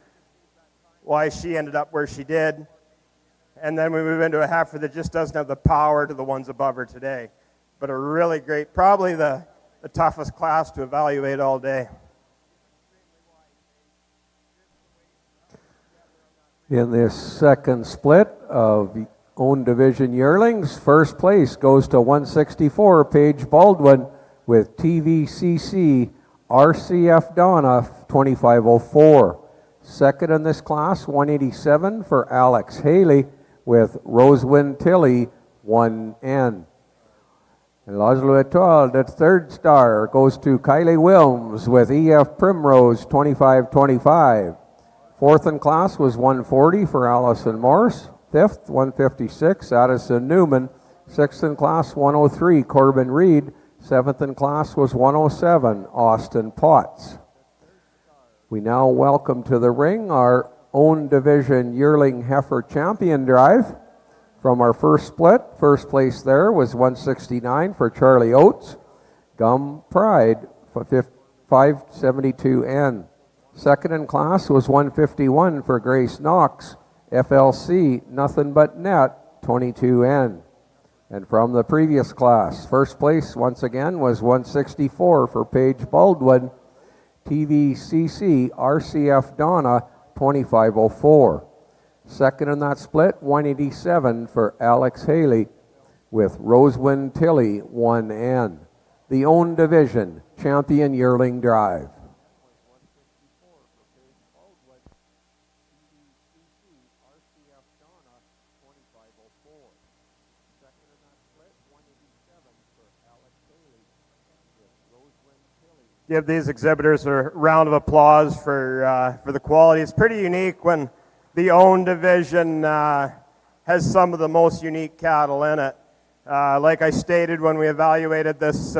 why she ended up where she did. And then we move into a heifer that just doesn't have the power to the ones above her today. But a really great, probably the toughest class to evaluate all day. In this second split of own division yearlings, first place goes to 164 Paige Baldwin with TVCC RCF Donna 2504. Second in this class, 187 for Alex Haley with Rosewind Tilly 1N. And Laszlo Etoile, the third star, goes to Kylie Wilms with EF Primrose 2525. Fourth in class was 140 for Allison Morse. Fifth, 156, Addison Newman. Sixth in class, 103, Corbin Reed. Seventh in class was 107, Austin Potts. We now welcome to the ring our own division yearling heifer champion drive. From our first split, first place there was 169 for Charlie Oates. Gum Pride for 572N. Second in class was 151 for Grace Knox. FLC Nothing But Net 22N. And from the previous class, first place once again was 164 for Paige Baldwin. TVCC RCF Donna 2504. Second in that split, 187 for Alex Haley with Rosewind Tilly 1N. The own division champion yearling drive. Give these exhibitors a round of applause for the quality. It's pretty unique when the own division has some of the most unique cattle in it. Like I stated when we evaluated this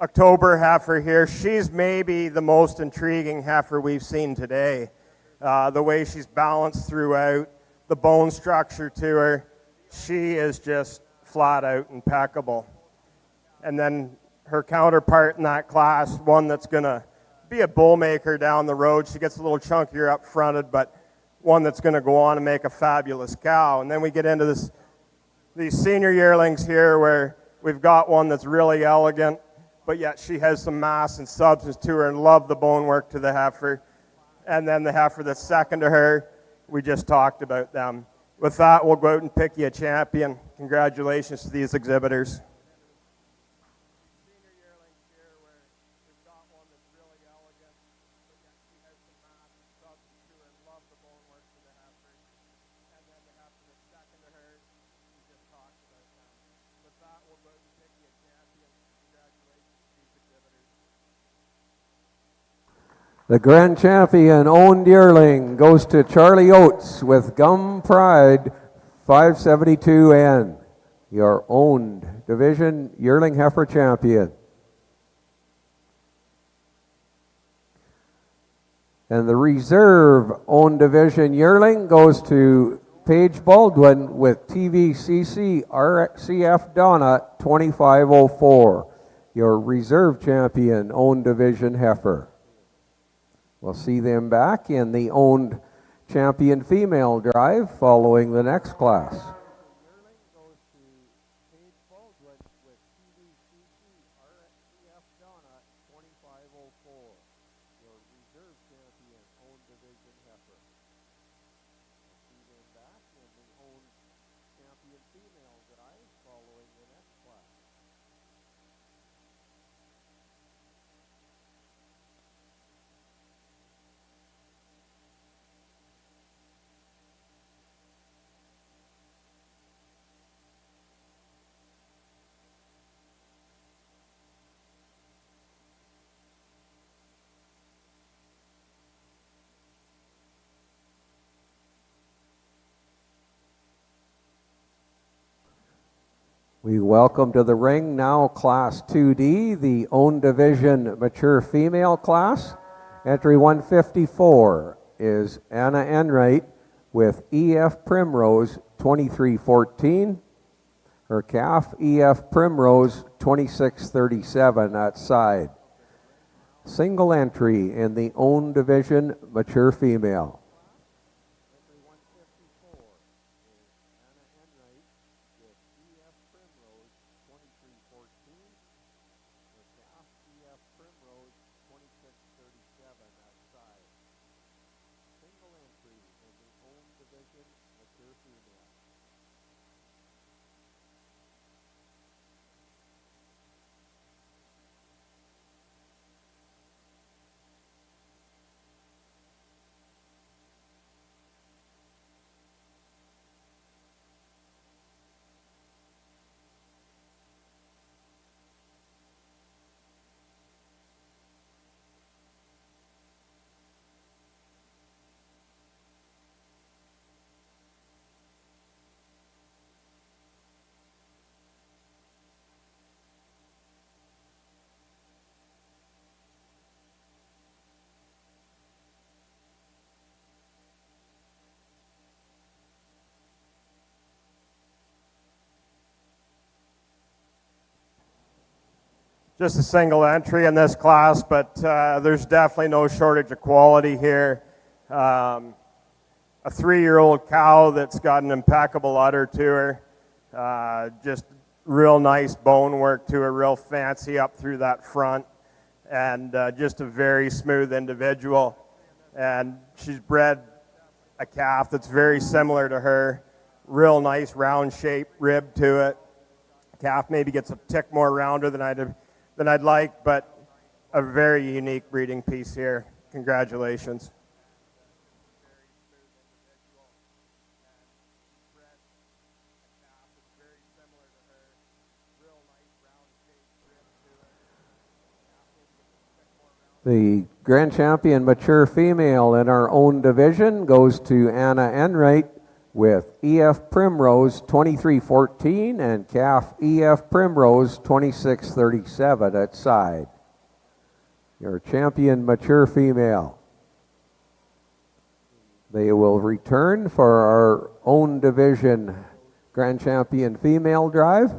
October heifer here, she's maybe the most intriguing heifer we've seen today. The way she's balanced throughout, the bone structure to her, she is just flat out impeccable. And then her counterpart in that class, one that's going to be a bull maker down the road. She gets a little chunkier up fronted, but one that's going to go on and make a fabulous cow. And then we get into these senior yearlings here where we've got one that's really elegant, but yet she has some mass and substance to her, and love the bone work to the heifer. And then the heifer that's second to her, we just talked about them. With that, we'll go out and pick you a champion. Congratulations to these exhibitors. The grand champion owned yearling goes to Charlie Oates with Gum Pride 572N, your owned division yearling heifer champion. And the reserve owned division yearling goes to Paige Baldwin with TVCC RCF Donna 2504, your reserve champion owned division heifer. We'll see them back in the owned champion female drive following the next class. We welcome to the ring now Class 2D, the own division mature female class. Entry 154 is Anna Enright with EF Primrose 2314. Her calf EF Primrose 2637 at side. Single entry in the own division mature female. Just a single entry in this class, but there's definitely no shortage of quality here. A 3-year-old cow that's got an impeccable udder to her. Just real nice bone work to her, real fancy up through that front, and just a very smooth individual. And she's bred a calf that's very similar to her. Real nice round shape rib to it. Calf maybe gets a tick more rounder than I'd like, but a very unique breeding piece here. Congratulations. The grand champion mature female in our own division goes to Anna Enright with EF Primrose 2314 and calf EF Primrose 2637 at side. Your champion mature female. They will return for our own division grand champion female drive.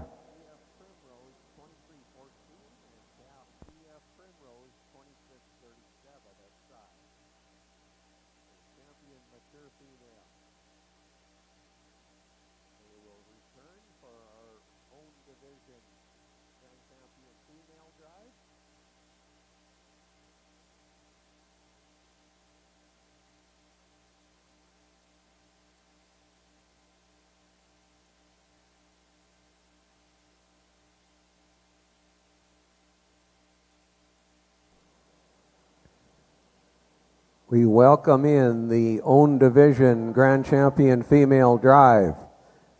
We welcome in the own division grand champion female drive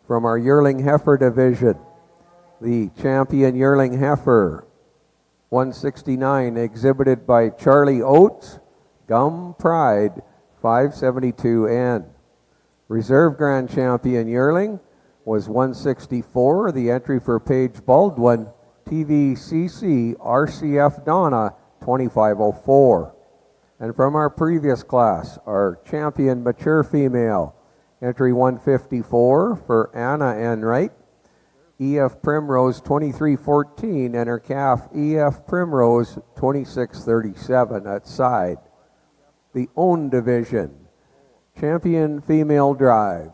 from our yearling heifer division. The champion yearling heifer 169 exhibited by Charlie Oates, Gum Pride 572N. Reserve Grand Champion yearling was 164. The entry for Paige Baldwin, TVCC RCF Donna 2504. And from our previous class, our champion mature female, entry 154 for Anna N. Wright, EF Primrose 2314, and her calf EF Primrose 2637 at side. The own division, champion female drive.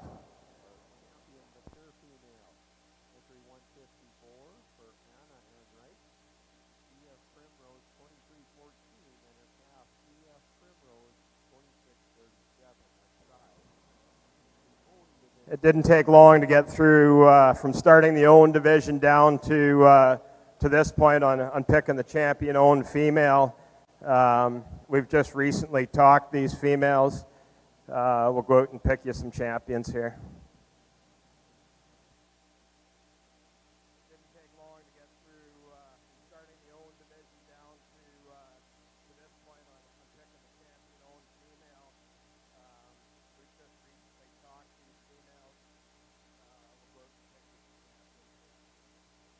It didn't take long to get through from starting the own division down to this point on picking the champion owned female. We've just recently talked these females. We'll go out and pick you some champions here. Didn't take long to get through from starting the own division down to this point on picking the champion owned female. We've just recently talked these females. We'll go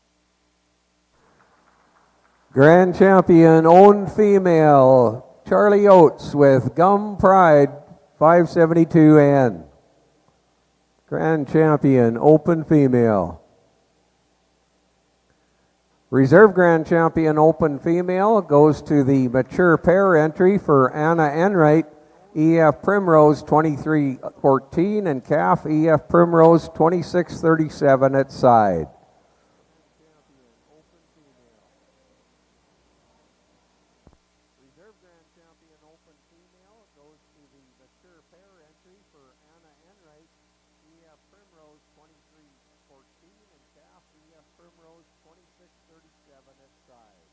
out and pick you some champions here. Grand champion owned female, Charlie Oates with Gum Pride 572N. Grand champion open female. Reserve Grand Champion Open Female goes to the mature pair entry for Anna Enright, EF Primrose 2314, and calf EF Primrose 2637 at side. Reserve Grand Champion Open Female goes to the mature pair entry for Anna Enright, EF Primrose 2314, and calf EF Primrose 2637 at side.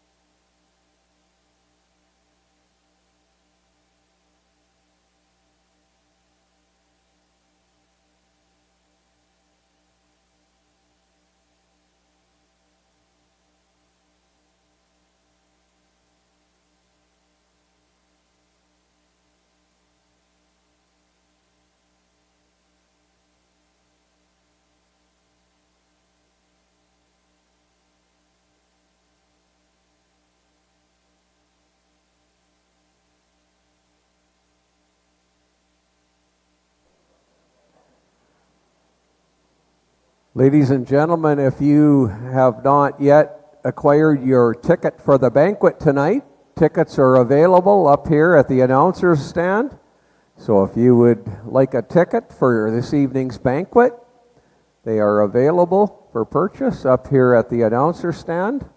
Ladies and gentlemen, if you have not yet acquired your ticket for the banquet tonight, tickets are available up here at the announcer's stand. So if you would like a ticket for this evening's banquet, they are available for purchase up here at the announcer's stand.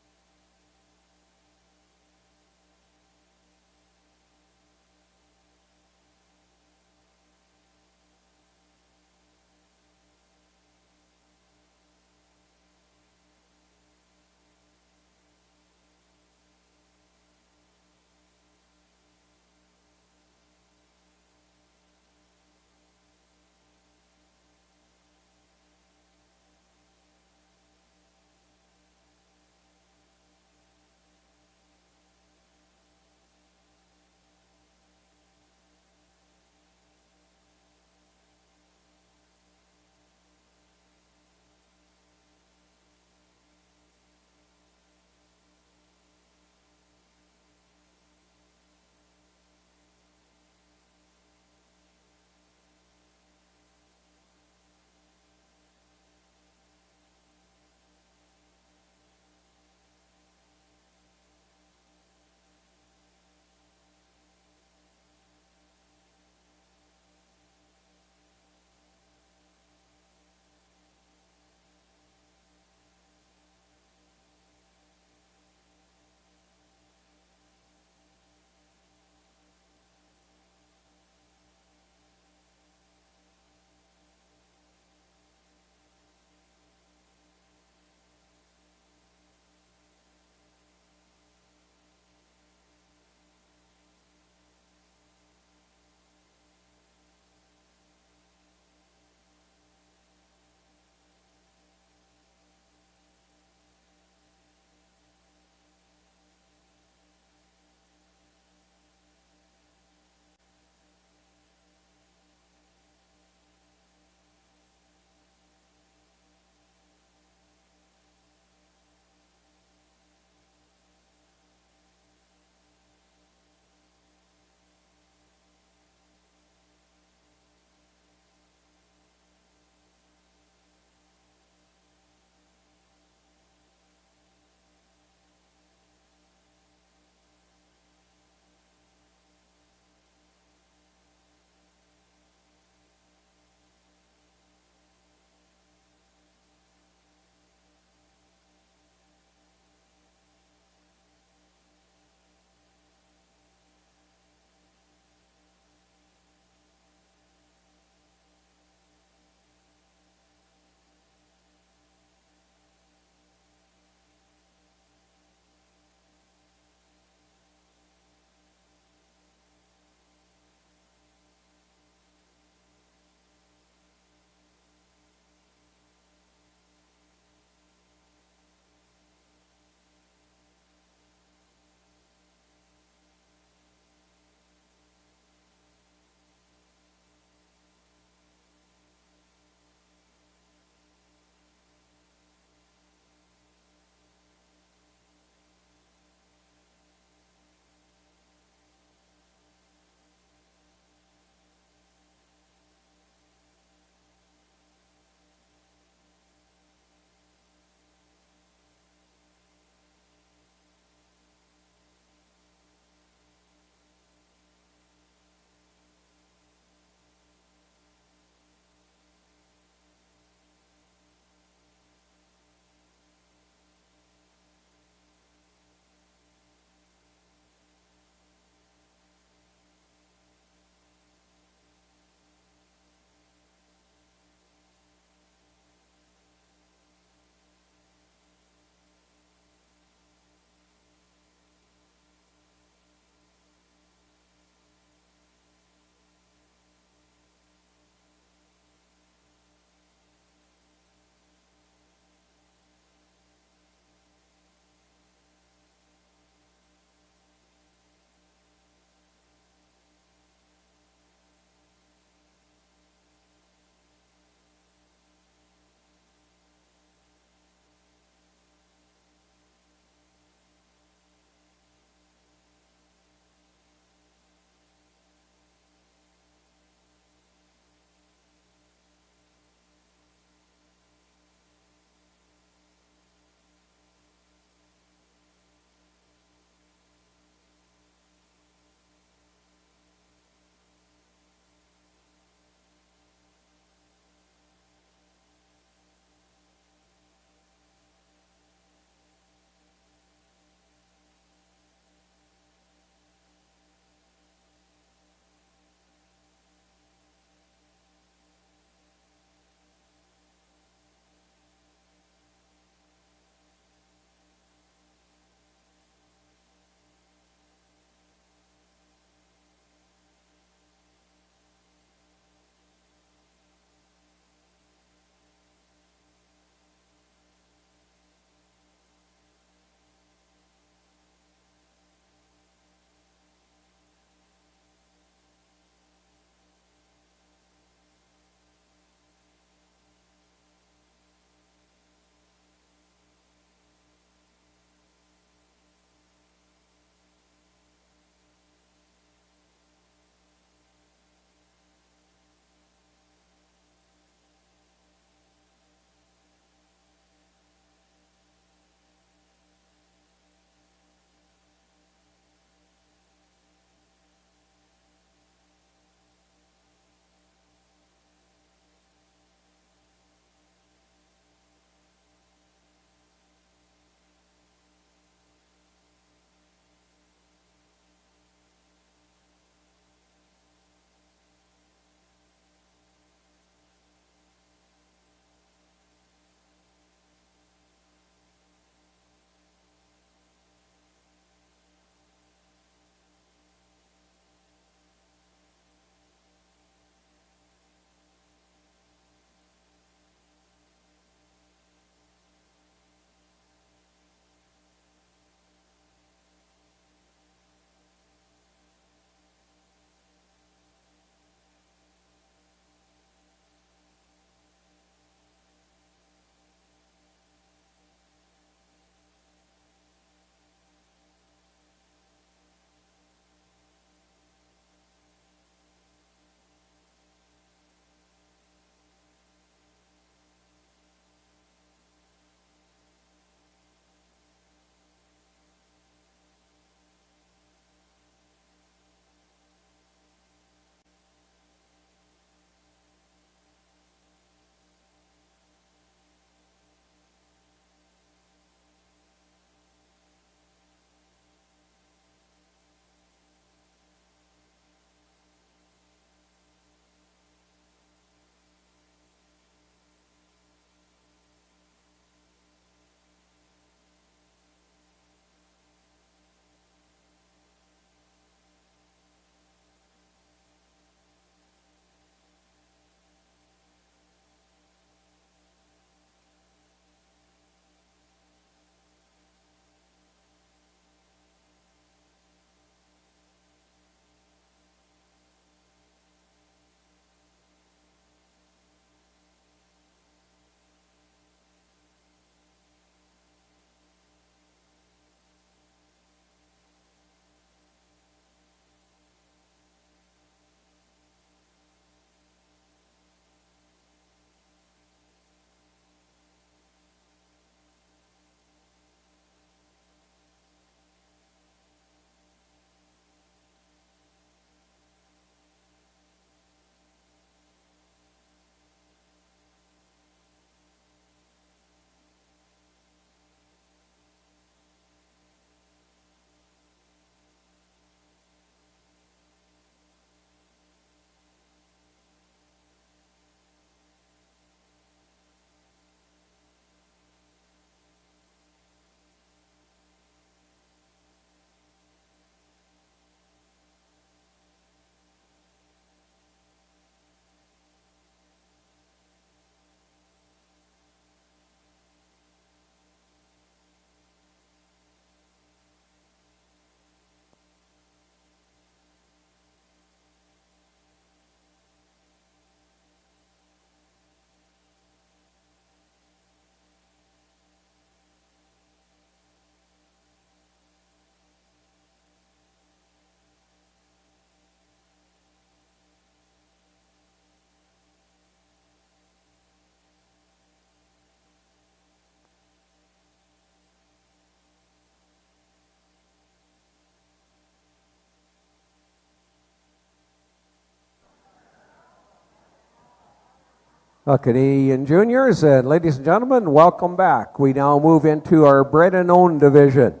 Well, Canadian juniors and ladies and gentlemen, welcome back. We now move into our bred and owned division.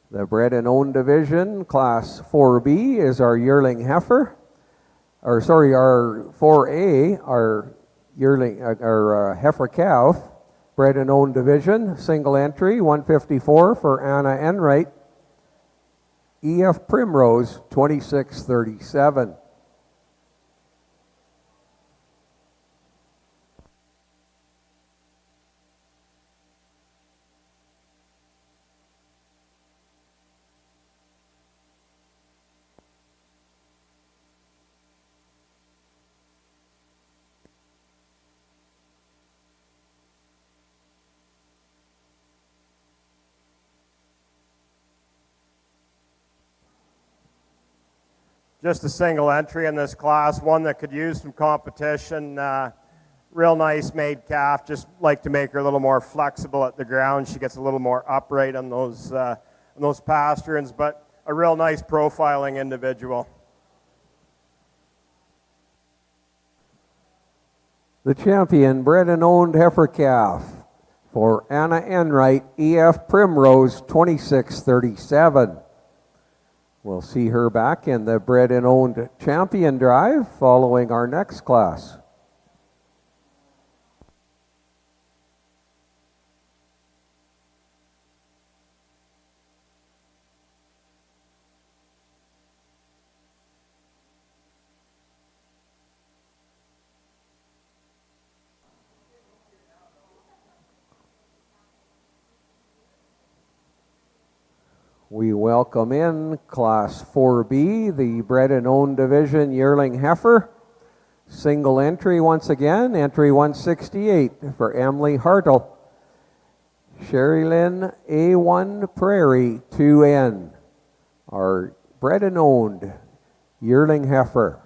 The bred and owned division, class 4B, is our yearling heifer. Our 4A, our yearling, our heifer calf, bred and owned division, single entry, 154 for Anna Enright, EF Primrose, 2637. Just a single entry in this class, one that could use some competition. Real nice made calf, just like to make her a little more flexible at the ground. She gets a little more upright on those pasterns, but a real nice profiling individual. The champion bred and owned heifer calf for Anna Enright, EF Primrose, 2637. We'll see her back in the bred and owned champion drive following our next class. We welcome in Class 4B, the bred and owned division yearling heifer. Single entry once again, entry 168 for Emily Hartle. Sherry Lynn A1 Prairie 2N, our bred and owned yearling heifer.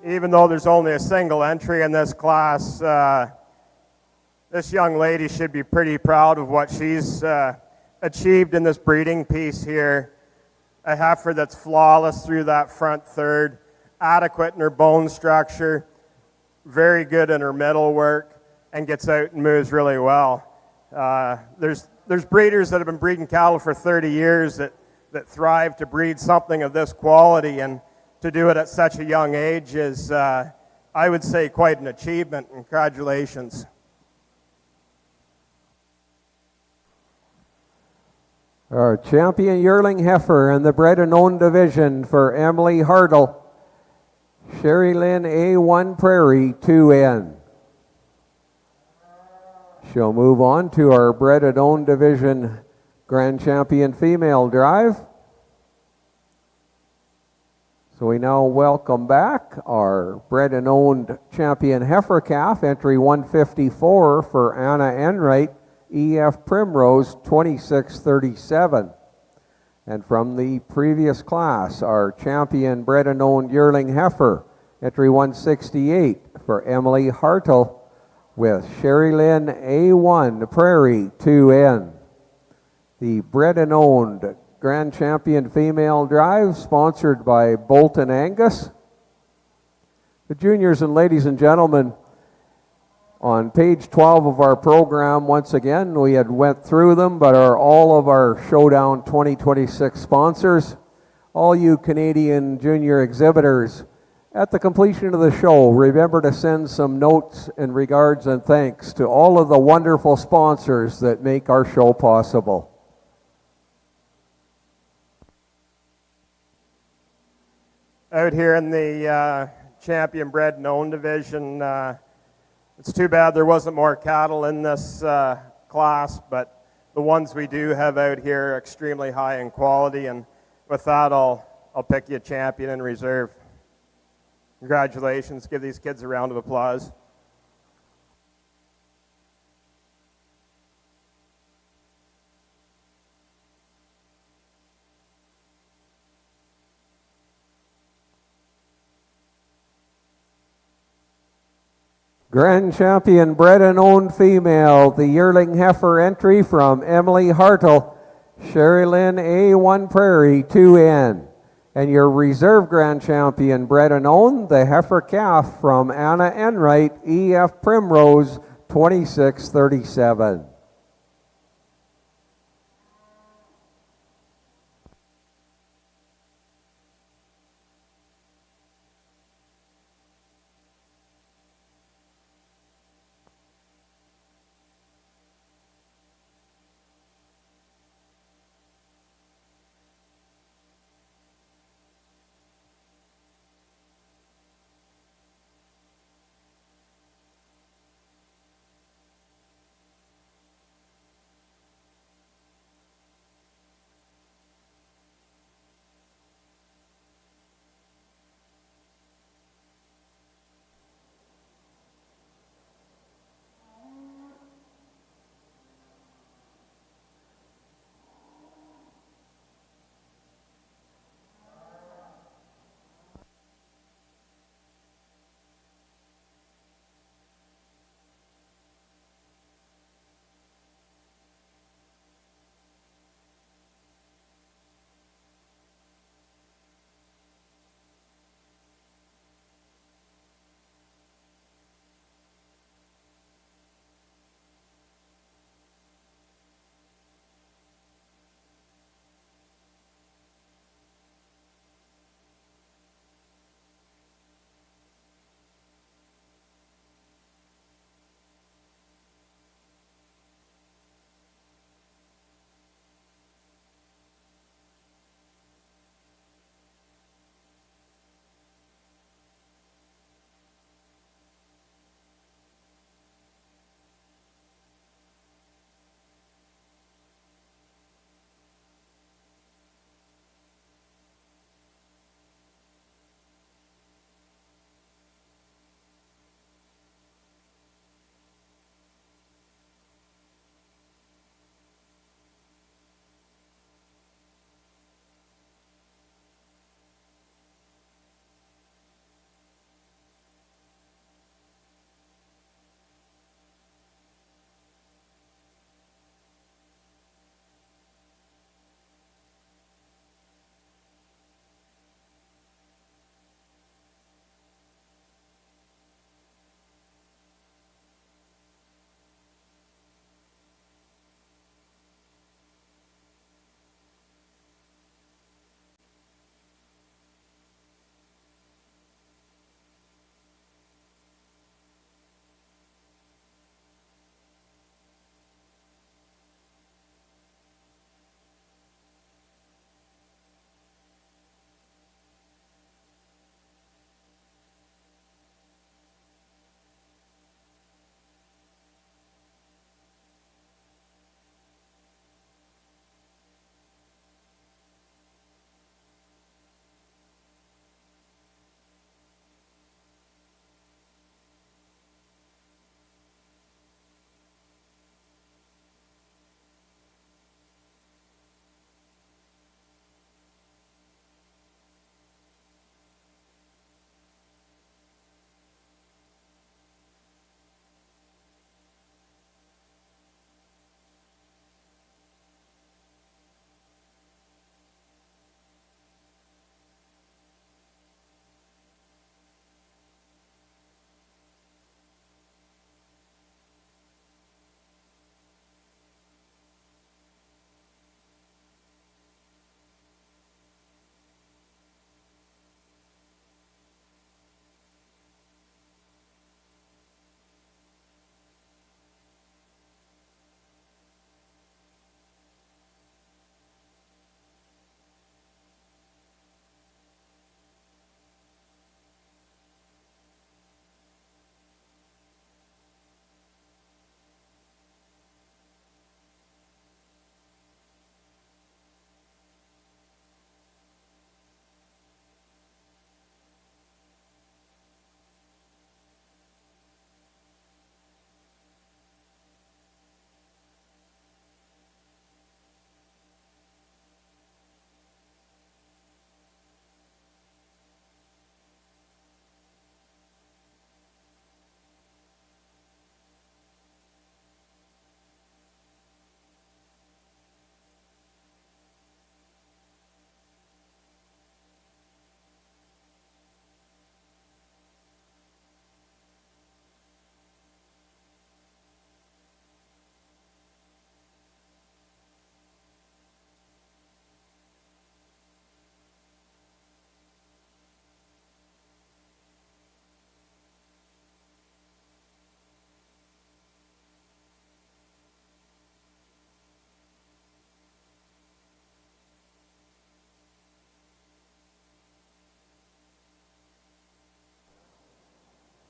Even though there's only a single entry in this class, this young lady should be pretty proud of what she's achieved in this breeding piece here. A heifer that's flawless through that front third, adequate in her bone structure, very good in her middle work, and gets out and moves really well. There's breeders that have been breeding cattle for 30 years that thrive to breed something of this quality, and to do it at such a young age is, I would say, quite an achievement. Congratulations. Our champion yearling heifer in the bred and owned division for Emily Hartle, Sherry Lynn A1 Prairie 2N. She'll move on to our bred and owned division grand champion female drive. So we now welcome back our bred and owned champion heifer calf, entry 154 for Anna Enright, EF Primrose, 2637. And from the previous class, our champion bred and owned yearling heifer, entry 168 for Emily Hartle with Sherry Lynn A1 Prairie 2N. The bred and owned Grand Champion Female Drive, sponsored by Bolton Angus. The juniors and ladies and gentlemen, on page 12 of our program, once again, we had went through them, but are all of our Showdown 2026 sponsors, all you Canadian junior exhibitors, at the completion of the show, remember to send some notes in regards and thanks to all of the wonderful sponsors that make our show possible. Out here in the champion bred and owned division, it's too bad there wasn't more cattle in this class, but the ones we do have out here are extremely high in quality, and with that, I'll pick you a champion in reserve. Congratulations. Give these kids a round of applause. Grand champion, bred and owned female, the yearling heifer entry from Emily Hartle, Sherilyn A1 Prairie 2N. And your reserve grand champion, bred and owned, the heifer calf from Anna Enright, EF Primrose 2637.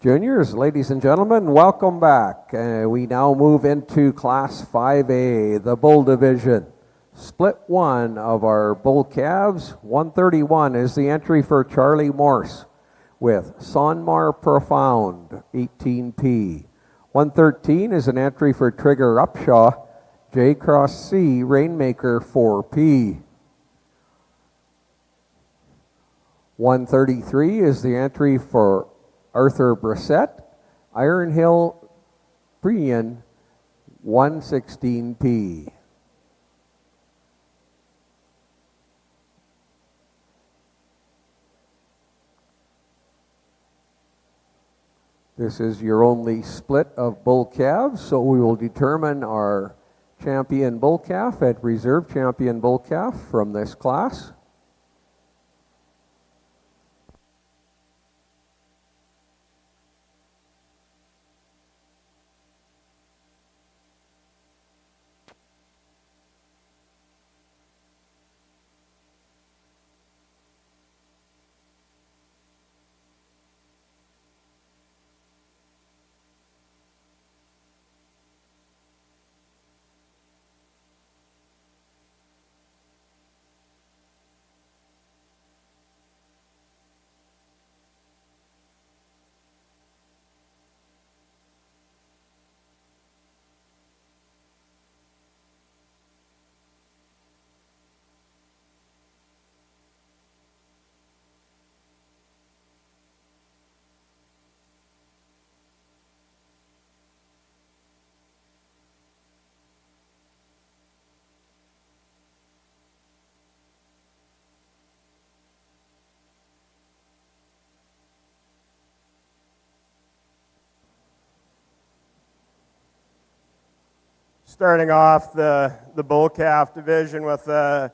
Juniors, ladies and gentlemen, welcome back. We now move into Class 5A, the Bull Division. Split 1 of our bull calves. 131 is the entry for Charlie Morse with Sonmar Profound, 18P. 113 is an entry for Trigger Upshaw, J Cross C, Rainmaker, 4P. 133 is the entry for Arthur Brissett, Iron Hill Premium, 116P. This is your only split of bull calves, so we will determine our champion bull calf at reserve champion bull calf from this class. Starting off the bull calf division with a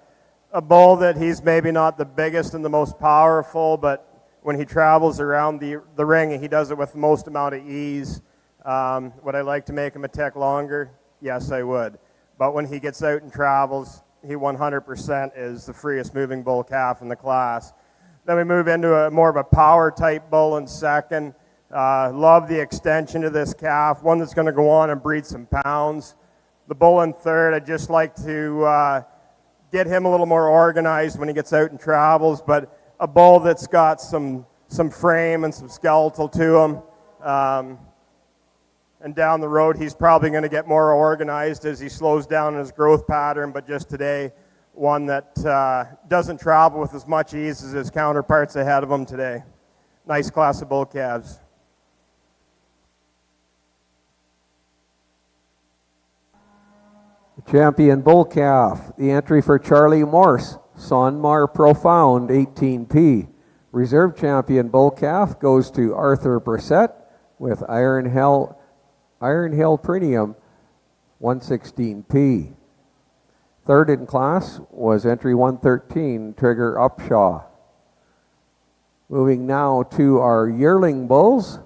bull that he's maybe not the biggest and the most powerful, but when he travels around the ring, he does it with the most amount of ease. Would I like to make him a tick longer? Yes, I would. But when he gets out and travels, he 100% is the freest moving bull calf in the class. Then we move into a more of a power type bull in second. Love the extension of this calf, one that's going to go on and breed some pounds. The bull in third, I'd just like to get him a little more organized when he gets out and travels, but a bull that's got some frame and some skeletal to him. And down the road, he's probably going to get more organized as he slows down in his growth pattern, but just today, one that doesn't travel with as much ease as his counterparts ahead of him today. Nice class of bull calves. Champion bull calf, the entry for Charlie Morse, Sonmar Profound, 18P. Reserve champion bull calf goes to Arthur Brissett with Iron Hill Premium, 116P. Third in class was entry 113, Trigger Upshaw. Moving now to our yearling bulls.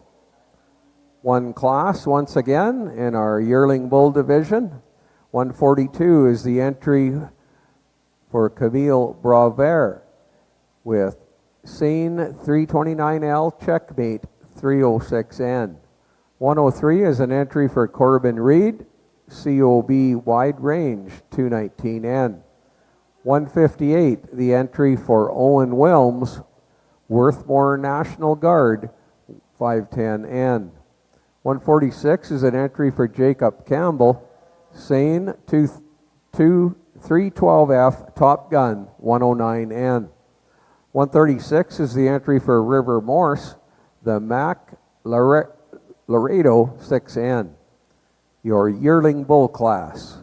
One class once again in our yearling bull division. 142 is the entry for Camille Bravert with Scene 329L Checkmate 306N. 103 is an entry for Corbin Reed, COB Wide Range 219N. 158, the entry for Owen Wilms, Worthmore National Guard 510N. 146 is an entry for Jacob Campbell, Sane 312F Top Gun 109N. 136 is the entry for River Morse, the Mac Laredo 6N. Your yearling bull class.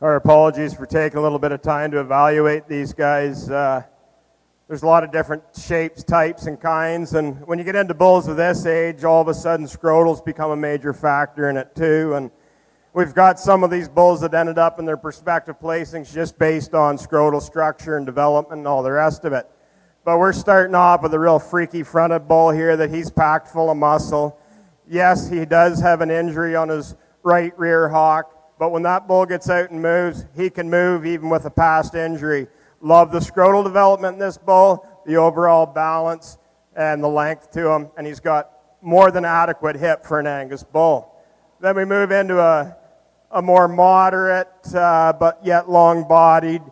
Our apologies for taking a little bit of time to evaluate these guys. There's a lot of different shapes, types, and kinds, and when you get into bulls of this age, all of a sudden scrotals become a major factor in it too. And we've got some of these bulls that ended up in their prospective placings just based on scrotal structure and development and all the rest of it. But we're starting off with a real freaky fronted bull here that he's packed full of muscle. Yes, he does have an injury on his right rear hock, but when that bull gets out and moves, he can move even with a past injury. Love the scrotal development in this bull, the overall balance, and the length to him, and he's got more than adequate hip for an Angus bull. Then we move into a more moderate, but yet long-bodied,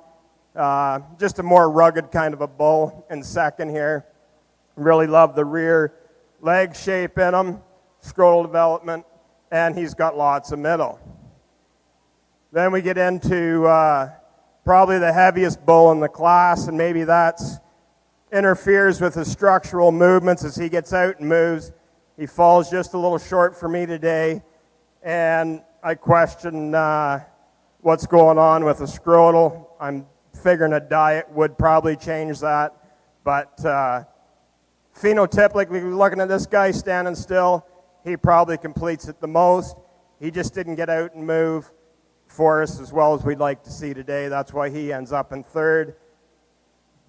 just a more rugged kind of a bull in second here. Really love the rear leg shape in him, scrotal development, and he's got lots of middle. Then we get into probably the heaviest bull in the class, and maybe that's interferes with his structural movements as he gets out and moves. He falls just a little short for me today, and I question what's going on with the scrotal. I'm figuring a diet would probably change that, but phenotypically, looking at this guy standing still, he probably completes it the most. He just didn't get out and move for us as well as we'd like to see today. That's why he ends up in third.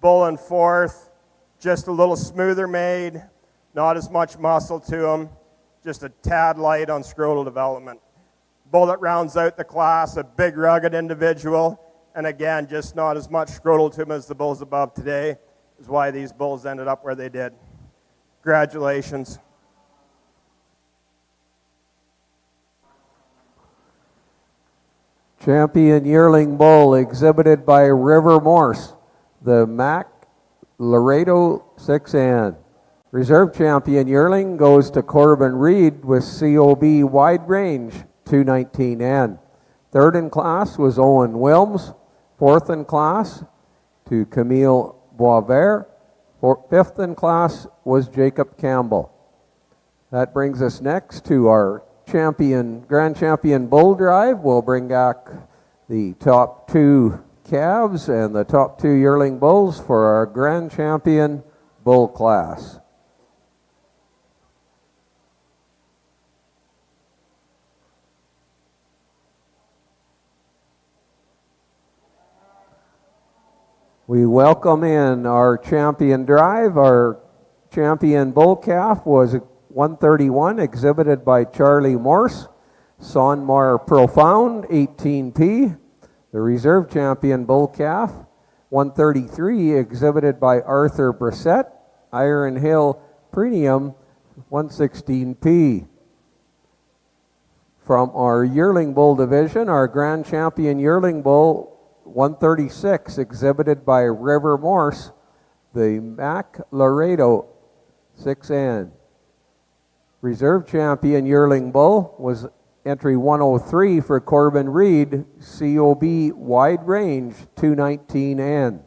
Bull in fourth, just a little smoother made, not as much muscle to him, just a tad light on scrotal development. Bull that rounds out the class, a big rugged individual, and again, just not as much scrotal to him as the bulls above today, is why these bulls ended up where they did. Congratulations. Champion yearling bull exhibited by River Morse, the Mac Laredo 6N. Reserve champion yearling goes to Corbin Reed with COB wide range 219N. Third in class was Owen Wilms. Fourth in class to Camille Boisvert. Fifth in class was Jacob Campbell. That brings us next to our Grand Champion Bull Drive. We'll bring back the top two calves and the top two yearling bulls for our Grand Champion Bull class. We welcome in our champion drive. Our champion bull calf was 131, exhibited by Charlie Morse. Sonmar Profound, 18P. The reserve champion bull calf, 133, exhibited by Arthur Brissett. Iron Hill Premium, 116P. From our yearling bull division, our grand champion yearling bull, 136, exhibited by River Morse, the Mac Laredo 6N. Reserve champion yearling bull was entry 103 for Corbin Reed, COB wide range 219N.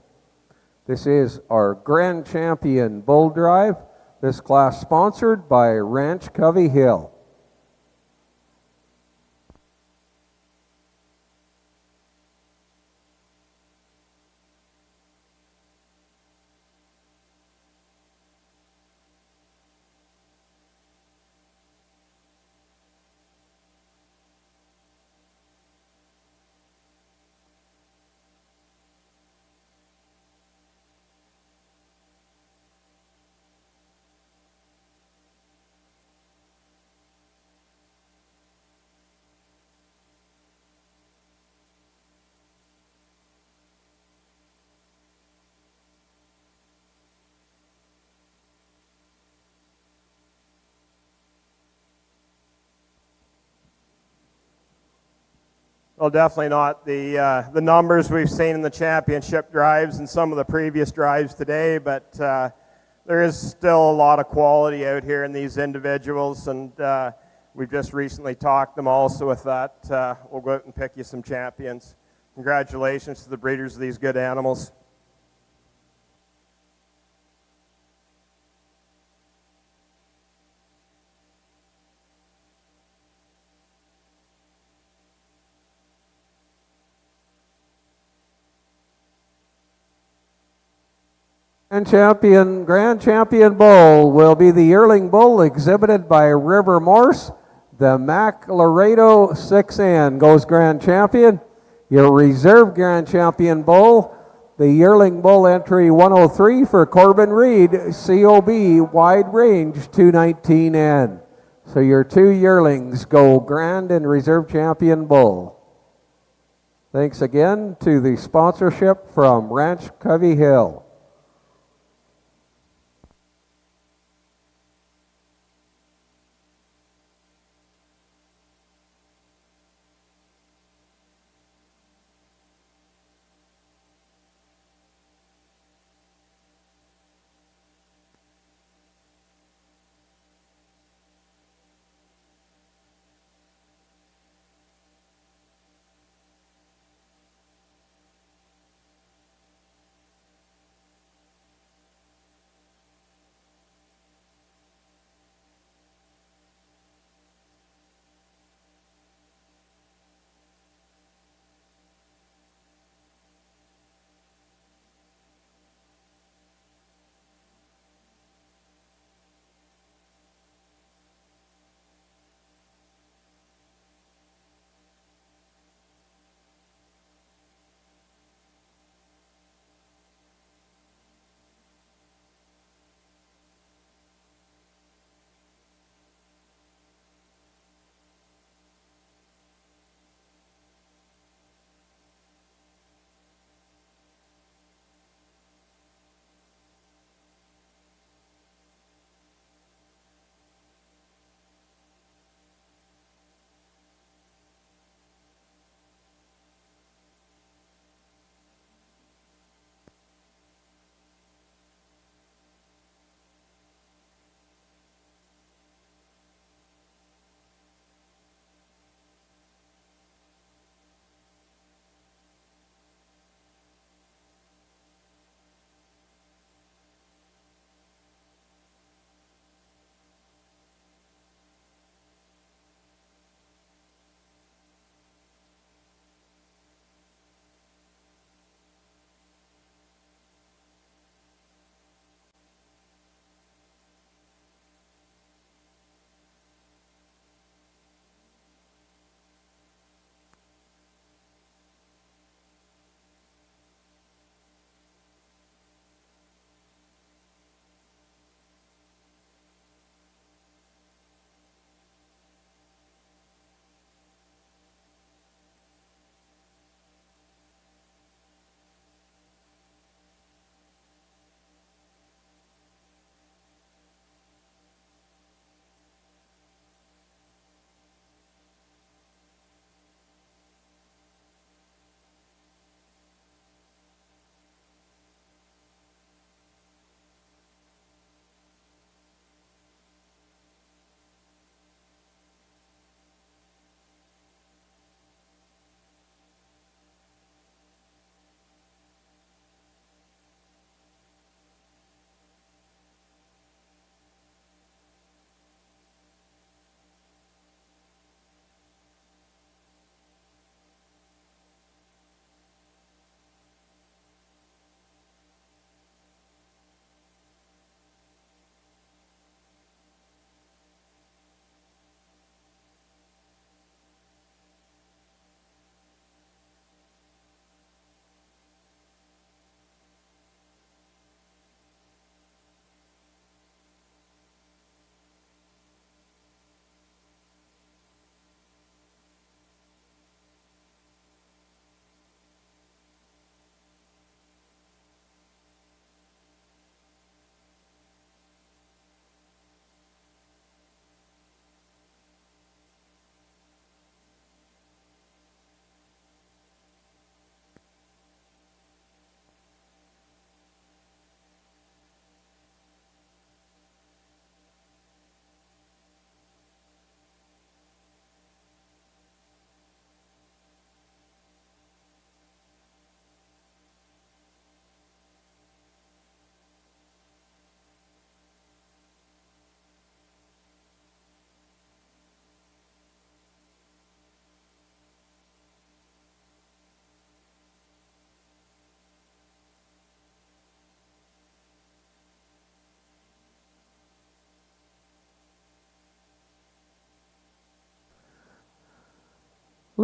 This is our Grand Champion Bull Drive. This class sponsored by Ranch Covey Hill. Well, definitely not the numbers we've seen in the championship drives and some of the previous drives today, but there is still a lot of quality out here in these individuals, and we've just recently talked them also with that. We'll go out and pick you some champions. Congratulations to the breeders of these good animals. Grand Champion Bull will be the yearling bull exhibited by River Morse. The Mac Laredo 6N goes Grand Champion. Your reserve Grand Champion Bull, the yearling bull entry 103 for Corbin Reed, COB wide range 219N. So your two yearlings go Grand and Reserve Champion Bull. Thanks again to the sponsorship from Ranch Covey Hill.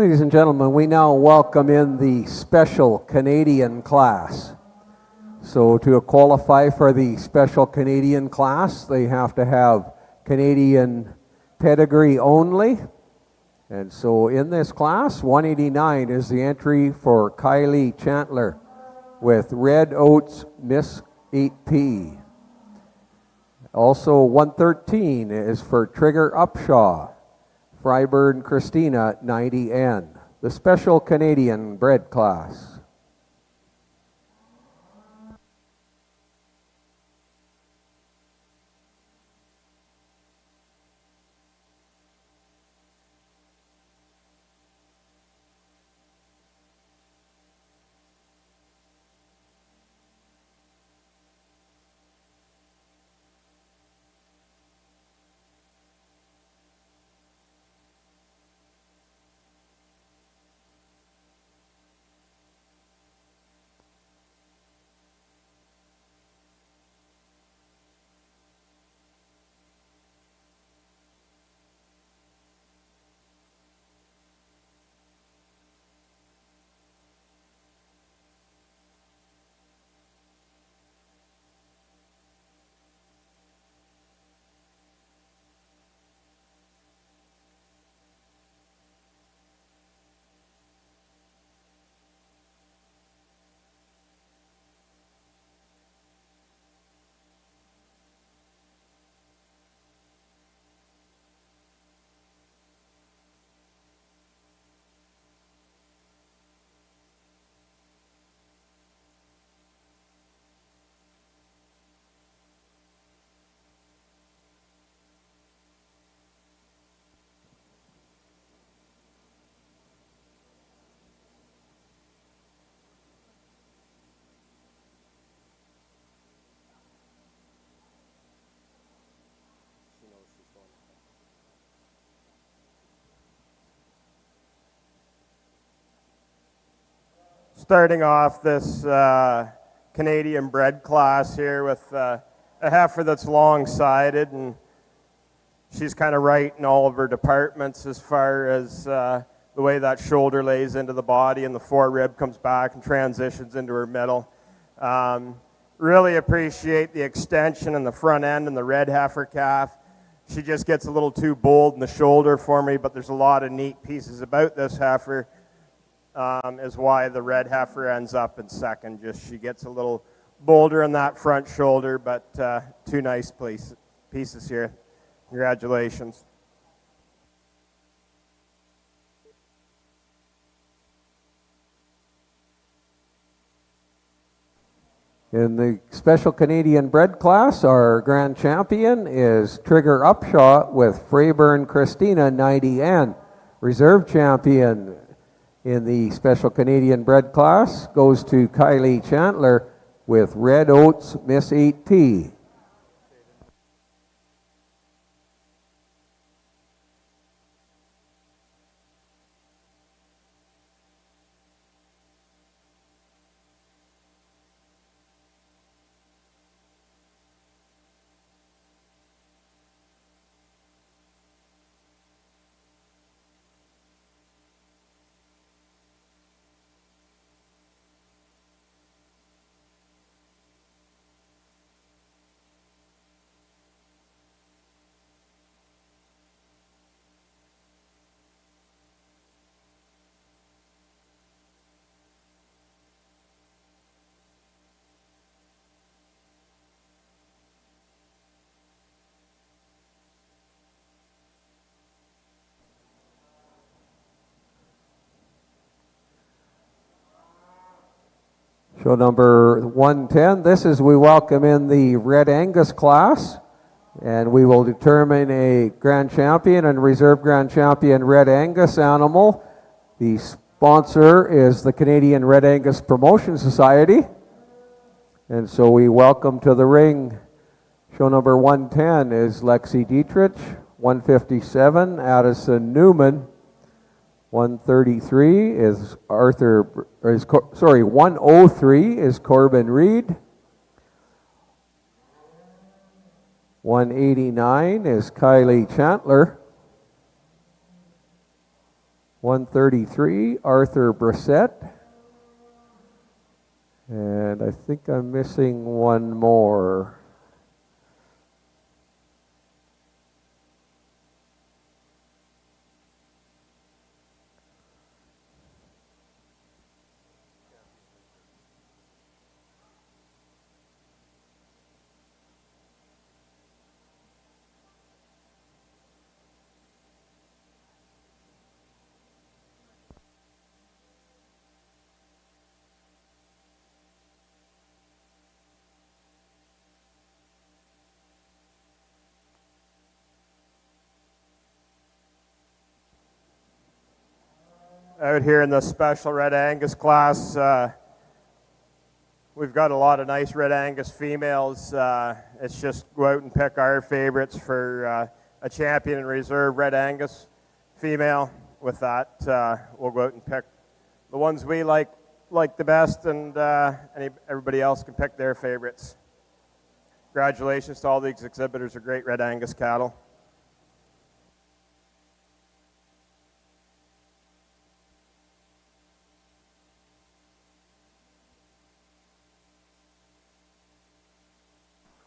Ladies and gentlemen, we now welcome in the Special Canadian class. So to qualify for the Special Canadian class, they have to have Canadian pedigree only. And so in this class, 189 is the entry for Kylie Chandler with Red Oats Miss 8P. Also 113 is for Trigger Upshaw, Freiburg Christina 90N, the Special Canadian bred class. Starting off this Canadian bred class here with a heifer that's long-sided, and she's kind of right in all of her departments as far as the way that shoulder lays into the body and the forerib comes back and transitions into her middle. Really appreciate the extension in the front end and the red heifer calf. She just gets a little too bold in the shoulder for me, but there's a lot of neat pieces about this heifer. Is why the red heifer ends up in second. Just she gets a little bolder in that front shoulder, but two nice pieces here. Congratulations. In the Special Canadian bred class, our grand champion is Trigger Upshaw with Freiburg Christina 90N. Reserve champion in the Special Canadian bred class goes to Kylie Chandler with Red Oats Miss 8P. Show number 110. This is we welcome in the Red Angus class, and we will determine a grand champion and reserve grand champion Red Angus animal. The sponsor is the Canadian Red Angus Promotion Society, and so we welcome to the ring. Show number 110 is Lexi Dietrich, 157 Addison Newman, 133 is 103 is Corbin Reed. 189 is Kylie Chandler. 133, Arthur Brissett. And I think I'm missing one more. Out here in the special Red Angus class, we've got a lot of nice Red Angus females. It's just go out and pick our favorites for a champion and reserve Red Angus female. With that, we'll go out and pick the ones we like the best, and everybody else can pick their favorites. Congratulations to all these exhibitors of great Red Angus cattle.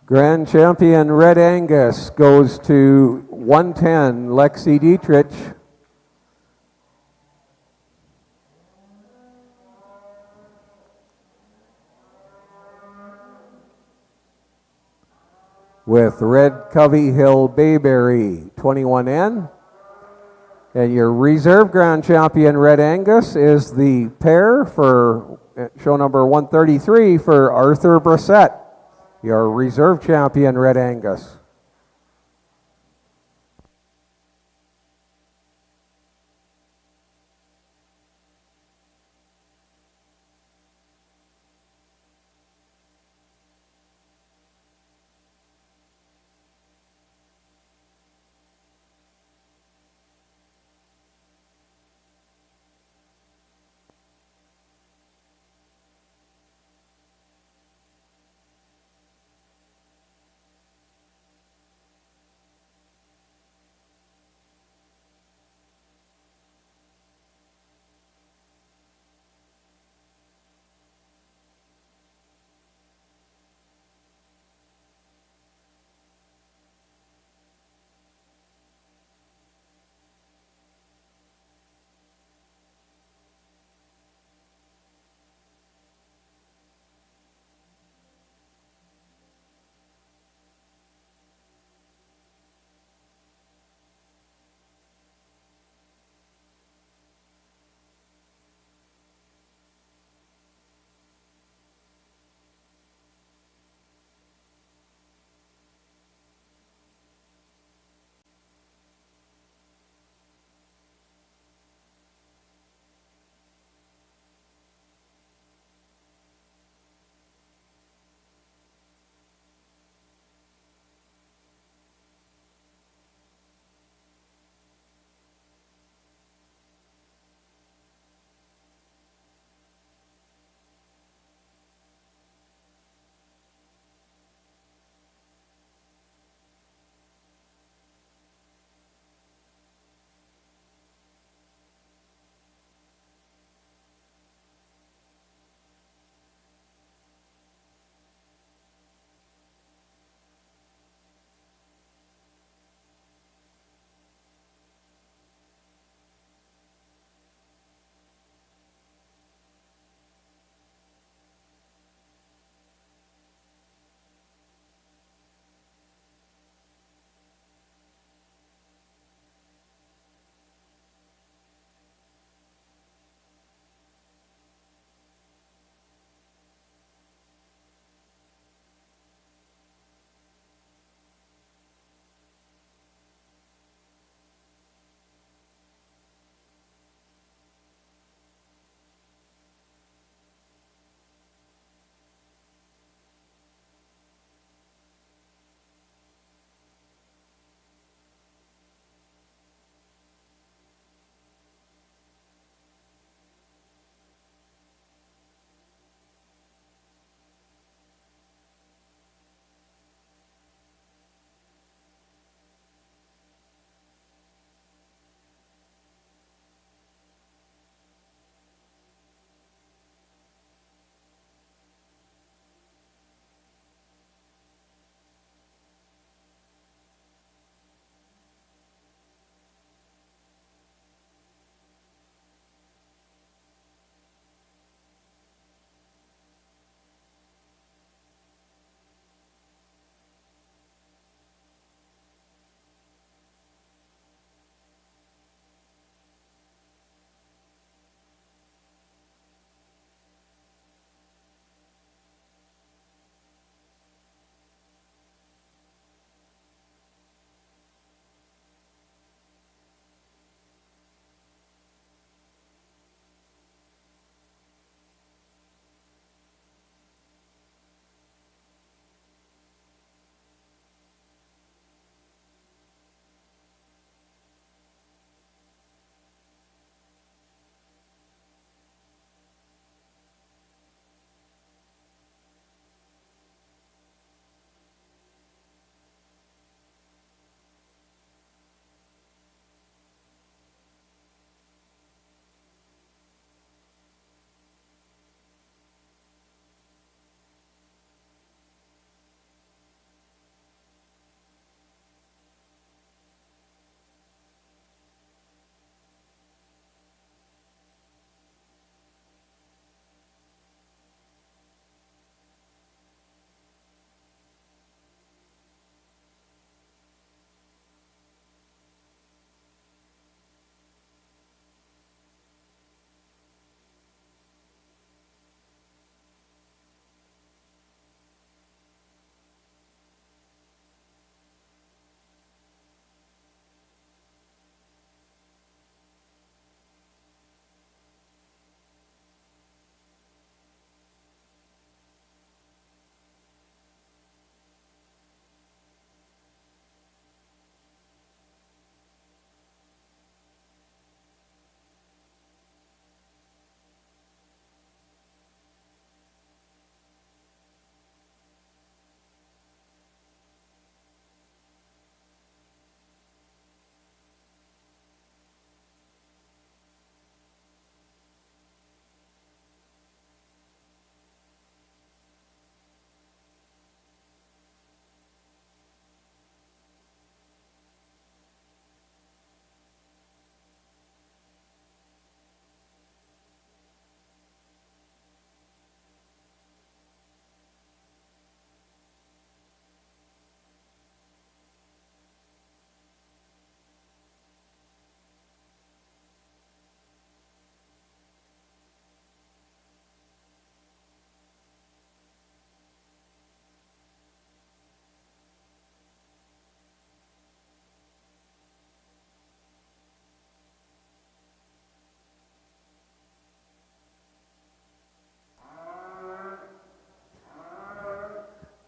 Grand Champion Red Angus goes to 110, Lexi Dietrich. With Red Covey Hill Bayberry, 21N. And your reserve Grand Champion Red Angus is the pair for show number 133 for Arthur Brissett, your reserve champion Red Angus.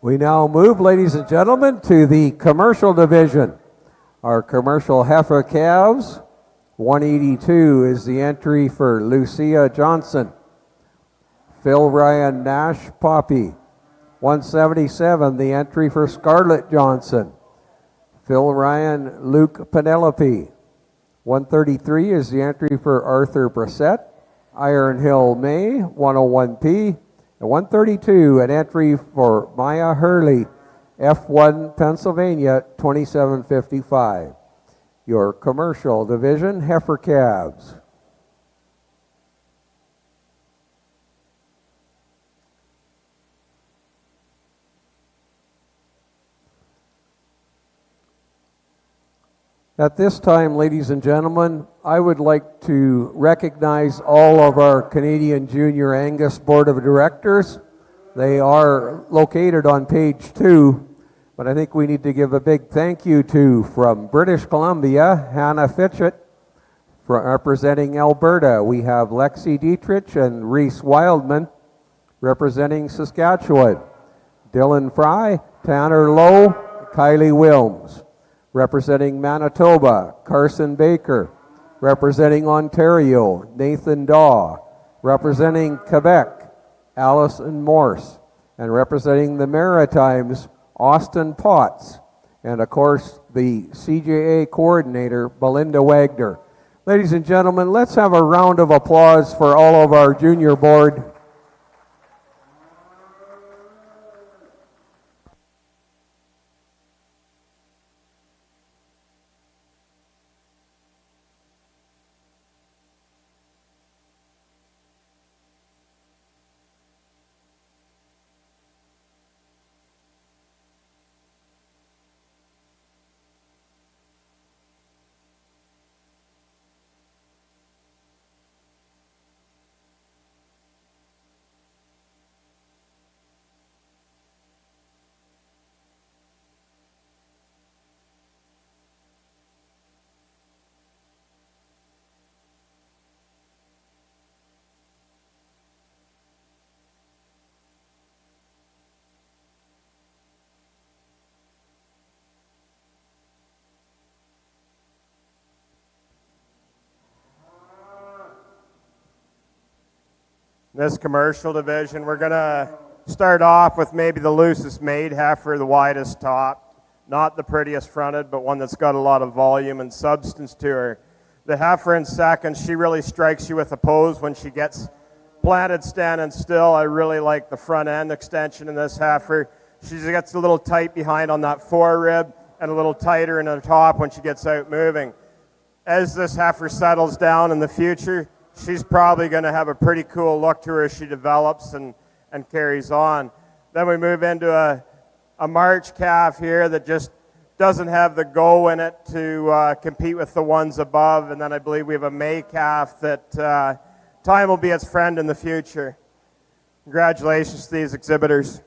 We now move, ladies and gentlemen, to the commercial division. Our commercial heifer calves, 182 is the entry for Lucia Johnson. Phil Ryan Nash Poppy. 177, the entry for Scarlett Johnson. Phil Ryan Luke Penelope. 133 is the entry for Arthur Brissett. Iron Hill May, 101P. And 132, an entry for Maya Hurley, F1 Pennsylvania, 2755. Your commercial division heifer calves. At this time, ladies and gentlemen, I would like to recognize all of our Canadian Junior Angus Board of Directors. They are located on page 2, but I think we need to give a big thank you to, from British Columbia, Hannah Fitchett. Representing Alberta, we have Lexi Dietrich and Reese Wildman. Representing Saskatchewan, Dylan Fry, Tanner Lowe, Kylie Wilms. Representing Manitoba, Carson Baker. Representing Ontario, Nathan Daw. Representing Quebec, Allison Morse. And representing the Maritimes, Austin Potts. And of course, the CJA coordinator, Belinda Wagner. Ladies and gentlemen, let's have a round of applause for all of our junior board. This commercial division, we're going to start off with maybe the loosest made heifer, the widest top, not the prettiest fronted, but one that's got a lot of volume and substance to her. The heifer in second, she really strikes you with a pose when she gets planted standing still. I really like the front end extension in this heifer. She gets a little tight behind on that forerib and a little tighter in the top when she gets out moving. As this heifer settles down in the future, she's probably going to have a pretty cool look to her as she develops and carries on. Then we move into a March calf here that just doesn't have the go in it to compete with the ones above. And then I believe we have a May calf that time will be its friend in the future. Congratulations to these exhibitors.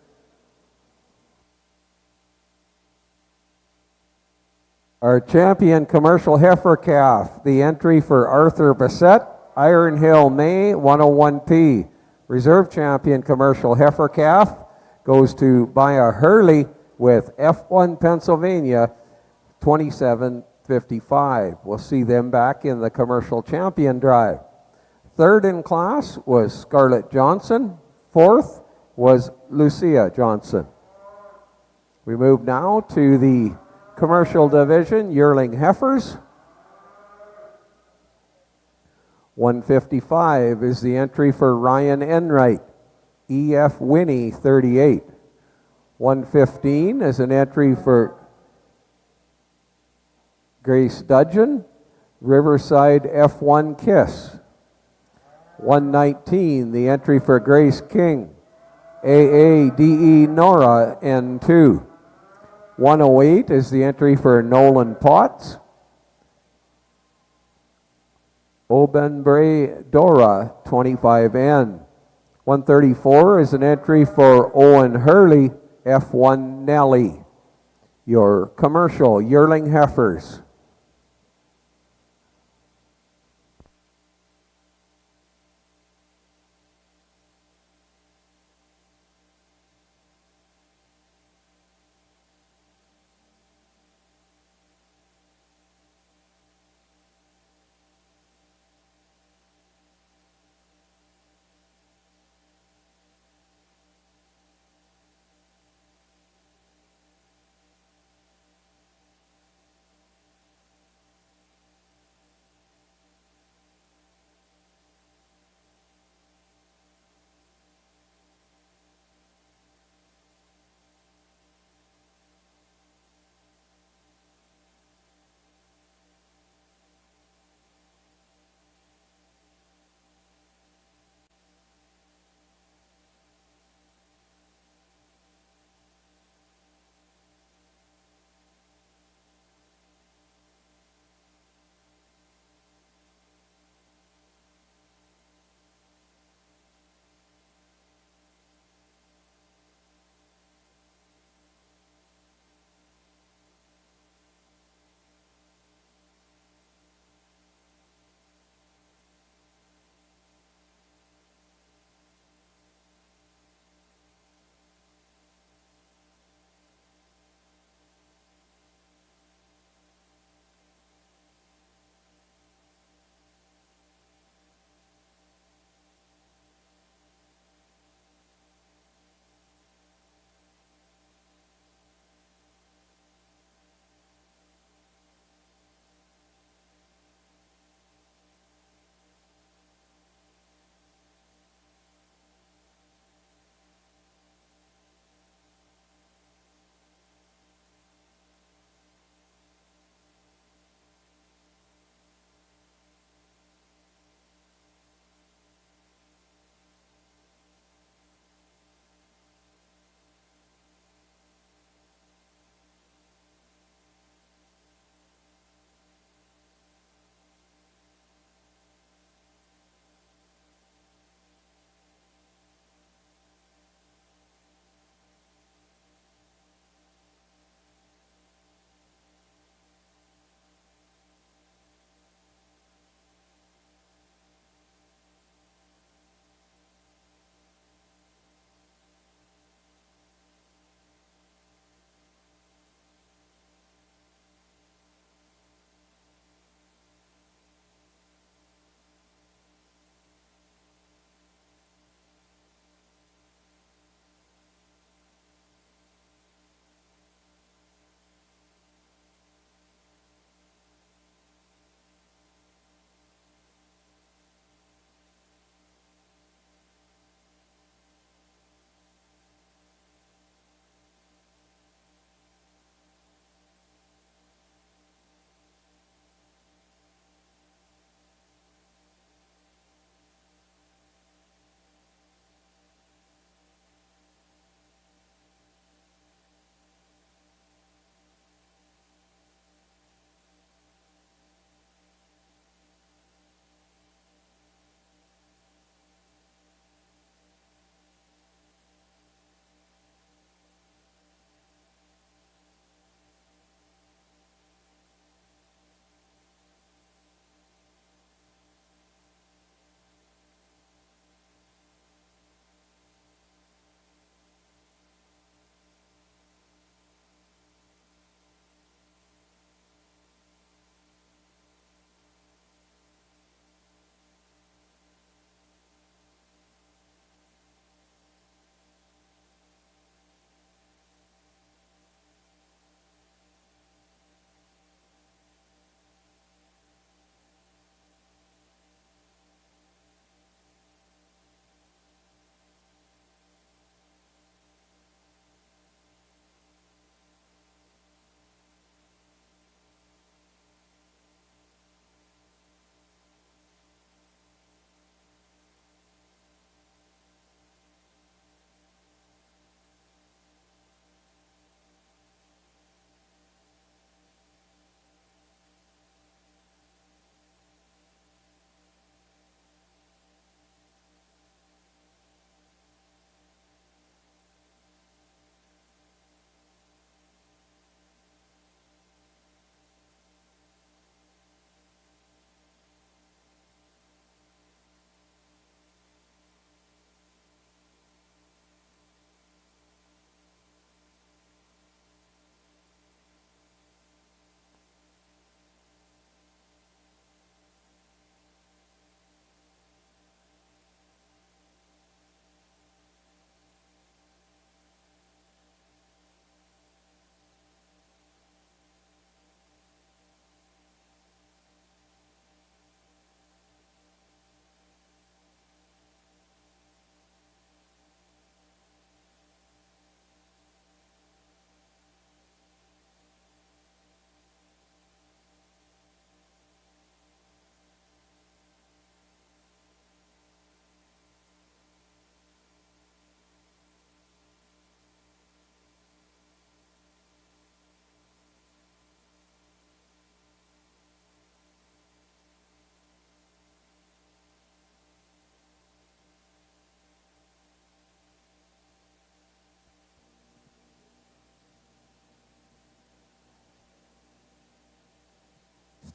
Our champion commercial heifer calf, the entry for Arthur Bassett, Iron Hill May, 101P. Reserve champion commercial heifer calf goes to Maya Hurley with F1 Pennsylvania, 2755. We'll see them back in the commercial champion drive. Third in class was Scarlett Johnson. Fourth was Lucia Johnson. We move now to the commercial division, yearling heifers. 155 is the entry for Ryan Enright, EF Winnie 38. 115 is an entry for Grace Dudgeon, Riverside F1 Kiss. 119, the entry for Grace King, AADE Nora N2. 108 is the entry for Nolan Potts. Obenbray Dora, 25N. 134 is an entry for Owen Hurley, F1 Nelly. Your commercial yearling heifers.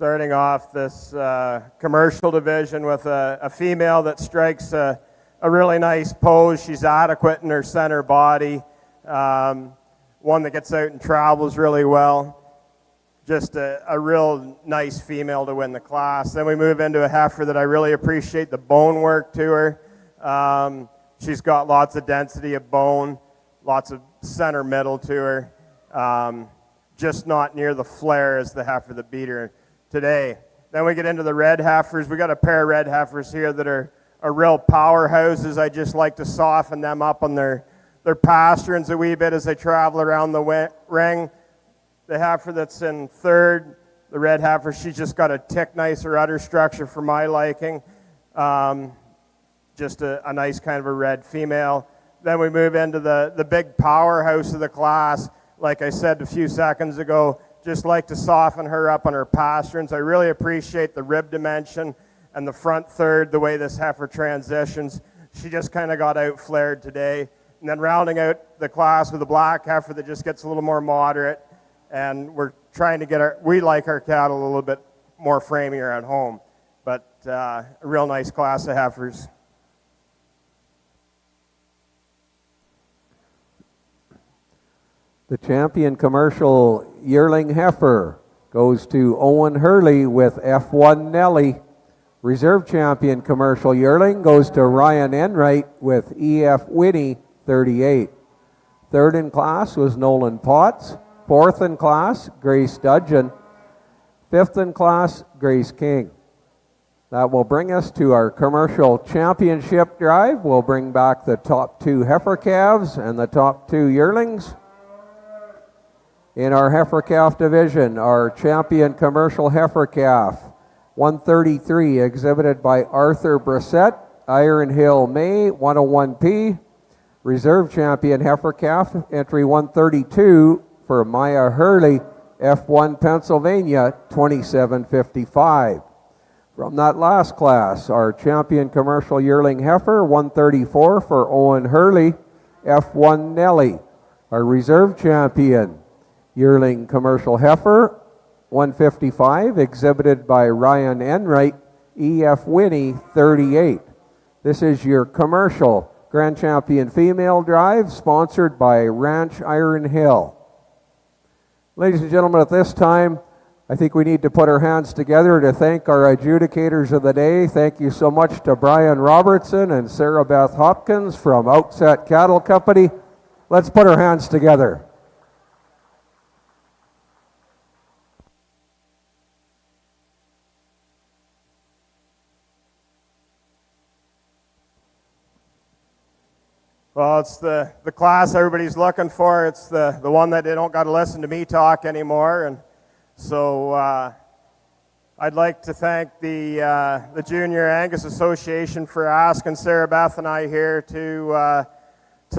Starting off this commercial division with a female that strikes a really nice pose. She's adequate in her center body. One that gets out and travels really well. Just a real nice female to win the class. Then we move into a heifer that I really appreciate the bone work to her. She's got lots of density of bone, lots of center middle to her. Just not near the flare as the heifer that beat her today. Then we get into the red heifers. We got a pair of red heifers here that are real powerhouses. I just like to soften them up on their pasturings a wee bit as they travel around the ring. The heifer that's in third, the red heifer, she's just got a tick nicer udder structure for my liking. Just a nice kind of a red female. Then we move into the big powerhouse of the class. Like I said a few seconds ago, just like to soften her up on her pasturings. I really appreciate the rib dimension and the front third, the way this heifer transitions. She just kind of got out flared today. And then rounding out the class with a black heifer that just gets a little more moderate. And we're trying to we like our cattle a little bit more framier at home. But a real nice class of heifers. The champion commercial yearling heifer goes to Owen Hurley with F1 Nelly. Reserve champion commercial yearling goes to Ryan Enright with EF Winnie 38. Third in class was Nolan Potts. Fourth in class, Grace Dudgeon. Fifth in class, Grace King. That will bring us to our commercial championship drive. We'll bring back the top two heifer calves and the top two yearlings. In our heifer calf division, our champion commercial heifer calf, 133, exhibited by Arthur Brissett, Iron Hill May, 101P. Reserve champion heifer calf, entry 132 for Maya Hurley, F1 Pennsylvania, 2755. From that last class, our champion commercial yearling heifer, 134 for Owen Hurley, F1 Nelly. Our reserve champion yearling commercial heifer, 155, exhibited by Ryan Enright, EF Winnie, 38. This is your commercial Grand Champion female drive, sponsored by Ranch Iron Hill. Ladies and gentlemen, at this time, I think we need to put our hands together to thank our adjudicators of the day. Thank you so much to Brian Robertson and Sarah Beth Hopkins from Outset Cattle Company. Let's put our hands together. Well, it's the class everybody's looking for. It's the one that they don't got to listen to me talk anymore. And so I'd like to thank the Junior Angus Association for asking Sarah Beth and I here to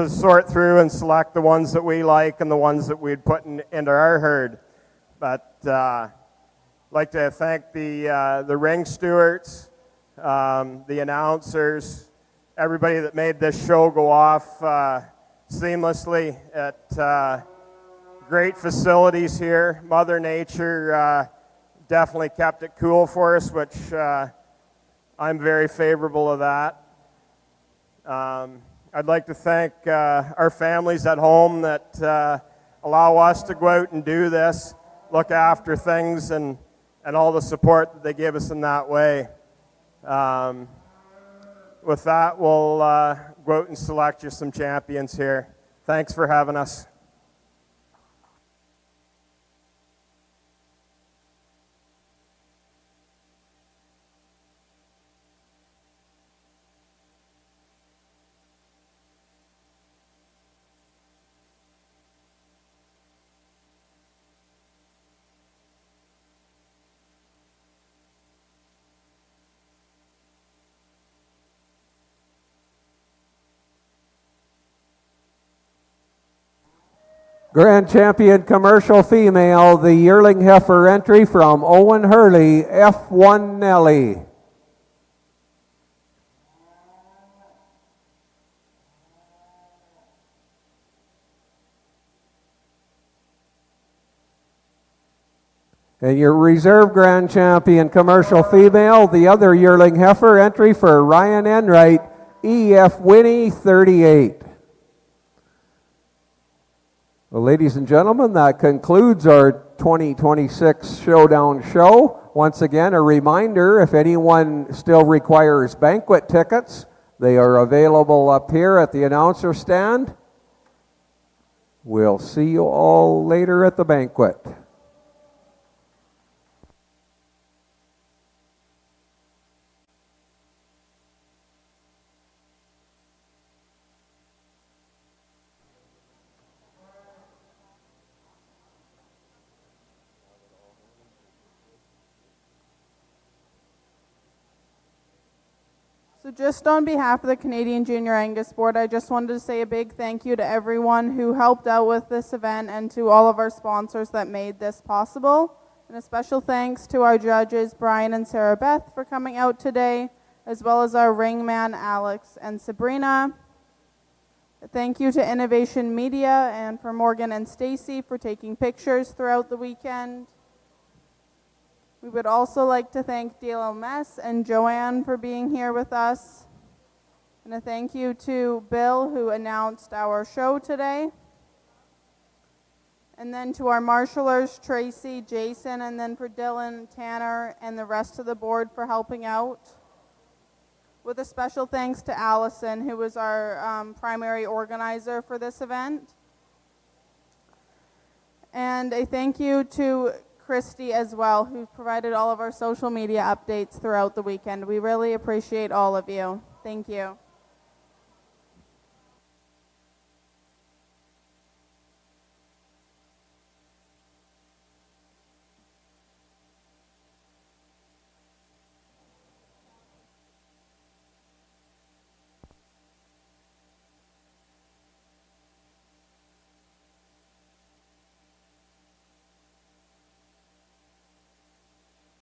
sort through and select the ones that we like and the ones that we'd put into our herd. But I'd like to thank the ring stewards, the announcers, everybody that made this show go off seamlessly at great facilities here. Mother Nature definitely kept it cool for us, which I'm very favorable of that. I'd like to thank our families at home that allow us to go out and do this, look after things, and all the support that they give us in that way. With that, we'll go out and select you some champions here. Thanks for having us. Grand Champion Commercial Female, the yearling heifer entry from Owen Hurley, F1 Nelly. And your reserve grand champion commercial female, the other yearling heifer, entry for Ryan Enright, EF Winnie 38. Well, ladies and gentlemen, that concludes our 2026 Showdown show. Once again, a reminder, if anyone still requires banquet tickets, they are available up here at the announcer stand. We'll see you all later at the banquet. So just on behalf of the Canadian Junior Angus Board, I just wanted to say a big thank you to everyone who helped out with this event and to all of our sponsors that made this possible. And a special thanks to our judges, Brian and Sarah Beth, for coming out today, as well as our ringman, Alex and Sabrina. Thank you to Innovation Media and for Morgan and Stacy for taking pictures throughout the weekend. We would also like to thank DLMS and Joanne for being here with us. And a thank you to Bill, who announced our show today. And then to our marshallers, Tracy, Jason, and then for Dylan, Tanner, and the rest of the board for helping out. With a special thanks to Allison, who was our primary organizer for this event. And a thank you to Christy as well, who provided all of our social media updates throughout the weekend. We really appreciate all of you. Thank you.